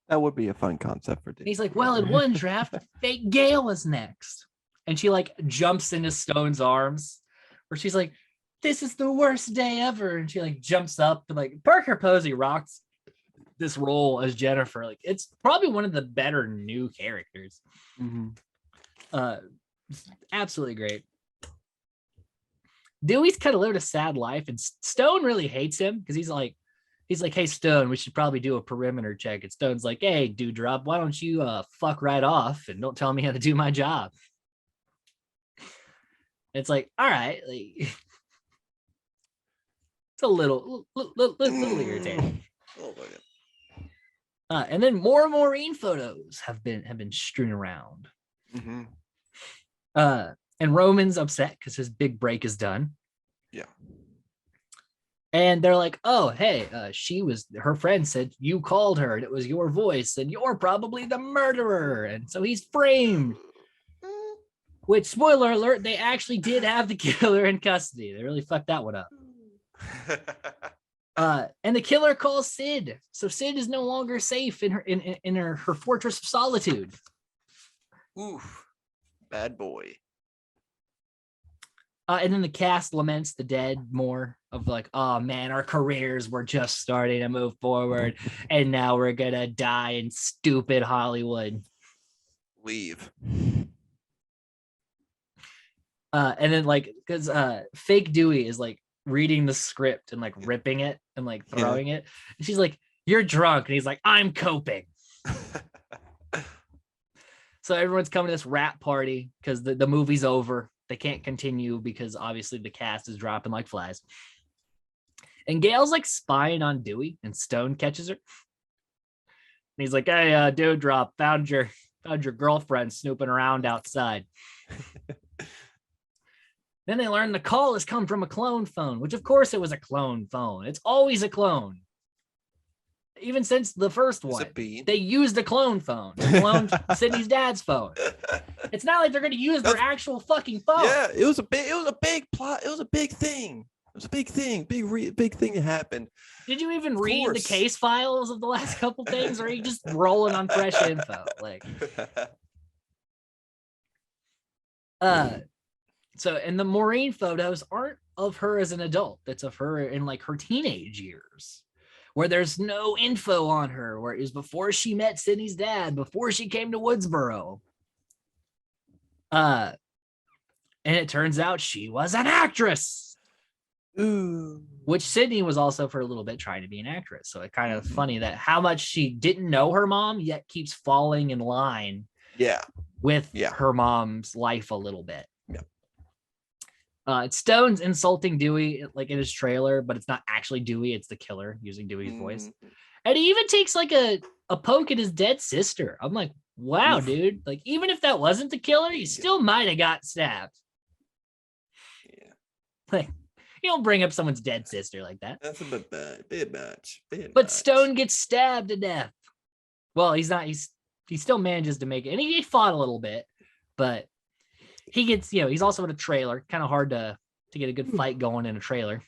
That would be a fun concept for Disney. He's like, well, in one draft, Fake Gale is next. And she like jumps into Stone's arms where she's like, this is the worst day ever. And she like jumps up and like Parker Posey rocks this role as Jennifer. Like it's probably one of the better new characters. Absolutely great. Dewey's kind of lived a sad life and Stone really hates him because he's like, hey, Stone, we should probably do a perimeter check. And Stone's like, hey, Dewdrop, why don't you fuck right off and don't tell me how to do my job? It's like, all right. Like, it's a little irritating. And then more Maureen photos have been strewn around. And Roman's upset because his big break is done. Yeah. And they're like, oh, hey, her friend said you called her and it was your voice and you're probably the murderer. And so he's framed. Which, spoiler alert, they actually did have the killer in custody. They really fucked that one up. And the killer calls Sid. So Sid is no longer safe in her fortress of solitude. Ooh, bad boy. And then the cast laments the dead more of like, oh man, our careers were just starting to move forward, and now we're gonna die in stupid Hollywood. Leave. And then like, because fake Dewey is like reading the script and like ripping it and like throwing it. And she's like, "You're drunk," and he's like, "I'm coping." So everyone's coming to this rap party because the movie's over. They can't continue because obviously the cast is dropping like flies. And Gail's like spying on Dewey, and Stone catches her. And he's like, "Hey, Dewdrop, found your girlfriend snooping around outside." Then they learn the call has come from a clone phone, which of course it was a clone phone. It's always a clone. Even since the first one, they used a clone phone. They cloned Sydney's dad's phone. It's not like they're going to use their actual fucking phone. Yeah, it was a big plot. It was a big thing. It was a big thing. Big thing that happened. Did you even read the case files of the last couple things, or are you just rolling on fresh info? Like, so, and the Maureen photos aren't of her as an adult. That's of her in like her teenage years, where there's no info on her, where it was before she met Sydney's dad, before she came to Woodsboro. And it turns out she was an actress. Ooh. Which Sydney was also for a little bit trying to be an actress. So it's kind of funny that how much she didn't know her mom, yet keeps falling in line with her mom's life a little bit. It's Stone's insulting Dewey like in his trailer, but it's not actually Dewey, it's the killer using Dewey's voice. And he even takes like a poke at his dead sister. I'm like, wow, dude. Like, even if that wasn't the killer, he still might have got stabbed. Yeah. Like, you don't bring up someone's dead sister like that. That's a bit much. But Stone gets stabbed to death. Well, he still manages to make it. And he fought a little bit, but he gets, he's also in a trailer. Kind of hard to get a good fight going in a trailer.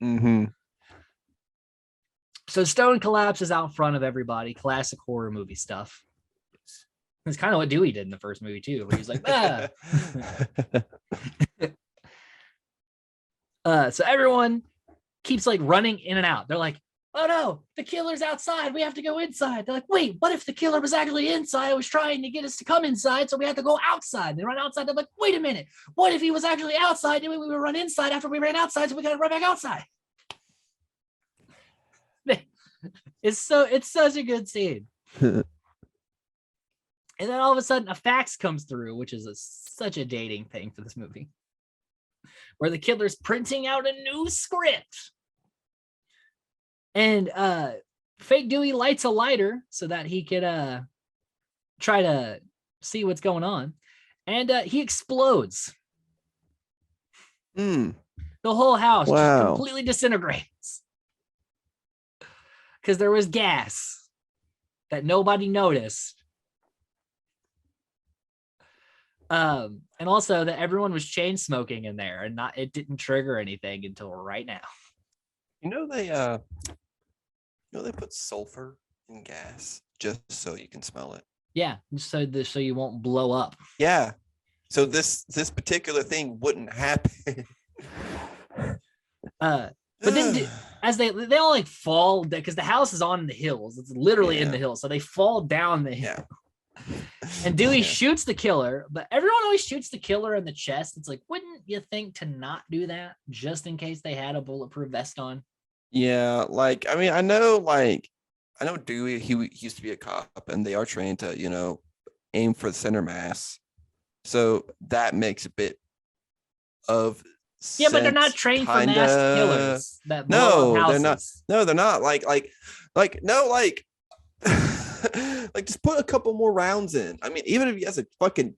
Mm-hmm. So Stone collapses out in front of everybody. Classic horror movie stuff. It's kind of what Dewey did in the first movie too, where he's like, ah. So everyone keeps like running in and out. They're like, oh no, the killer's outside. We have to go inside. They're like, wait, what if the killer was actually inside? Was trying to get us to come inside, so we had to go outside. They run outside. They're like, wait a minute. What if he was actually outside? Then we would run inside after we ran outside, so we got to run back outside. It's such a good scene. And then all of a sudden a fax comes through, which is such a dating thing for this movie, where the killer's printing out a new script. And fake Dewey lights a lighter so that he could try to see what's going on. And he explodes. The whole house just completely disintegrates. Because there was gas that nobody noticed. And also that everyone was chain smoking in there, and it didn't trigger anything until right now. They put sulfur in gas just so you can smell it. Yeah, so you won't blow up. Yeah. So this particular thing wouldn't happen. But then as they all like fall, because the house is on the hills. It's literally in the hills. So they fall down the hill. And Dewey shoots the killer, but everyone always shoots the killer in the chest. It's like, wouldn't you think to not do that just in case they had a bulletproof vest on? Yeah, like, I mean, I know Dewey, he used to be a cop, and they are trained to, aim for the center mass. So that makes a bit of sense, but they're not trained for mass killers. That blow up houses. They're not. No, they're not. Like just put a couple more rounds in. I mean, even if he has a fucking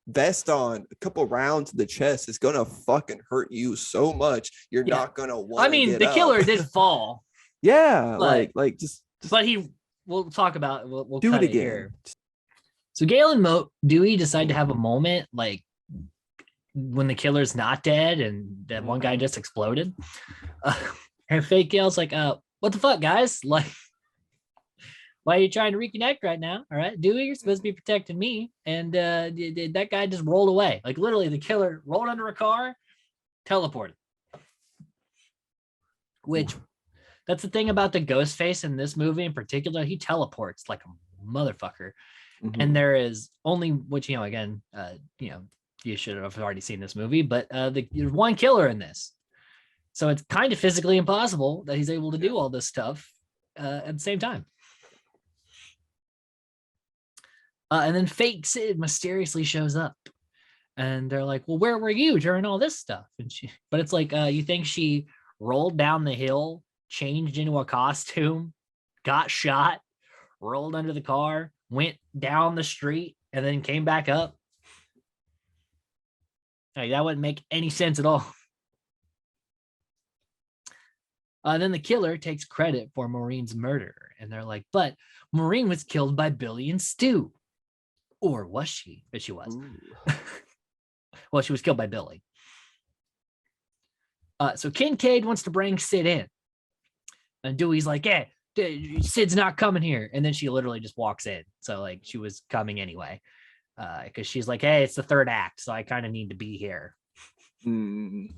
vest on, a couple rounds to the chest is gonna fucking hurt you so much. You're not gonna want. I mean, the killer did fall. Yeah, but, just. But we'll talk about. We'll do cut it again. Here. So Gale and Dewey decide to have a moment, like when the killer's not dead and that one guy just exploded. And Fake Gale's like, what the fuck, guys? Like, why are you trying to reconnect right now? All right, Dewey, you're supposed to be protecting me. And that guy just rolled away. Like literally the killer rolled under a car, teleported. Which that's the thing about the ghost face in this movie in particular. He teleports like a motherfucker. And there is only, which, again, you should have already seen this movie, but there's one killer in this. So it's kind of physically impossible that he's able to do all this stuff at the same time. And then fake Sid mysteriously shows up. And they're like, well, where were you during all this stuff? But it's like, you think she rolled down the hill, changed into a costume, got shot, rolled under the car, went down the street, and then came back up? Like, that wouldn't make any sense at all. Then the killer takes credit for Maureen's murder. And they're like, but Maureen was killed by Billy and Stu. Or was she? But she was. Well, she was killed by Billy. So Kincaid wants to bring Sid in. And Dewey's like, yeah, Sid's not coming here. And then she literally just walks in. So like she was coming anyway. Because she's like, hey, it's the third act, so I kind of need to be here. And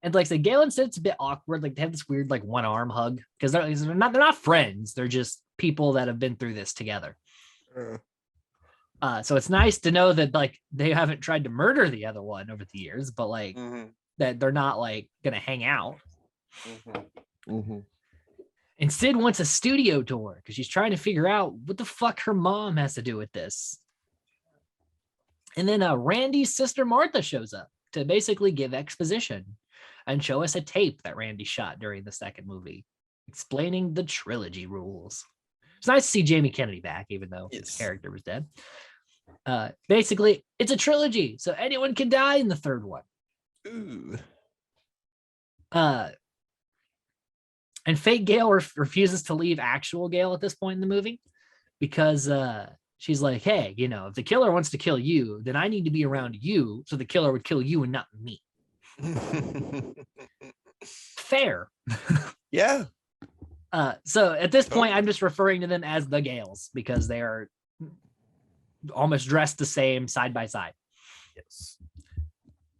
like I said, Gale and Sid's a bit awkward. Like they have this weird like one arm hug because they're not friends. They're just people that have been through this together. So it's nice to know that like they haven't tried to murder the other one over the years, but like that they're not like gonna hang out. And Sid wants a studio tour because she's trying to figure out what the fuck her mom has to do with this. And then Randy's sister Martha shows up to basically give exposition and show us a tape that Randy shot during the second movie, explaining the trilogy rules. It's nice to see Jamie Kennedy back, even though his character was dead. Basically, it's a trilogy, so anyone can die in the third one. Ooh. And fake Gale refuses to leave actual Gale at this point in the movie because she's like, hey, if the killer wants to kill you, then I need to be around you so the killer would kill you and not me. Fair. Yeah. So at this point, I'm just referring to them as the Gales because they are almost dressed the same side by side. Yes.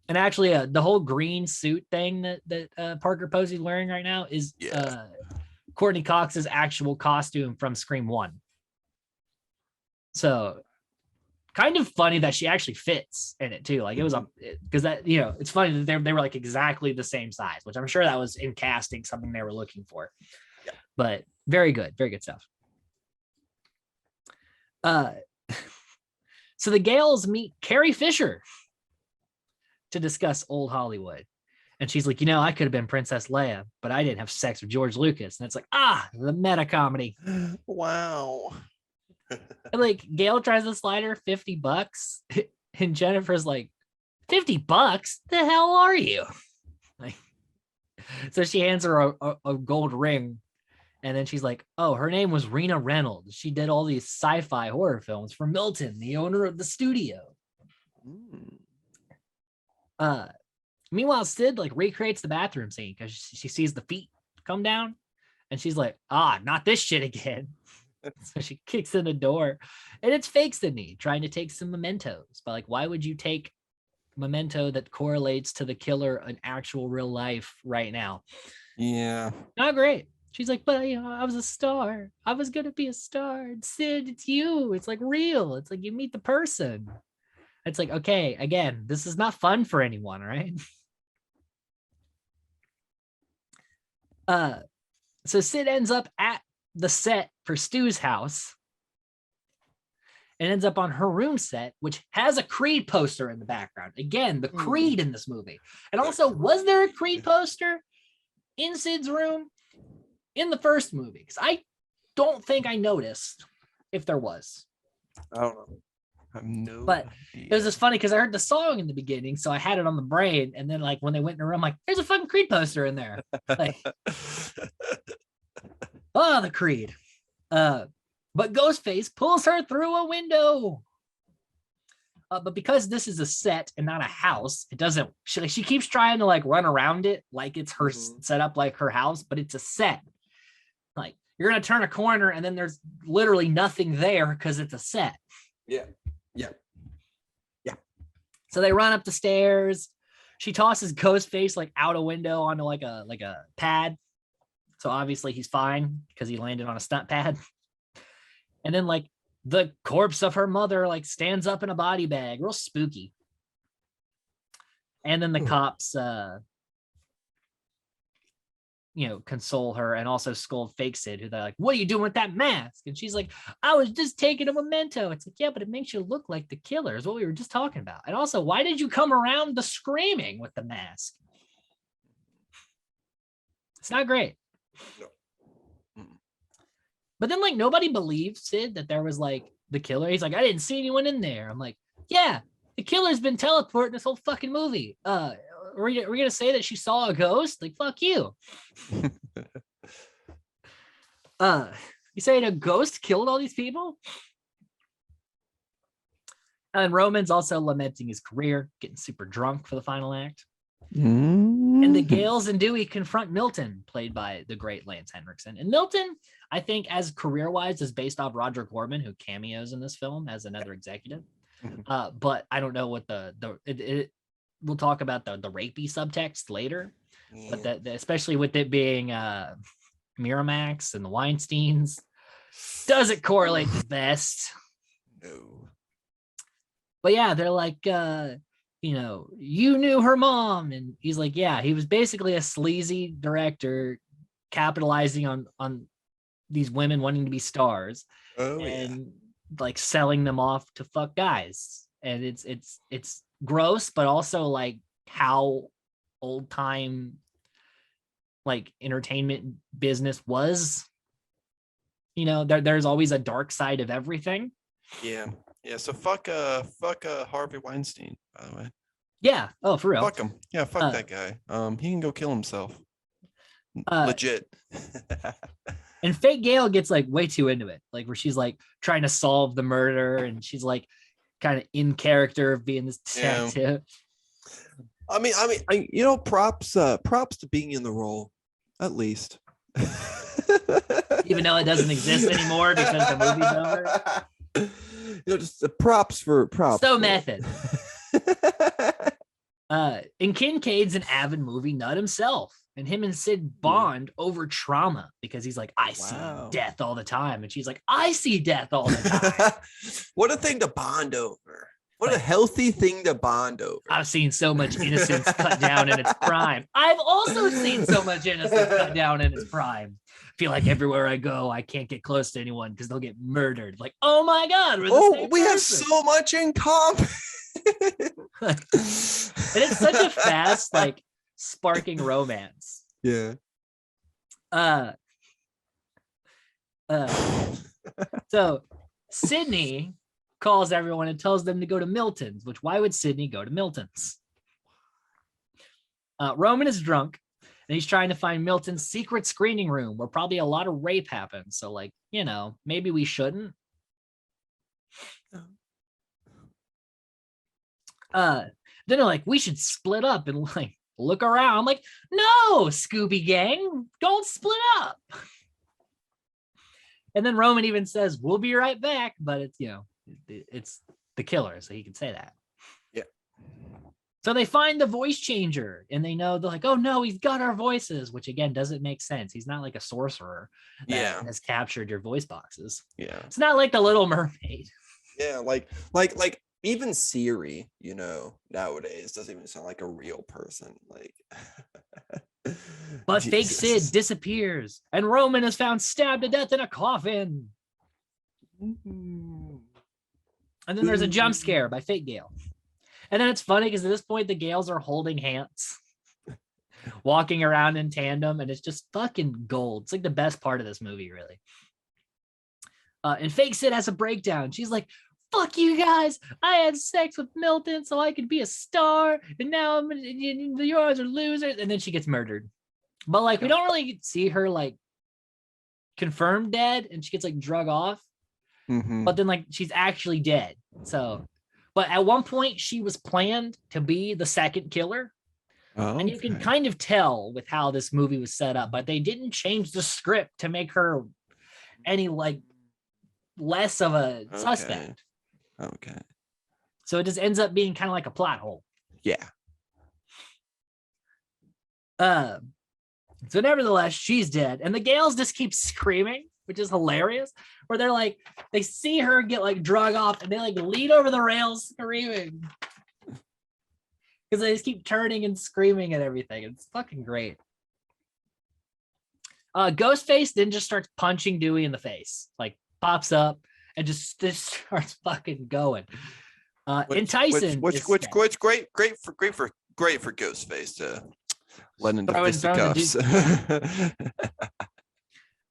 And actually, the whole green suit thing that Parker Posey's wearing right now is Courtney Cox's actual costume from Scream 1. So kind of funny that she actually fits in it too. Like it was because that, it's funny that they were like exactly the same size, which I'm sure that was in casting something they were looking for. Yeah. But very good stuff. So the Gales meet Carrie Fisher to discuss old Hollywood. And she's like, I could have been Princess Leia, but I didn't have sex with George Lucas. And it's like, the meta comedy. Wow. And like Gale tries to slide her $50 and Jennifer's like, $50? The hell are you? Like, so she hands her a gold ring. And then she's like, oh, her name was Rena Reynolds. She did all these sci-fi horror films for Milton, the owner of the studio. Meanwhile, Sid like recreates the bathroom scene because she sees the feet come down and she's like, not this shit again. So she kicks in the door and it's fake Sydney trying to take some mementos. But like, why would you take memento that correlates to the killer in actual real life right now? Yeah. Not great. She's like, but I was a star. I was gonna be a star. Sid, it's you. It's like real. It's like you meet the person. It's like, okay, again, this is not fun for anyone, right? So Sid ends up at the set for Stu's house and ends up on her room set, which has a Creed poster in the background. Again, the Creed in this movie. And also, was there a Creed poster in Sid's room in the first movie? Because I don't think I noticed if there was. I don't know. I have no But idea. it was just funny because I heard the song in the beginning, so I had it on the brain. And then, like, when they went in the room, I'm like, there's a fucking Creed poster in there. Like, the Creed. But Ghostface pulls her through a window. But because this is a set and not a house, it doesn't. She keeps trying to like run around it like it's her set up like her house, but it's a set. Like you're gonna turn a corner and then there's literally nothing there because it's a set. Yeah. So they run up the stairs. She tosses Ghostface like out a window onto like a pad. So obviously he's fine because he landed on a stunt pad. And then like the corpse of her mother like stands up in a body bag, real spooky. And then the cops console her and also scold Fake Sid, who they're like, what are you doing with that mask? And she's like, I was just taking a memento. It's like, yeah, but it makes you look like the killer is what we were just talking about. And also, why did you come around the screaming with the mask? It's not great. No. But then like nobody believed Sid that there was like the killer. He's like, I didn't see anyone in there. I'm like, yeah, the killer's been teleporting this whole fucking movie. We're gonna say that she saw a ghost? Like, fuck you. You saying a ghost killed all these people? And Roman's also lamenting his career, getting super drunk for the final act. And the Gales and Dewey confront Milton, played by the great Lance Henriksen. And Milton, I think, as career-wise, is based off Roger Corman, who cameos in this film as another executive. But I don't know what we'll talk about the rapey subtext later. But that especially with it being Miramax and the Weinsteins, doesn't correlate the best. No. But yeah, they're like, you knew her mom. And he's like, yeah, he was basically a sleazy director capitalizing on these women wanting to be stars and like selling them off to fuck guys. And it's gross, but also like how old time like entertainment business was. There's always a dark side of everything. Yeah. So fuck Harvey Weinstein, by the way. Yeah. Oh, for real. Fuck him. Yeah, fuck that guy. He can go kill himself. Legit. And Fake Gale gets like way too into it, like where she's like trying to solve the murder, and she's like kind of in character of being this detective. I mean, props to being in the role, at least. Even though it doesn't exist anymore because the movie's over. Just the props. So method. And Kincaid's an avid movie nut himself, and him and Sid bond over trauma because he's like, I see death all the time, and she's like, I see death all the time. What a thing to bond over. What a healthy thing to bond over. I've seen so much innocence cut down in its prime. I've also seen so much innocence cut down in its prime. I feel like everywhere I go, I can't get close to anyone because they'll get murdered. Like, oh my God. We have so much in common. And it's such a fast, like, sparking romance. Yeah. So Sydney calls everyone and tells them to go to Milton's, which why would Sydney go to Milton's? Roman is drunk and he's trying to find Milton's secret screening room where probably a lot of rape happens. So like, maybe we shouldn't. Then they're like, we should split up and like look around. I'm like, no, Scooby Gang, don't split up. And then Roman even says, we'll be right back. But it's, it's the killer, so he can say that. Yeah. So they find the voice changer and they're like, oh no, he's got our voices, which again doesn't make sense. He's not like a sorcerer that has captured your voice boxes. Yeah. It's not like the Little Mermaid. Yeah, like even Siri, nowadays doesn't even sound like a real person. Like but Fake Sid disappears and Roman is found stabbed to death in a coffin. And then there's a jump scare by Fake Gale. And then it's funny because at this point the Gales are holding hands, walking around in tandem, and it's just fucking gold. It's like the best part of this movie, really. And Fake Sid has a breakdown. She's like, fuck you guys. I had sex with Milton so I could be a star. And now you guys are losers. And then she gets murdered. But like, we don't really see her like confirmed dead and she gets like drug off. But then like, she's actually dead. So But at one point, she was planned to be the second killer. And you can kind of tell with how this movie was set up, but they didn't change the script to make her any like less of a suspect. Okay. So it just ends up being kind of like a plot hole. Yeah. So nevertheless, she's dead. And the Gales just keep screaming, which is hilarious. Where they're like, they see her get like drug off and they like lean over the rails screaming. Because they just keep turning and screaming at everything. It's fucking great. Ghostface then just starts punching Dewey in the face. Like pops up and just starts fucking going. And Tyson, which great for Ghostface to let into fisticuffs.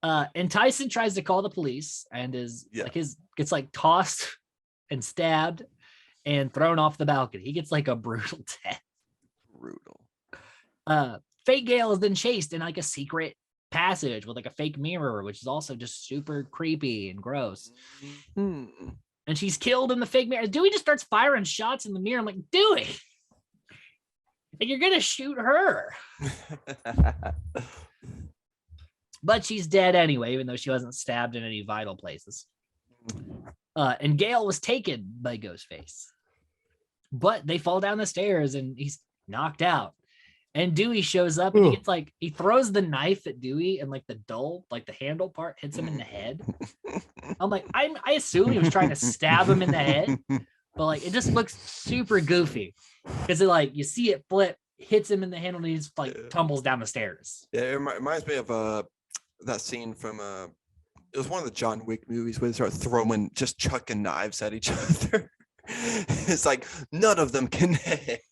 And Tyson tries to call the police and gets like tossed and stabbed and thrown off the balcony. He gets like a brutal death. Fake Gale is then chased in like a secret passage with like a fake mirror, which is also just super creepy and gross. And she's killed in the fake mirror. Dewey just starts firing shots in the mirror. I'm like, Dewey, like, you're gonna shoot her. But she's dead anyway, even though she wasn't stabbed in any vital places. And Gale was taken by Ghostface. But they fall down the stairs and he's knocked out. And Dewey shows up and he throws the knife at Dewey and like the dull, like the handle part hits him in the head. I'm like, I assume he was trying to stab him in the head, but like it just looks super goofy because it like you see it flip, hits him in the handle and he just like tumbles down the stairs. Yeah, it reminds me of that scene from it was one of the John Wick movies where they start just chucking knives at each other. It's like none of them connect.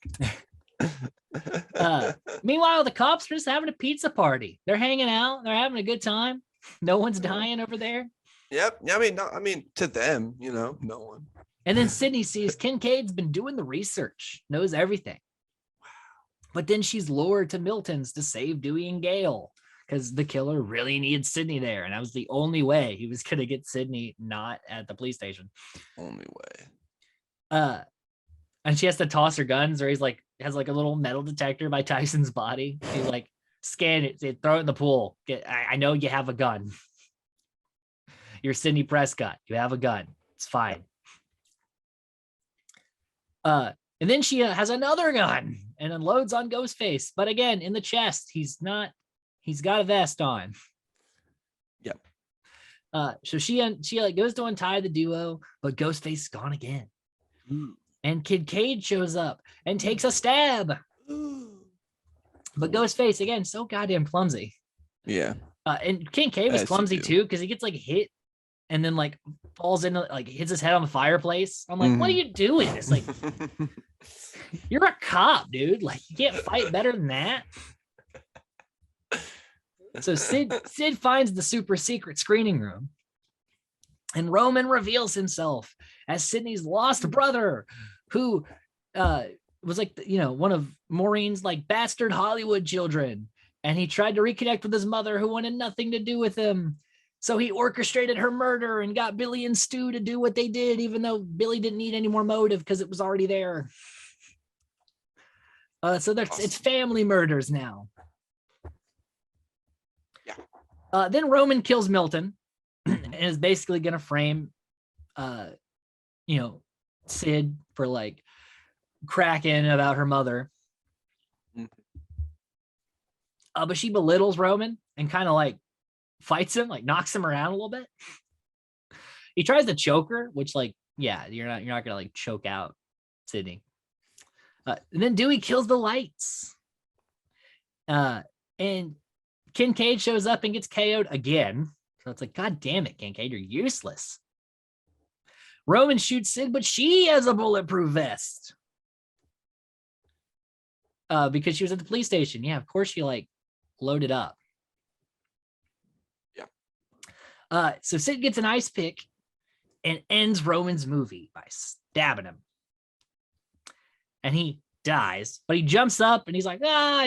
Meanwhile, the cops are just having a pizza party. They're hanging out. They're having a good time. No one's dying over there. Yep. I mean, to them, no one. And then Sydney sees Kincaid's been doing the research, knows everything. Wow. But then she's lured to Milton's to save Dewey and Gale because the killer really needs Sydney there. And that was the only way he was going to get Sydney not at the police station. Only way. And she has to toss her guns, or he's like has like a little metal detector by Tyson's body. He's like, scan it, throw it in the pool. I know you have a gun. You're Sidney Prescott. You have a gun. It's fine. And then she has another gun and unloads on Ghostface, but again in the chest. He's got a vest on. Yep. So she like goes to untie the duo, but Ghostface is gone again. And Kincaid shows up and takes a stab. But Ghostface, again, so goddamn clumsy. Yeah. And Kincaid was clumsy too, because he gets like hit and then like falls into like hits his head on the fireplace. I'm like, what are you doing? It's like, you're a cop, dude. Like, you can't fight better than that. So Sid finds the super secret screening room. And Roman reveals himself as Sydney's lost brother, who was like, one of Maureen's like bastard Hollywood children. And he tried to reconnect with his mother, who wanted nothing to do with him. So he orchestrated her murder and got Billy and Stu to do what they did, even though Billy didn't need any more motive because it was already there. So it's family murders now. Yeah. Then Roman kills Milton. And is basically gonna frame Sid for like cracking about her mother. But she belittles Roman and kind of like fights him, like knocks him around a little bit. He tries to choke her, which like, yeah, you're not gonna like choke out Sydney. And then Dewey kills the lights. And Kincaid shows up and gets KO'd again. So it's like, God damn it, Kincaid, you're useless. Roman shoots Sid, but she has a bulletproof vest. Because she was at the police station. Yeah, of course she like loaded up. Yeah. So Sid gets an ice pick and ends Roman's movie by stabbing him. And he dies, but he jumps up and he's like,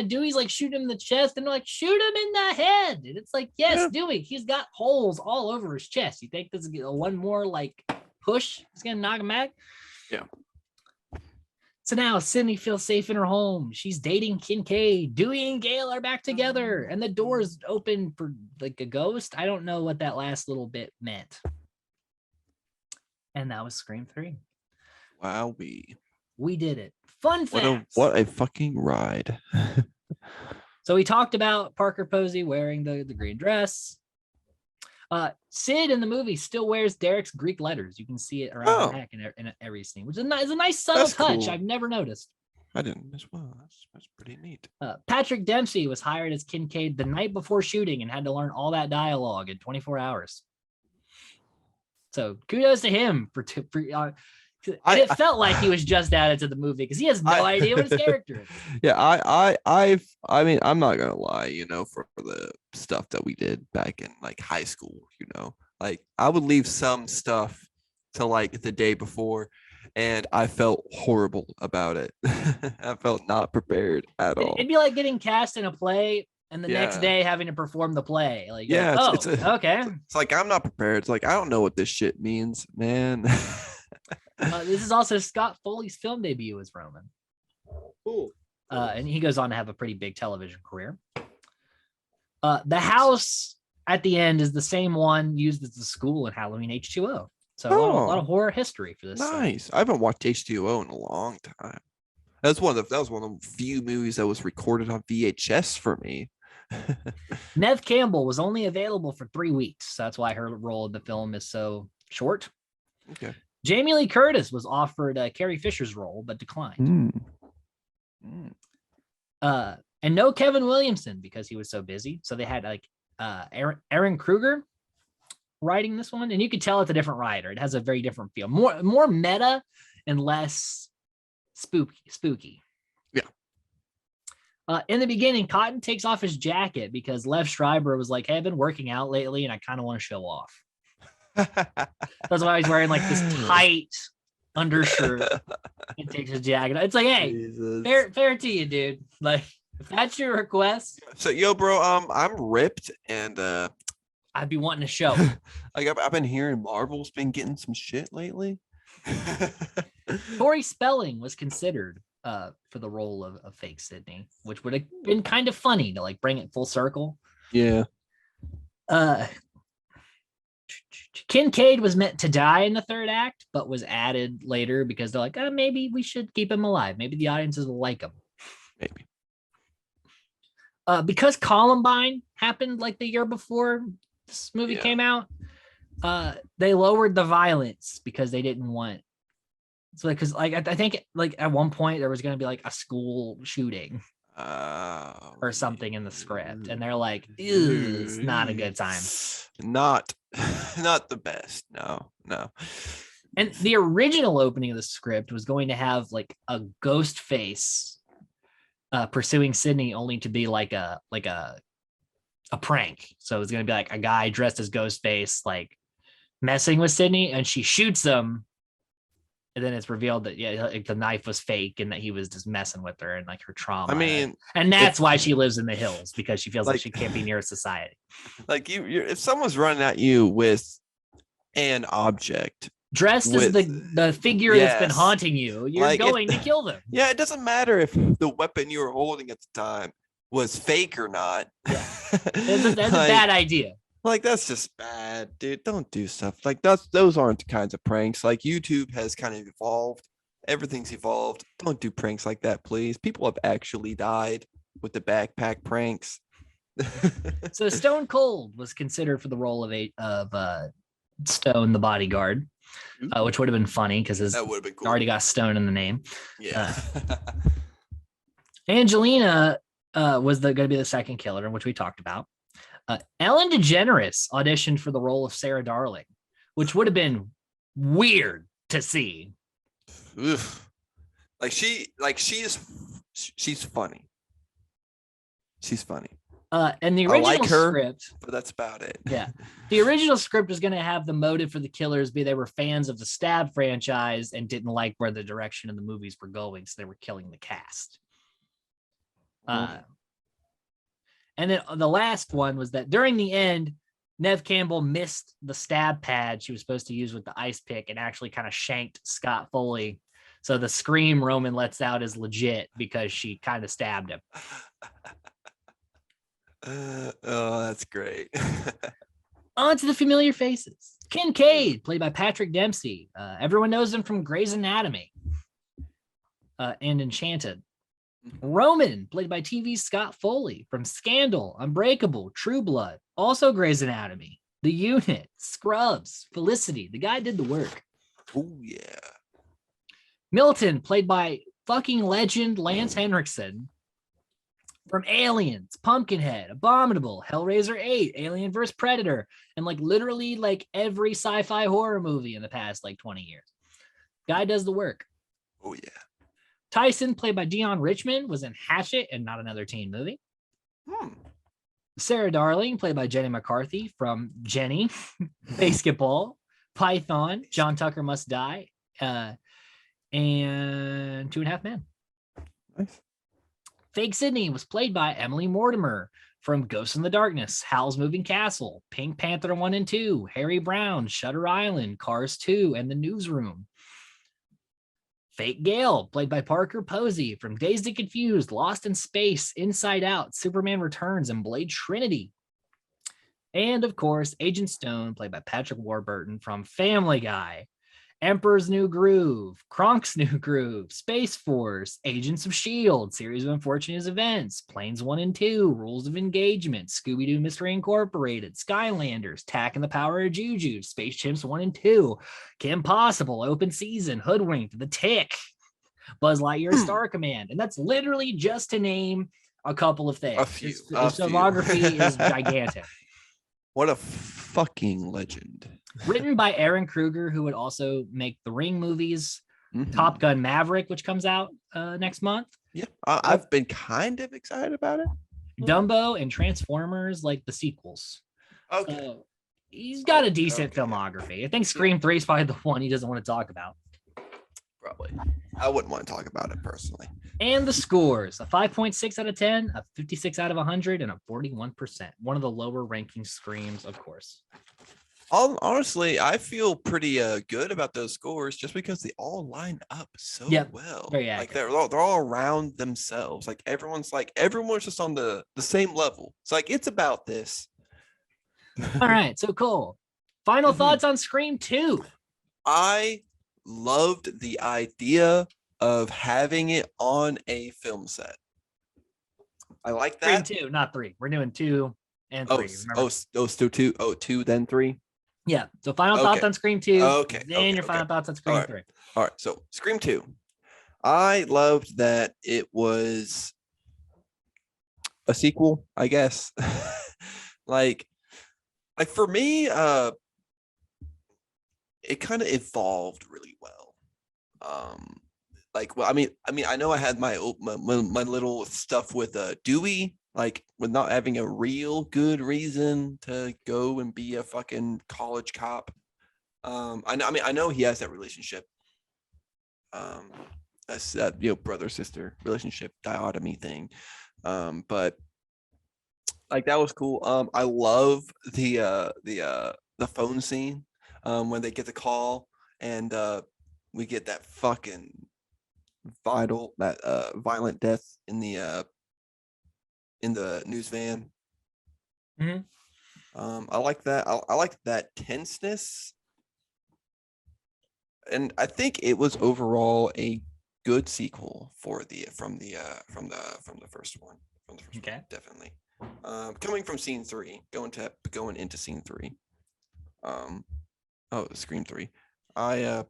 Dewey's like shooting him in the chest, and they're like, shoot him in the head. And it's like, yes, yeah. Dewey, he's got holes all over his chest. You think this is one more like push is gonna knock him back? Yeah. So now Sydney feels safe in her home. She's dating Kincaid. Dewey and Gail are back together, and the door's open for like a ghost. I don't know what that last little bit meant. And that was Scream 3. Wow, We did it. Fun what facts. a fucking ride. So we talked about Parker Posey wearing the green dress. Sid in the movie still wears Derek's Greek letters. You can see it around the neck in every scene, which is a nice subtle That's touch. cool. I've never noticed. I didn't as well. That's pretty neat. Patrick Dempsey was hired as Kincaid the night before shooting and had to learn all that dialogue in 24 hours. So kudos to him it felt like he was just added to the movie because he has no idea what his character is. Yeah, I mean, I'm not gonna lie, for the stuff that we did back in like high school, like I would leave some stuff to like the day before, and I felt horrible about it. I felt not prepared at all. It'd be like getting cast in a play and the next day having to perform the play. Like, okay. It's like I'm not prepared. It's like I don't know what this shit means, man. This is also Scott Foley's film debut as Roman. Cool. And he goes on to have a pretty big television career. The house at the end is the same one used as the school in Halloween H2O. So a lot of horror history for this. Nice. I haven't watched H2O in a long time. That was one of the few movies that was recorded on VHS for me. Nev Campbell was only available for 3 weeks. So that's why her role in the film is so short. Okay. Jamie Lee Curtis was offered Carrie Fisher's role, but declined. And no Kevin Williamson because he was so busy. So they had like Aaron Kruger writing this one, and you could tell it's a different writer. It has a very different feel, more meta and less spooky. Yeah. In the beginning, Cotton takes off his jacket because Lev Schreiber was like, "Hey, I've been working out lately, and I kind of want to show off." That's why he's wearing like this tight undershirt and takes his jacket. It's like, hey, fair to you, dude. Like, if that's your request. So, yo, bro, I'm ripped and I'd be wanting to show. Like I've been hearing Marvel's been getting some shit lately. Tori Spelling was considered for the role of fake Sydney, which would have been kind of funny to like bring it full circle. Yeah. Kincaid was meant to die in the third act, but was added later because they're like, maybe we should keep him alive. Maybe the audiences will like him. Maybe. Because Columbine happened like the year before this movie came out, they lowered the violence because they didn't want. So because like I think like at one point there was going to be like a school shooting or something in the script, and they're like, it's not a good time. Not the best. No. And the original opening of the script was going to have like a ghost face pursuing Sydney, only to be like a prank. So it's going to be like a guy dressed as Ghostface, like messing with Sydney, and she shoots him. And then it's revealed that like the knife was fake and that he was just messing with her and like her trauma. I mean, and that's why she lives in the hills, because she feels like she can't be near society. Like if someone's running at you with an object dressed as the figure that's been haunting you, you're like going to kill them. Yeah, it doesn't matter if the weapon you were holding at the time was fake or not. Yeah. That's a bad idea. Like, that's just bad, dude. Don't do stuff like those aren't the kinds of pranks. Like, YouTube has kind of evolved. Everything's evolved. Don't do pranks like that, please. People have actually died with the backpack pranks. So Stone Cold was considered for the role of Stone the bodyguard, which would have been funny because that would have been cool. Already got Stone in the name. Yeah. Angelina was going to be the second killer, which we talked about. Ellen DeGeneres auditioned for the role of Sarah Darling, which would have been weird to see. Oof. She's funny. She's funny. And the original script, but that's about it. Yeah. The original script was going to have the motive for the killers be they were fans of the Stab franchise and didn't like where the direction of the movies were going, so they were killing the cast. And then the last one was that during the end, Nev Campbell missed the stab pad she was supposed to use with the ice pick and actually kind of shanked Scott Foley. So the scream Roman lets out is legit because she kind of stabbed him. Oh, that's great. On to the familiar faces. Kincaid, played by Patrick Dempsey. Everyone knows him from Grey's Anatomy and Enchanted. Roman, played by TV's Scott Foley from Scandal, Unbreakable, True Blood, also Grey's Anatomy, The Unit, Scrubs, Felicity. The guy did the work. Oh yeah. Milton, played by fucking legend Lance Henriksen from Aliens, Pumpkinhead, Abominable, Hellraiser 8, Alien vs. Predator, and like literally like every sci-fi horror movie in the past like 20 years. Guy does the work. Oh yeah. Tyson, played by Dion Richmond, was in Hatchet and Not Another Teen Movie. Sarah Darling, played by Jenny McCarthy from Jenny, Basketball, Python, John Tucker Must Die, and 2.5 Men. Nice. Fake Sydney was played by Emily Mortimer from Ghosts in the Darkness, Howl's Moving Castle, Pink Panther 1 and 2, Harry Brown, Shutter Island, Cars 2, and The Newsroom. Fake Gale, played by Parker Posey from Dazed and Confused, Lost in Space, Inside Out, Superman Returns, and Blade Trinity. And of course, Agent Stone, played by Patrick Warburton from Family Guy, Emperor's New Groove, Kronk's New Groove, Space Force, Agents of S.H.I.E.L.D., Series of Unfortunate Events, Planes 1 and 2, Rules of Engagement, Scooby-Doo Mystery Incorporated, Skylanders, Tack and the Power of Juju, Space Chimps 1 and 2, Kim Possible, Open Season, Hoodwinked, The Tick, Buzz Lightyear, Star Command. And that's literally just to name a couple of things. A few. His filmography is gigantic. What a fucking legend. Written by Aaron Kruger, who would also make the Ring movies, Mhm. Top Gun Maverick, which comes out next month, Yeah, I've been kind of excited about it. Dumbo, and Transformers, like the sequels. Okay. So he's got a decent Okay. filmography. I think Scream 3 is probably the one he doesn't want to talk about. Probably. I wouldn't want to talk about it personally. And the scores, a 5.6 out of 10, a 56 out of 100, and a 41%. One of the lower ranking Screams, of course. Honestly, I feel pretty good about those scores just because they all line up so Yep, well. very Like accurate. they're all around themselves. Like everyone's just on the same level. It's like it's about this. All right, so cool. Final Mhm. thoughts on Scream 2. I loved the idea of having it on a film set. I like Scream that. 2, not 3. We're doing 2 and 3. remember? Still two. Oh, two, then three. Yeah. So final thoughts Okay. on Scream 2. Okay, Then okay, your final okay. thoughts on Scream All 3. All right. So Scream 2. I loved that it was a sequel, I guess. like for me, it kind of evolved really well. I mean, I know I had my little stuff with Dewey, like with not having a real good reason to go and be a fucking college cop. I know he has that relationship. That's that brother sister relationship dichotomy thing. But like that was cool. I love the phone scene when they get the call and we get that fucking violent death in the news van. Mhm. I like that. I like that tenseness, and I think it was overall a good sequel from the first one. Okay. Definitely. Coming from scene 3, going into scene 3. Scream 3. I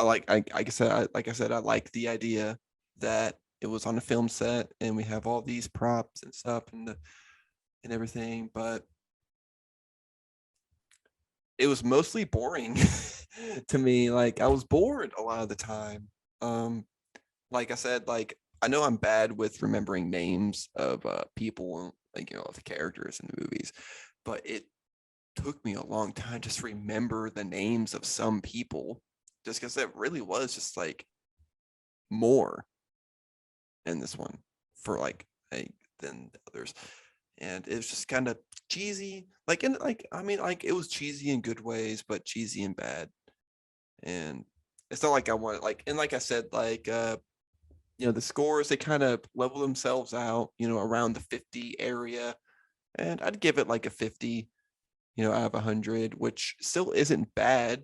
like I said I like the idea that it was on a film set and we have all these props and stuff and everything, but it was mostly boring to me. Like I was bored a lot of the time. Like I said, like I know I'm bad with remembering names of people, like of the characters in the movies, but it took me a long time just to remember the names of some people, just because it really was just like more in this one for like than the others, and it was just kind of cheesy. Like it was cheesy in good ways, but cheesy and bad, and It's not like I want like, and like I said, like the scores, they kind of level themselves out, around the 50 area. And I'd give it like a 50, out of 100, which still isn't bad.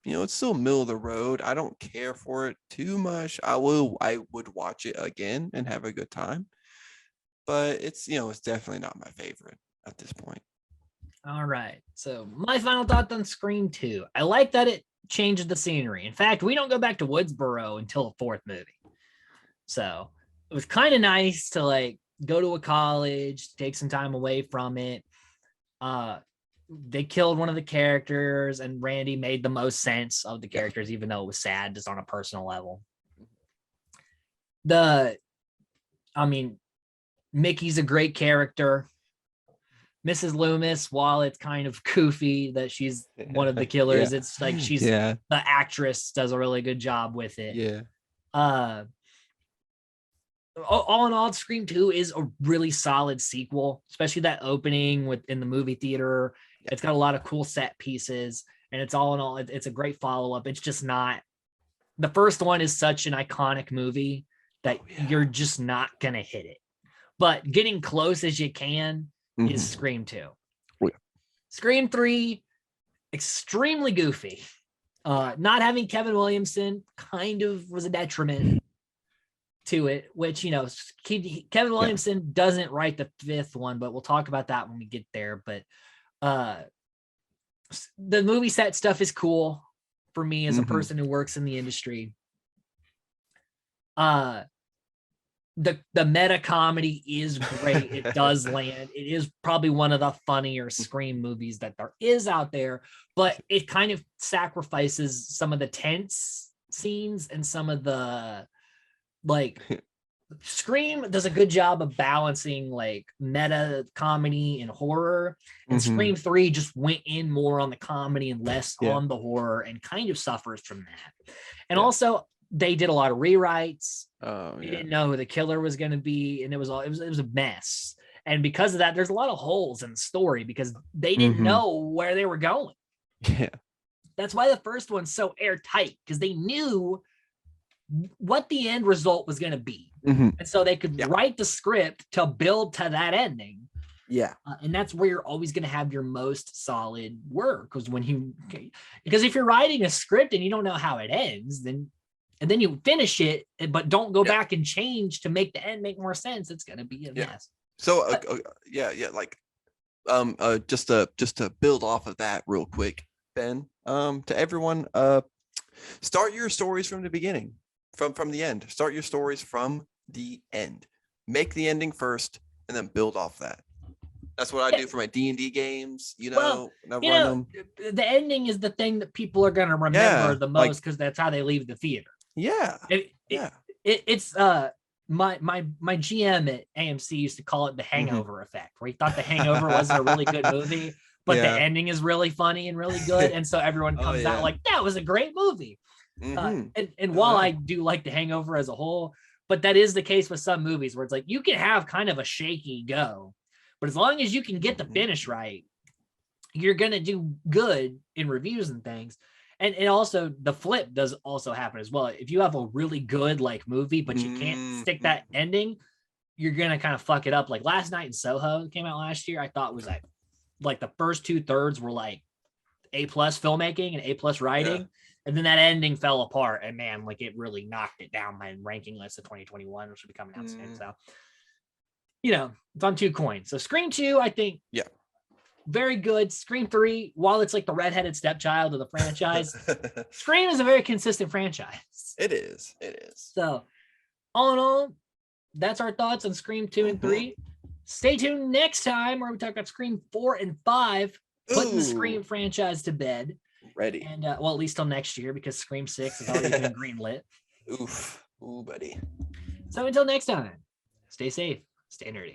It's still middle of the road. I don't care for it too much. I would watch it again and have a good time. But it's definitely not my favorite at this point. All right. So my final thought on Scream 2. I like that it changed the scenery. In fact, we don't go back to Woodsboro until the fourth movie. So it was kind of nice to like go to a college, take some time away from it. They killed one of the characters, and Randy made the most sense of the characters, even though it was sad just on a personal level. Mickey's a great character. Mrs. Loomis, while it's kind of goofy that she's one of the killers, it's like the actress does a really good job with it. Yeah. All in all, Scream 2 is a really solid sequel, especially that opening in the movie theater. It's got a lot of cool set pieces, and it's all in all, it's a great follow-up. It's just not, the first one is such an iconic movie that you're just not going to hit it. But getting close as you can is Scream 2. Oh, yeah. Scream 3, extremely goofy. Not having Kevin Williamson kind of was a detriment to it, which, Kevin Williamson doesn't write the fifth one, but we'll talk about that when we get there. But the movie set stuff is cool for me as a person who works in the industry. The meta comedy is great. It does land. It is probably one of the funnier Scream movies that there is out there, but it kind of sacrifices some of the tense scenes and some of the like Scream does a good job of balancing like meta comedy and horror, and Scream 3 just went in more on the comedy and less on the horror, and kind of suffers from that. And also they did a lot of rewrites. They didn't know who the killer was going to be, and it was a mess. And because of that, there's a lot of holes in the story because they didn't know where they were going. Yeah. That's why the first one's so airtight, because they knew what the end result was going to be. And so they could write the script to build to that ending. Yeah. And that's where you're always going to have your most solid work. Because if you're writing a script and you don't know how it ends, then you finish it, but don't go back and change to make the end make more sense, it's going to be a mess. So, just to build off of that real quick, Ben, to everyone, start your stories from the beginning, from the end. Start your stories from the end. Make the ending first, and then build off that. That's what I do for my D&D games. The ending is the thing that people are going to remember the most, because that's how they leave the theater. Yeah. It's my GM at AMC used to call it the hangover effect, where he thought the Hangover wasn't a really good movie, but the ending is really funny and really good. And so everyone comes out like, that was a great movie. And while I do like the Hangover as a whole, but that is the case with some movies where it's like, you can have kind of a shaky go, but as long as you can get the finish right, you're going to do good in reviews and things. And also the flip does also happen as well. If you have a really good like movie, but you can't stick that ending, you're going to kind of fuck it up. Like Last Night in Soho that came out last year, I thought was like the first 2/3 were like A+ filmmaking and A+ writing. Yeah. And then that ending fell apart, and man, like it really knocked it down my ranking list of 2021, which will be coming out soon. So, it's on two coins. So Scream 2, I think, very good. Scream 3, while it's like the redheaded stepchild of the franchise, Scream is a very consistent franchise. It is. So, all in all, that's our thoughts on Scream 2 and 3. Stay tuned next time where we talk about Scream 4 and 5, putting the Scream franchise to bed. Ready. And at least till next year, because Scream 6 has already been greenlit. Ooh, buddy. So until next time, stay safe, stay nerdy.